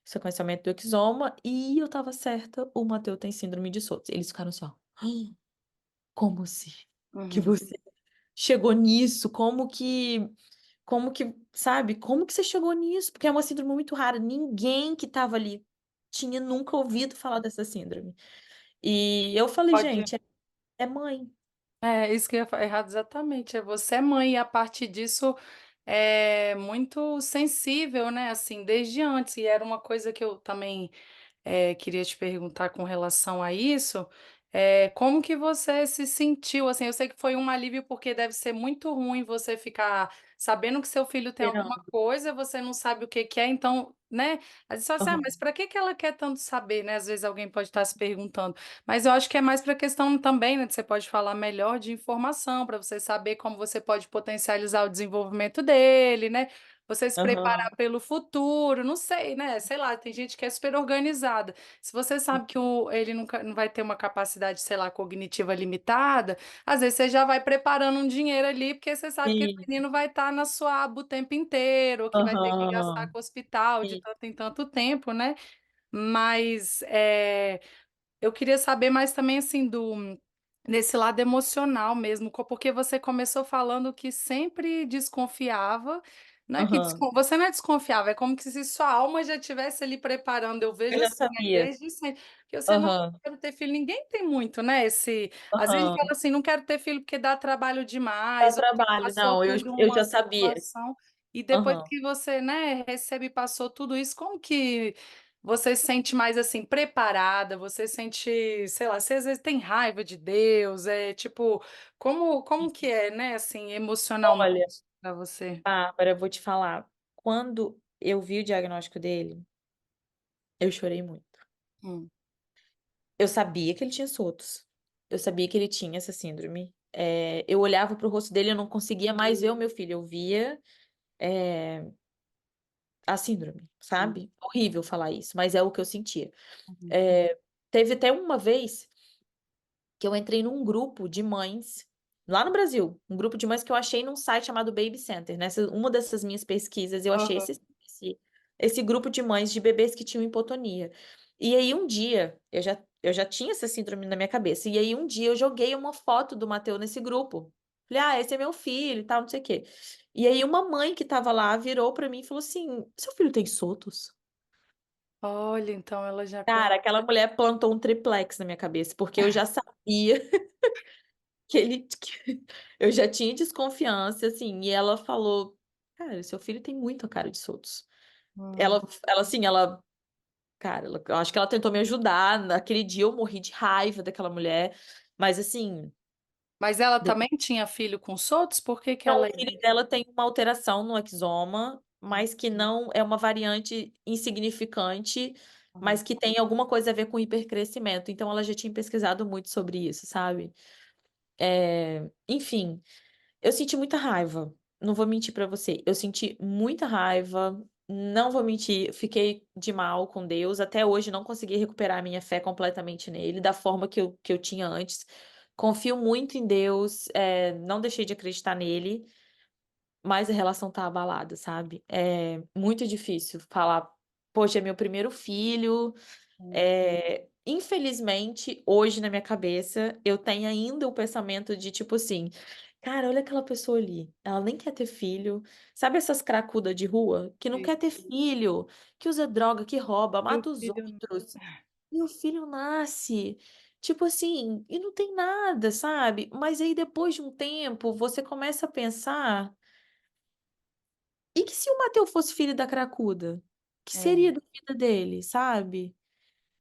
sequenciamento do exoma, e eu tava certa, o Matheus tem síndrome de Sottos. Eles ficaram assim, ó, "Ah, como assim? Que Uhum. você chegou nisso? Sabe, como que você chegou nisso? Porque é uma síndrome muito rara. Ninguém que estava ali tinha nunca ouvido falar dessa síndrome. E eu falei, Pode. gente, é mãe. É, isso que eu ia falar errado exatamente. É você é mãe e a partir disso é muito sensível, né? Assim, desde antes. E era uma coisa que eu também queria te perguntar com relação a isso. Como que você se sentiu? Assim, eu sei que foi um alívio porque deve ser muito ruim você ficar sabendo que seu filho tem alguma Esperando. coisa, você não sabe o que que é, então, né? Às vezes você fala assim, mas Aham, para que que ela quer tanto saber, né? Às vezes alguém pode estar se perguntando. Mas eu acho que é mais para questão também, né? De você pode falar melhor de informação, para você saber como você pode potencializar o desenvolvimento dele, né? Você se preparar aham, pelo futuro, não sei, né? Sei lá, tem gente que é super organizada. Se você sabe que ele nunca não vai ter uma capacidade, sei lá, cognitiva limitada, às vezes você já vai preparando um dinheiro ali, porque você sabe que esse sim, menino vai estar na sua aba o tempo inteiro, ou que vai ter que gastar aham, com o hospital de sim, tanto em tanto tempo, né? Mas eu queria saber mais também assim do desse lado emocional mesmo, porque você começou falando que sempre desconfiava, não é que aham. você não é desconfiava, é como que se sua alma já estivesse ali preparando. Eu Eu vejo já assim, sabia. desde sempre, porque você não Aham, quero ter filho, ninguém tem muito, né? Às vezes aham. fala assim, não quero ter filho porque dá trabalho Dá demais, ou porque trabalho. passou Não, eu, por eu uma já sabia. situação e depois Aham. que você, né, recebe e passou tudo isso, como que você se sente mais assim, preparada? Você sente, sei lá, você às vezes tem raiva de Deus, tipo, como que é, né, assim, emocionalmente Olha, para você? Bárbara, eu vou te falar. Quando eu vi o diagnóstico dele, eu chorei muito. Hum. Eu sabia que ele tinha SOTS. Eu sabia que ele tinha essa síndrome. Eu olhava para o rosto dele, eu não conseguia mais ver o meu filho. Eu via a síndrome, Sim. sabe? Horrível falar isso, mas é o que eu sentia. Uhum. Teve até uma vez que eu entrei num grupo de mães lá no Brasil, um grupo de mães que eu achei num site chamado Baby Center. Nessa uma dessas minhas pesquisas, eu achei Aham. esse grupo de mães de bebês que tinham hipotonia. E aí um dia, eu já tinha essa síndrome na minha cabeça, e aí um dia eu joguei uma foto do Mateu nesse grupo. Falei, ah, esse é meu filho e tal, não sei o quê. E aí uma mãe que tava lá virou pra mim e falou assim: seu filho tem SOTUS? Olha, então ela já Cara, conhece. aquela mulher plantou um triplex na minha cabeça, porque eu já sabia que eu já tinha desconfiança, assim, e ela falou, cara, seu filho tem muito a cara de Sotos. Hum. Ela, cara, eu acho que ela tentou me ajudar. Naquele dia eu morri de raiva daquela mulher, mas assim, Mas ela de- também tinha filho com SOTUS? Por que que não, ela o filho dela tem uma alteração no exoma, Hum, mas que não é uma variante insignificante, hum, mas que tem alguma coisa a ver com hipercrescimento. Então ela já tinha pesquisado muito sobre isso, sabe? Enfim. Eu senti muita raiva. Não vou mentir pra você. Eu senti muita raiva. Não vou mentir. Fiquei de mal com Deus. Até hoje não consegui recuperar a minha fé completamente nele, da forma que eu tinha antes. Confio muito em Deus. Não deixei de acreditar nele, mas a relação tá abalada, sabe? É muito difícil falar, poxa, é meu primeiro filho. hum. Infelizmente, hoje na minha cabeça, eu tenho ainda o pensamento de tipo assim, cara, olha aquela pessoa ali, ela nem quer ter filho. Sabe essas cracudas de rua que não Sim. quer ter filho, que usa droga, que rouba, E o mata os filho outros, e o filho nasce. Tipo assim, e não tem nada, sabe? Mas aí depois de um tempo, você começa a pensar, e que se o Mateus fosse filho da cracuda? Que é. seria da vida dele, sabe?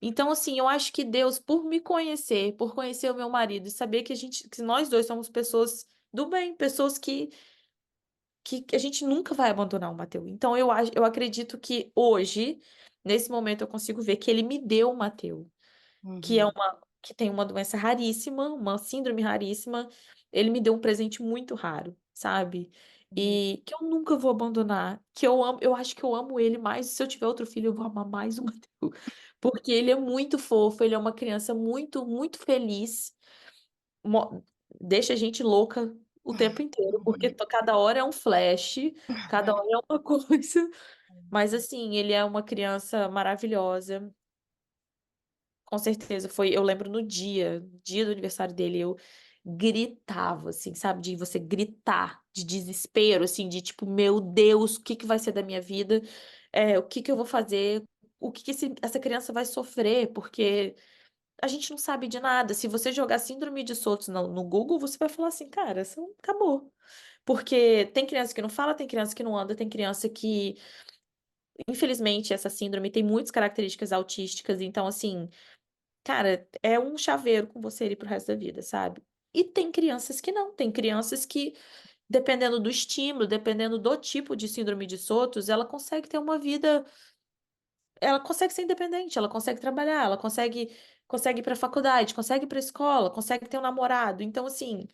Então, assim, eu acho que Deus, por me conhecer, por conhecer o meu marido e saber que nós dois somos pessoas do bem, pessoas que a gente nunca vai abandonar o Mateus. Então, eu acredito que hoje, nesse momento, eu consigo ver que ele me deu o Mateus, Uhum. que tem uma doença raríssima, uma síndrome raríssima. Ele me deu um presente muito raro, sabe? Uhum. E que eu nunca vou abandonar, que eu amo, eu acho que eu amo ele mais. Se eu tiver outro filho, eu vou amar mais o Mateus, porque ele é muito fofo, ele é uma criança muito, muito feliz, mo- deixa a gente louca o tempo inteiro, porque cada hora é um flash, cada hora é uma coisa. Mas assim, ele é uma criança maravilhosa. Com certeza, eu lembro no dia do aniversário dele, eu gritava, assim, sabe? De você gritar de desespero, assim, de tipo, meu Deus, o que que vai ser da minha vida? O que que eu vou fazer? O que que essa criança vai sofrer? Porque a gente não sabe de nada. Se você jogar síndrome de Sotos no Google, você vai falar assim, cara, isso acabou. Porque tem criança que não fala, tem criança que não anda, tem criança que, infelizmente, essa síndrome tem muitas características autísticas, então, assim. Cara, é um chaveiro com você ali pro resto da vida, sabe? E tem crianças que não, tem crianças que, dependendo do estímulo, dependendo do tipo de síndrome de Sotos, ela consegue ter uma vida, ela consegue ser independente, ela consegue trabalhar, ela consegue ir pra faculdade, consegue ir pra escola, consegue ter um namorado. Então, assim,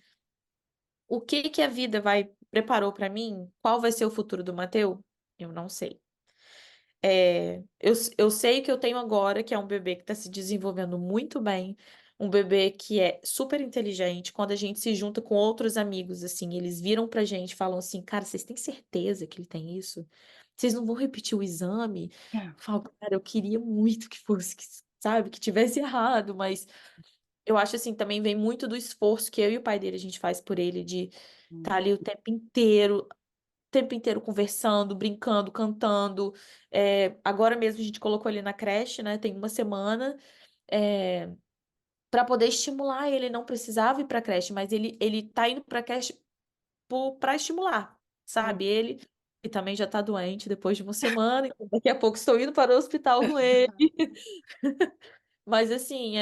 o que que a vida preparou pra mim? Qual vai ser o futuro do Mateu? Eu não sei. Eu sei que eu tenho agora, que é um bebê que está se desenvolvendo muito bem, um bebê que é super inteligente. Quando a gente se junta com outros amigos, assim, eles viram pra gente e falam assim, cara, vocês têm certeza que ele tem isso? Vocês não vão repetir o exame? Eu falo, cara, eu queria muito que fosse, sabe, que tivesse errado, mas eu acho assim, também vem muito do esforço que eu e o pai dele a gente faz por ele, de estar Hum. ali tempo inteiro conversando, brincando, cantando. Agora mesmo a gente colocou ele na creche, né? Tem uma semana, para poder estimular ele. Não precisava ir para creche, mas ele tá indo para creche para estimular, Hum. sabe? Ele e também já tá doente depois de uma semana, então daqui a pouco estou indo para o hospital com ele. Mas assim,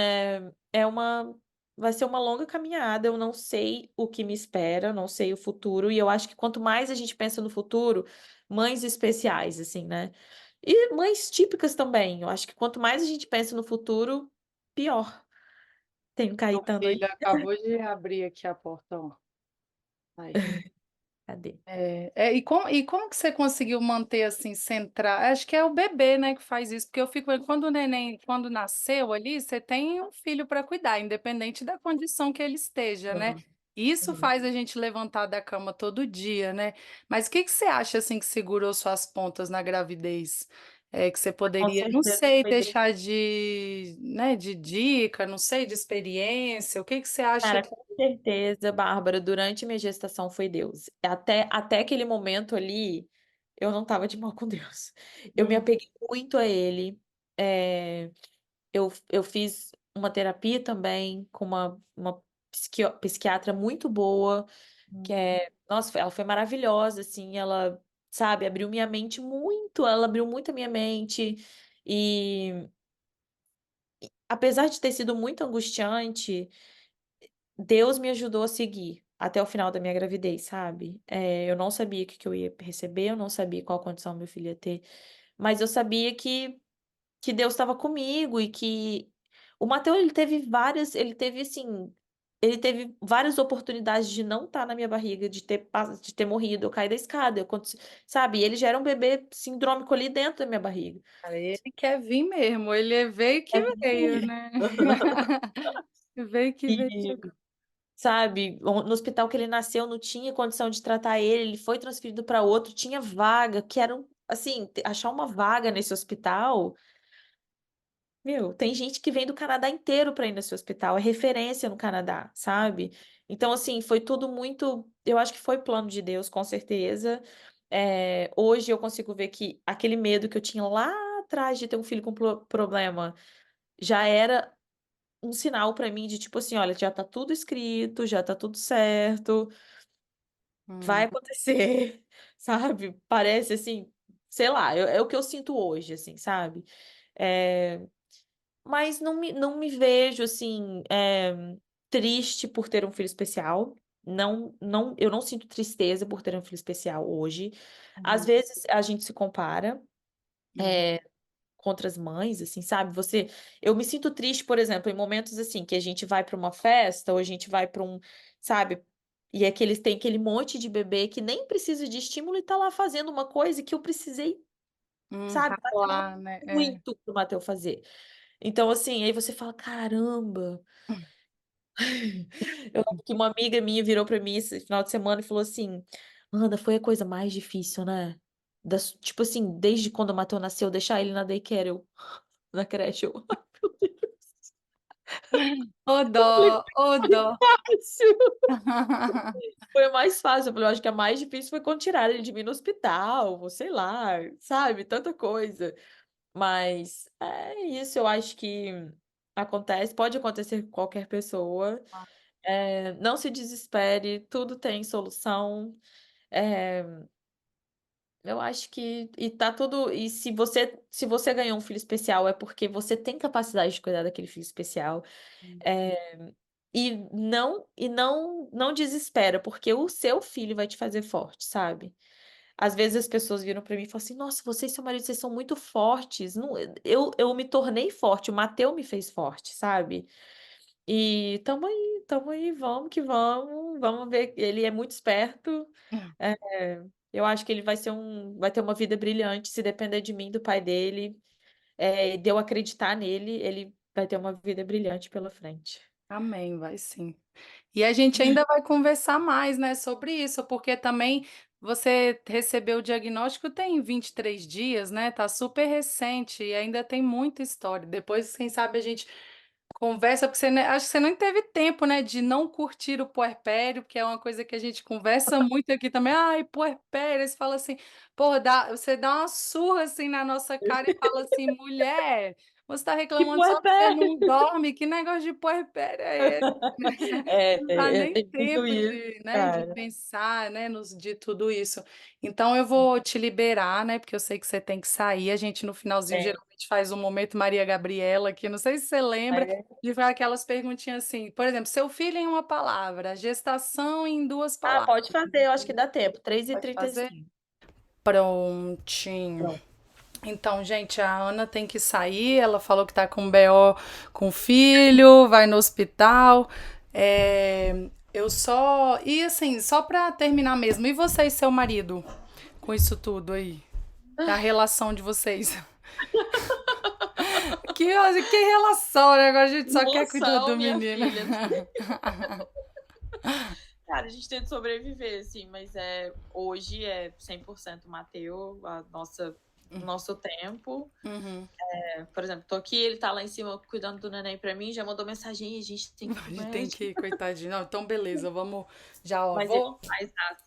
vai ser uma longa caminhada. Eu não sei o que me espera, não sei o futuro. E eu acho que quanto mais a gente pensa no futuro, mães especiais, assim, né? E mães típicas também. Eu acho que quanto mais a gente pensa no futuro, pior. Tem um Meu Caetano aí. filho acabou de abrir aqui a porta, ó. Aí. Cadê? E como que você conseguiu manter assim centrar? Acho que é o bebê, né, que faz isso, porque eu fico vendo, quando o neném, quando nasceu ali, você tem um filho para cuidar, independente da condição que ele esteja, né? Uhum, Isso uhum. faz a gente levantar da cama todo dia, né? Mas o que que você acha assim que segurou suas pontas na gravidez? Que você Com poderia, não certeza sei, foi Deus. deixar de, né, de dica, não sei, de experiência. O que que você acha Cara, que... com certeza, Bárbara, durante minha gestação foi Deus. Até aquele momento ali, eu não tava de mal com Deus. Eu me Hum, apeguei muito a Ele. É, eu fiz uma terapia também com uma psiquiatra muito boa, que hum, é, nossa, ela foi maravilhosa, assim, ela, sabe, abriu minha mente muito, ela abriu muito a minha mente. E apesar de ter sido muito angustiante, Deus me ajudou a seguir até o final da minha gravidez, sabe? Eu não sabia o que que eu ia receber, eu não sabia qual condição meu filho ia ter, mas eu sabia que Deus estava comigo e que o Mateus, ele teve assim, ele teve várias oportunidades de não estar na minha barriga, de ter morrido, eu caí da escada, sabe? Ele já era um bebê sindrômico ali dentro da minha barriga. cara, ele quer vir mesmo, ele veio que É veio, vir. né? Veio que veio. E, sabe, no hospital que ele nasceu não tinha condição de tratar ele foi transferido para outro, tinha vaga, que era assim, achar uma vaga nesse hospital. Meu, tem gente que vem do Canadá inteiro para ir nesse hospital, é referência no Canadá, sabe? Então, assim, foi tudo muito. Eu acho que foi plano de Deus, com certeza. Hoje eu consigo ver que aquele medo que eu tinha lá atrás de ter um filho com problema já era um sinal para mim de tipo assim: olha, já tá tudo escrito, já tá tudo certo, vai Hum, acontecer, sabe? Parece assim, sei lá, é o que eu sinto hoje, assim, sabe? É, mas não me vejo assim, triste por ter um filho especial. Não, não, eu não sinto tristeza por ter um filho especial hoje. Às uhum, vezes a gente se compara uhum, com outras mães, assim, sabe? Eu me sinto triste, por exemplo, em momentos assim que a gente vai para uma festa ou a gente vai para um, sabe? E é que eles têm aquele monte de bebê que nem precisa de estímulo e tá lá fazendo uma coisa que eu precisei, sabe? Batalhar ralar, né? muito pro Matheus fazer. Então, assim, aí você fala, caramba. Eu lembro que uma amiga minha virou pra mim esse final de semana e falou assim: Ana, foi a coisa mais difícil, né? Tipo assim, desde quando o Matheus nasceu, deixar ele na daycare, na creche, eu, Ô eu falei, dó, ô foi dó. fácil. Foi o mais fácil. Eu falei, eu acho que a mais difícil foi quando tiraram ele de mim no hospital, ou sei lá, sabe? Tanta coisa. Mas é isso, eu acho que acontece, pode acontecer com qualquer pessoa. Não se desespere, tudo tem solução. É, eu acho que e tá tudo. E se você ganhou um filho especial, é porque você tem capacidade de cuidar daquele filho especial. É, e não desespera, porque o seu filho vai te fazer forte, sabe? Às vezes as pessoas viram pra mim e falam assim: Nossa, você e seu marido, vocês são muito fortes. Não, eu me tornei forte, o Mateu me fez forte, sabe? E tamo aí, vamos que vamos ver. Ele é muito esperto. É, eu acho que ele vai ter uma vida brilhante se depender de mim, do pai dele, de eu acreditar nele, ele vai ter uma vida brilhante pela frente. Amém, vai sim. E a gente ainda vai conversar mais, né, sobre isso, porque também você recebeu o diagnóstico tem 23 dias, né? Tá super recente e ainda tem muita história. Depois, quem sabe, a gente conversa, porque acho que você não teve tempo, né, de não curtir o puerpério, que é uma coisa que a gente conversa muito aqui também. Ai, puerpério, você fala assim, pô, você dá uma surra assim na nossa cara e fala assim, mulher, você está Que reclamando só porque você puerpério! não dorme, que negócio de puerpério é esse? Não dá nem Tem tudo tempo isso, de, né, de cara. pensar, né, de tudo isso. Então eu vou te liberar, né, porque eu sei que você tem que sair. A gente no finalzinho Tem. geralmente faz um momento Maria Gabriela aqui, não sei se você lembra, de fazer aquelas perguntinhas assim, por exemplo, seu filho em uma palavra, gestação em duas Ah, palavras. pode fazer, eu acho que dá tempo. três e Pode trinta e fazer? cinco. Prontinho. Pronto. Então, gente, a Ana tem que sair. Ela falou que tá com BO com o filho, vai no hospital. É, Eu só. E assim, só pra terminar mesmo, e você e seu marido com isso tudo aí? A relação de vocês? Que relação, né? Agora a gente só quer cuidar Noção, do minha menino. filha. Cara, a gente tenta sobreviver, assim, mas hoje é 100% Mateu, o nosso tempo. Uhum. Por exemplo, tô aqui, ele tá lá em cima cuidando do neném pra mim, já mandou mensagem, a gente tem que ir A pro gente tem médico. que ir, coitadinho. Não, então beleza, vamos. Já, ó, Mas ele vou. faz nada.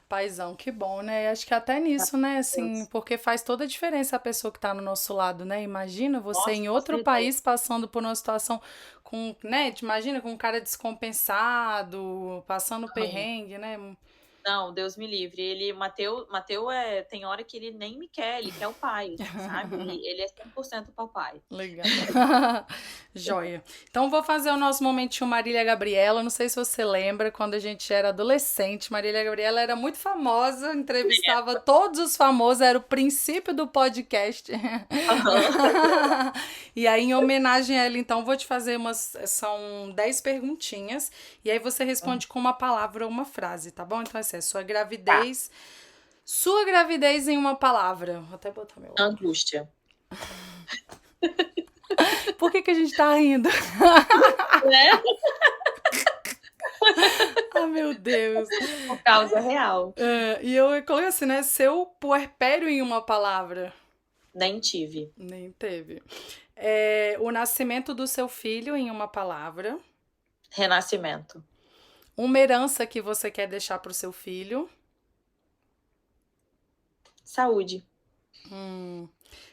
Paizão, que bom, né? Acho que até nisso, né? Assim, Deus. porque faz toda a diferença a pessoa que tá no nosso lado, né? Imagina você Nossa, em com outro certeza. país passando por uma situação com, né? Te imagina com um cara descompensado, passando Não, perrengue, né? não, Deus me livre. Mateu tem hora que ele nem me quer, ele quer o pai, assim, sabe? Ele é 100% papai. Legal. Joia. Então vou fazer o nosso momentinho Marília Gabriela. Não sei se você lembra, quando a gente era adolescente, Marília Gabriela era muito famosa, entrevistava todos os famosos, era o princípio do podcast. Aham. E aí, em homenagem a ela, então, vou te fazer são 10 perguntinhas, e aí você responde com uma palavra ou uma frase, tá bom? Então, essa é Tá. sua gravidez em uma palavra. Vou até botar meu óculos. Angústia. Por que que a gente tá rindo? Né? Ah, meu Deus. Por causa real. E eu coloquei assim, né? Seu puerpério em uma palavra. Nem tive. Nem teve. O nascimento do seu filho em uma palavra. Renascimento. Uma herança que você quer deixar para o seu filho. Saúde.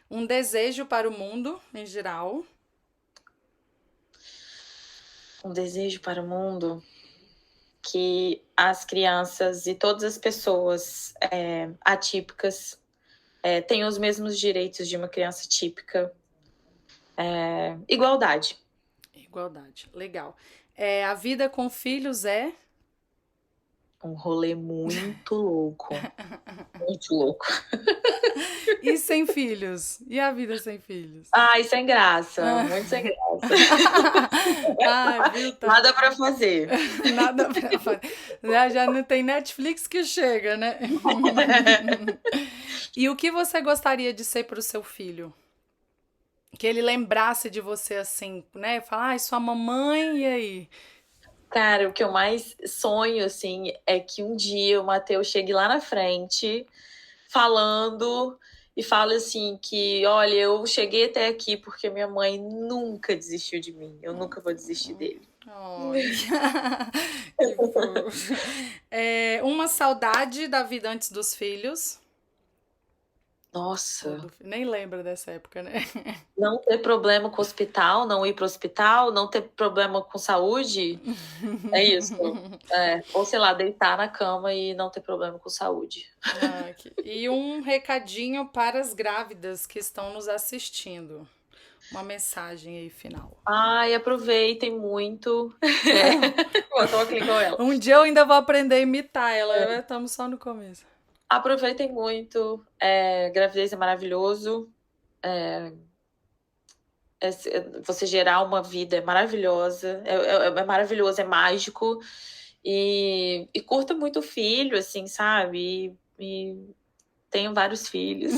Um desejo para o mundo em geral. Um desejo para o mundo que as crianças e todas as pessoas atípicas tenham os mesmos direitos de uma criança típica. Igualdade. Igualdade. Legal. A vida com filhos é. Um rolê muito louco. Muito louco. E sem filhos? E a vida sem filhos? Ai, sem graça. Muito sem graça. Ai, viu? Tá. Nada para fazer. Nada pra fazer. Já não tem Netflix que chega, né? E o que você gostaria de ser para o seu filho? Que ele lembrasse de você assim, né? Falar, ai, sua mamãe, e aí? Cara, o que eu mais sonho, assim, é que um dia o Matheus chegue lá na frente falando e fale assim que, olha, eu cheguei até aqui porque minha mãe nunca desistiu de mim. Eu nunca vou desistir dele. Ai, que fofo. Uma saudade da vida antes dos filhos. Nossa, Nem lembra dessa época, né? não ter problema com o hospital, não ir pro hospital, não ter problema com saúde, é isso. Ou sei lá, deitar na cama e não ter problema com saúde. E um recadinho para as grávidas que estão nos assistindo. Uma mensagem aí final. Ai, aproveitem muito. Tô aqui com ela. Um dia eu ainda vou aprender a imitar ela, estamos só no começo. Aproveitem muito. Gravidez é maravilhoso. Você gerar uma vida é maravilhosa. É maravilhoso, é mágico. E curta muito o filho, assim, sabe? E tenho vários filhos.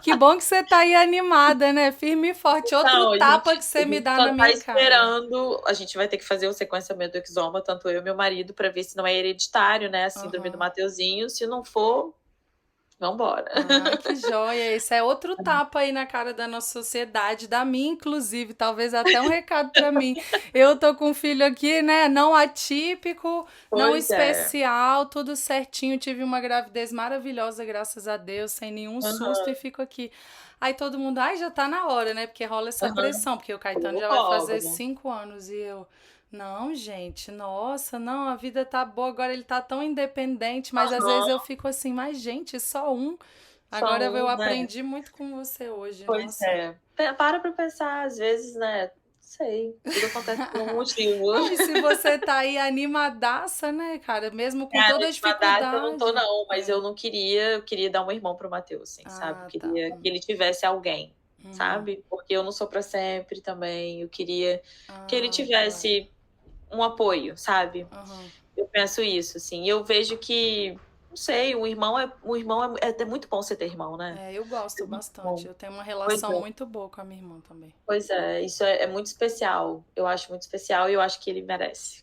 Que bom que você tá aí animada, né? Firme e forte. Outro Não, tapa que você a me gente dá só na tá minha cara. esperando. A gente vai ter que fazer o sequenciamento do exoma, tanto eu e meu marido, para ver se não é hereditário, né? A síndrome do Mateuzinho. Se não for, vambora. Ai, que joia. Esse é outro tapa aí na cara da nossa sociedade, da minha, inclusive. Talvez até um recado pra mim. Eu tô com um filho aqui, né? Não atípico, não Pois é. especial, tudo certinho. Tive uma gravidez maravilhosa, graças a Deus, sem nenhum susto, e Aham, fico aqui. Aí todo mundo, ai, já tá na hora, né? Porque rola essa aham. pressão, porque o Caetano já vai Logo, fazer né? 5 anos e eu. Não, gente, nossa, não, a vida tá boa, agora ele tá tão independente, mas às vezes Aham, eu fico assim, mas gente, só um. só Agora eu um, né? aprendi muito com você hoje, Pois nossa. é. Para pra pensar, às vezes, né? Não sei, tudo acontece por um motivo. Não, e se você tá aí animadaça, né, cara, mesmo com Cara, toda a de data eu não tô, dificuldade. não, mas eu queria dar um irmão pro Matheus, assim, sabe? Eu Ah, tá. queria que ele tivesse alguém, sabe? Porque eu não sou pra sempre também. Eu queria que ele Ah, claro. tivesse um apoio, sabe? Aham. Eu penso isso, assim. E eu vejo que, não sei, um irmão é até muito bom você ter irmão, né? É, eu gosto É muito bastante. bom. Eu tenho uma Pois relação é. muito boa com a minha irmã também. Pois é, isso é muito especial. Eu acho muito especial e eu acho que ele merece.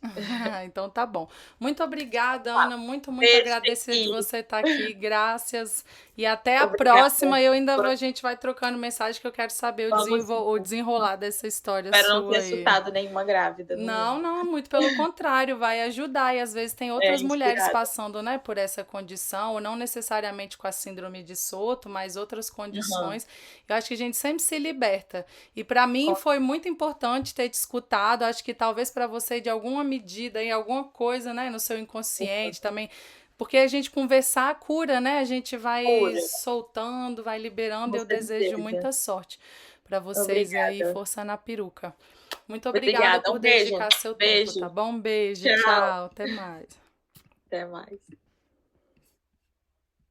Então tá bom. Muito obrigada, Ana. Muito Beijo, agradecer de Becky. você estar aqui. Graças. E até a Obrigada. próxima. A gente vai trocando mensagem que eu quero saber Vamos sim. o desenrolar dessa história Espero não ter sua aí. assustado nenhuma grávida no Não, mundo. não, muito pelo contrário, vai ajudar. E às vezes tem outras mulheres Inspirada. passando, né, por essa condição, ou não necessariamente com a síndrome de Soto, mas outras Aham. condições. Eu acho que a gente sempre se liberta. E para mim Com- foi muito importante ter te escutado. Acho que talvez para você, de alguma medida, em alguma coisa, né, no seu inconsciente também. Porque a gente conversar cura, né? A gente vai Pura, soltando, vai liberando. com Eu desejo certeza. muita sorte para vocês aí, Obrigada. força na peruca. Muito obrigada Obrigada. por Um beijo. dedicar seu tempo, Beijo. tá bom? Um beijo, Tchau. tchau, até mais. Até mais.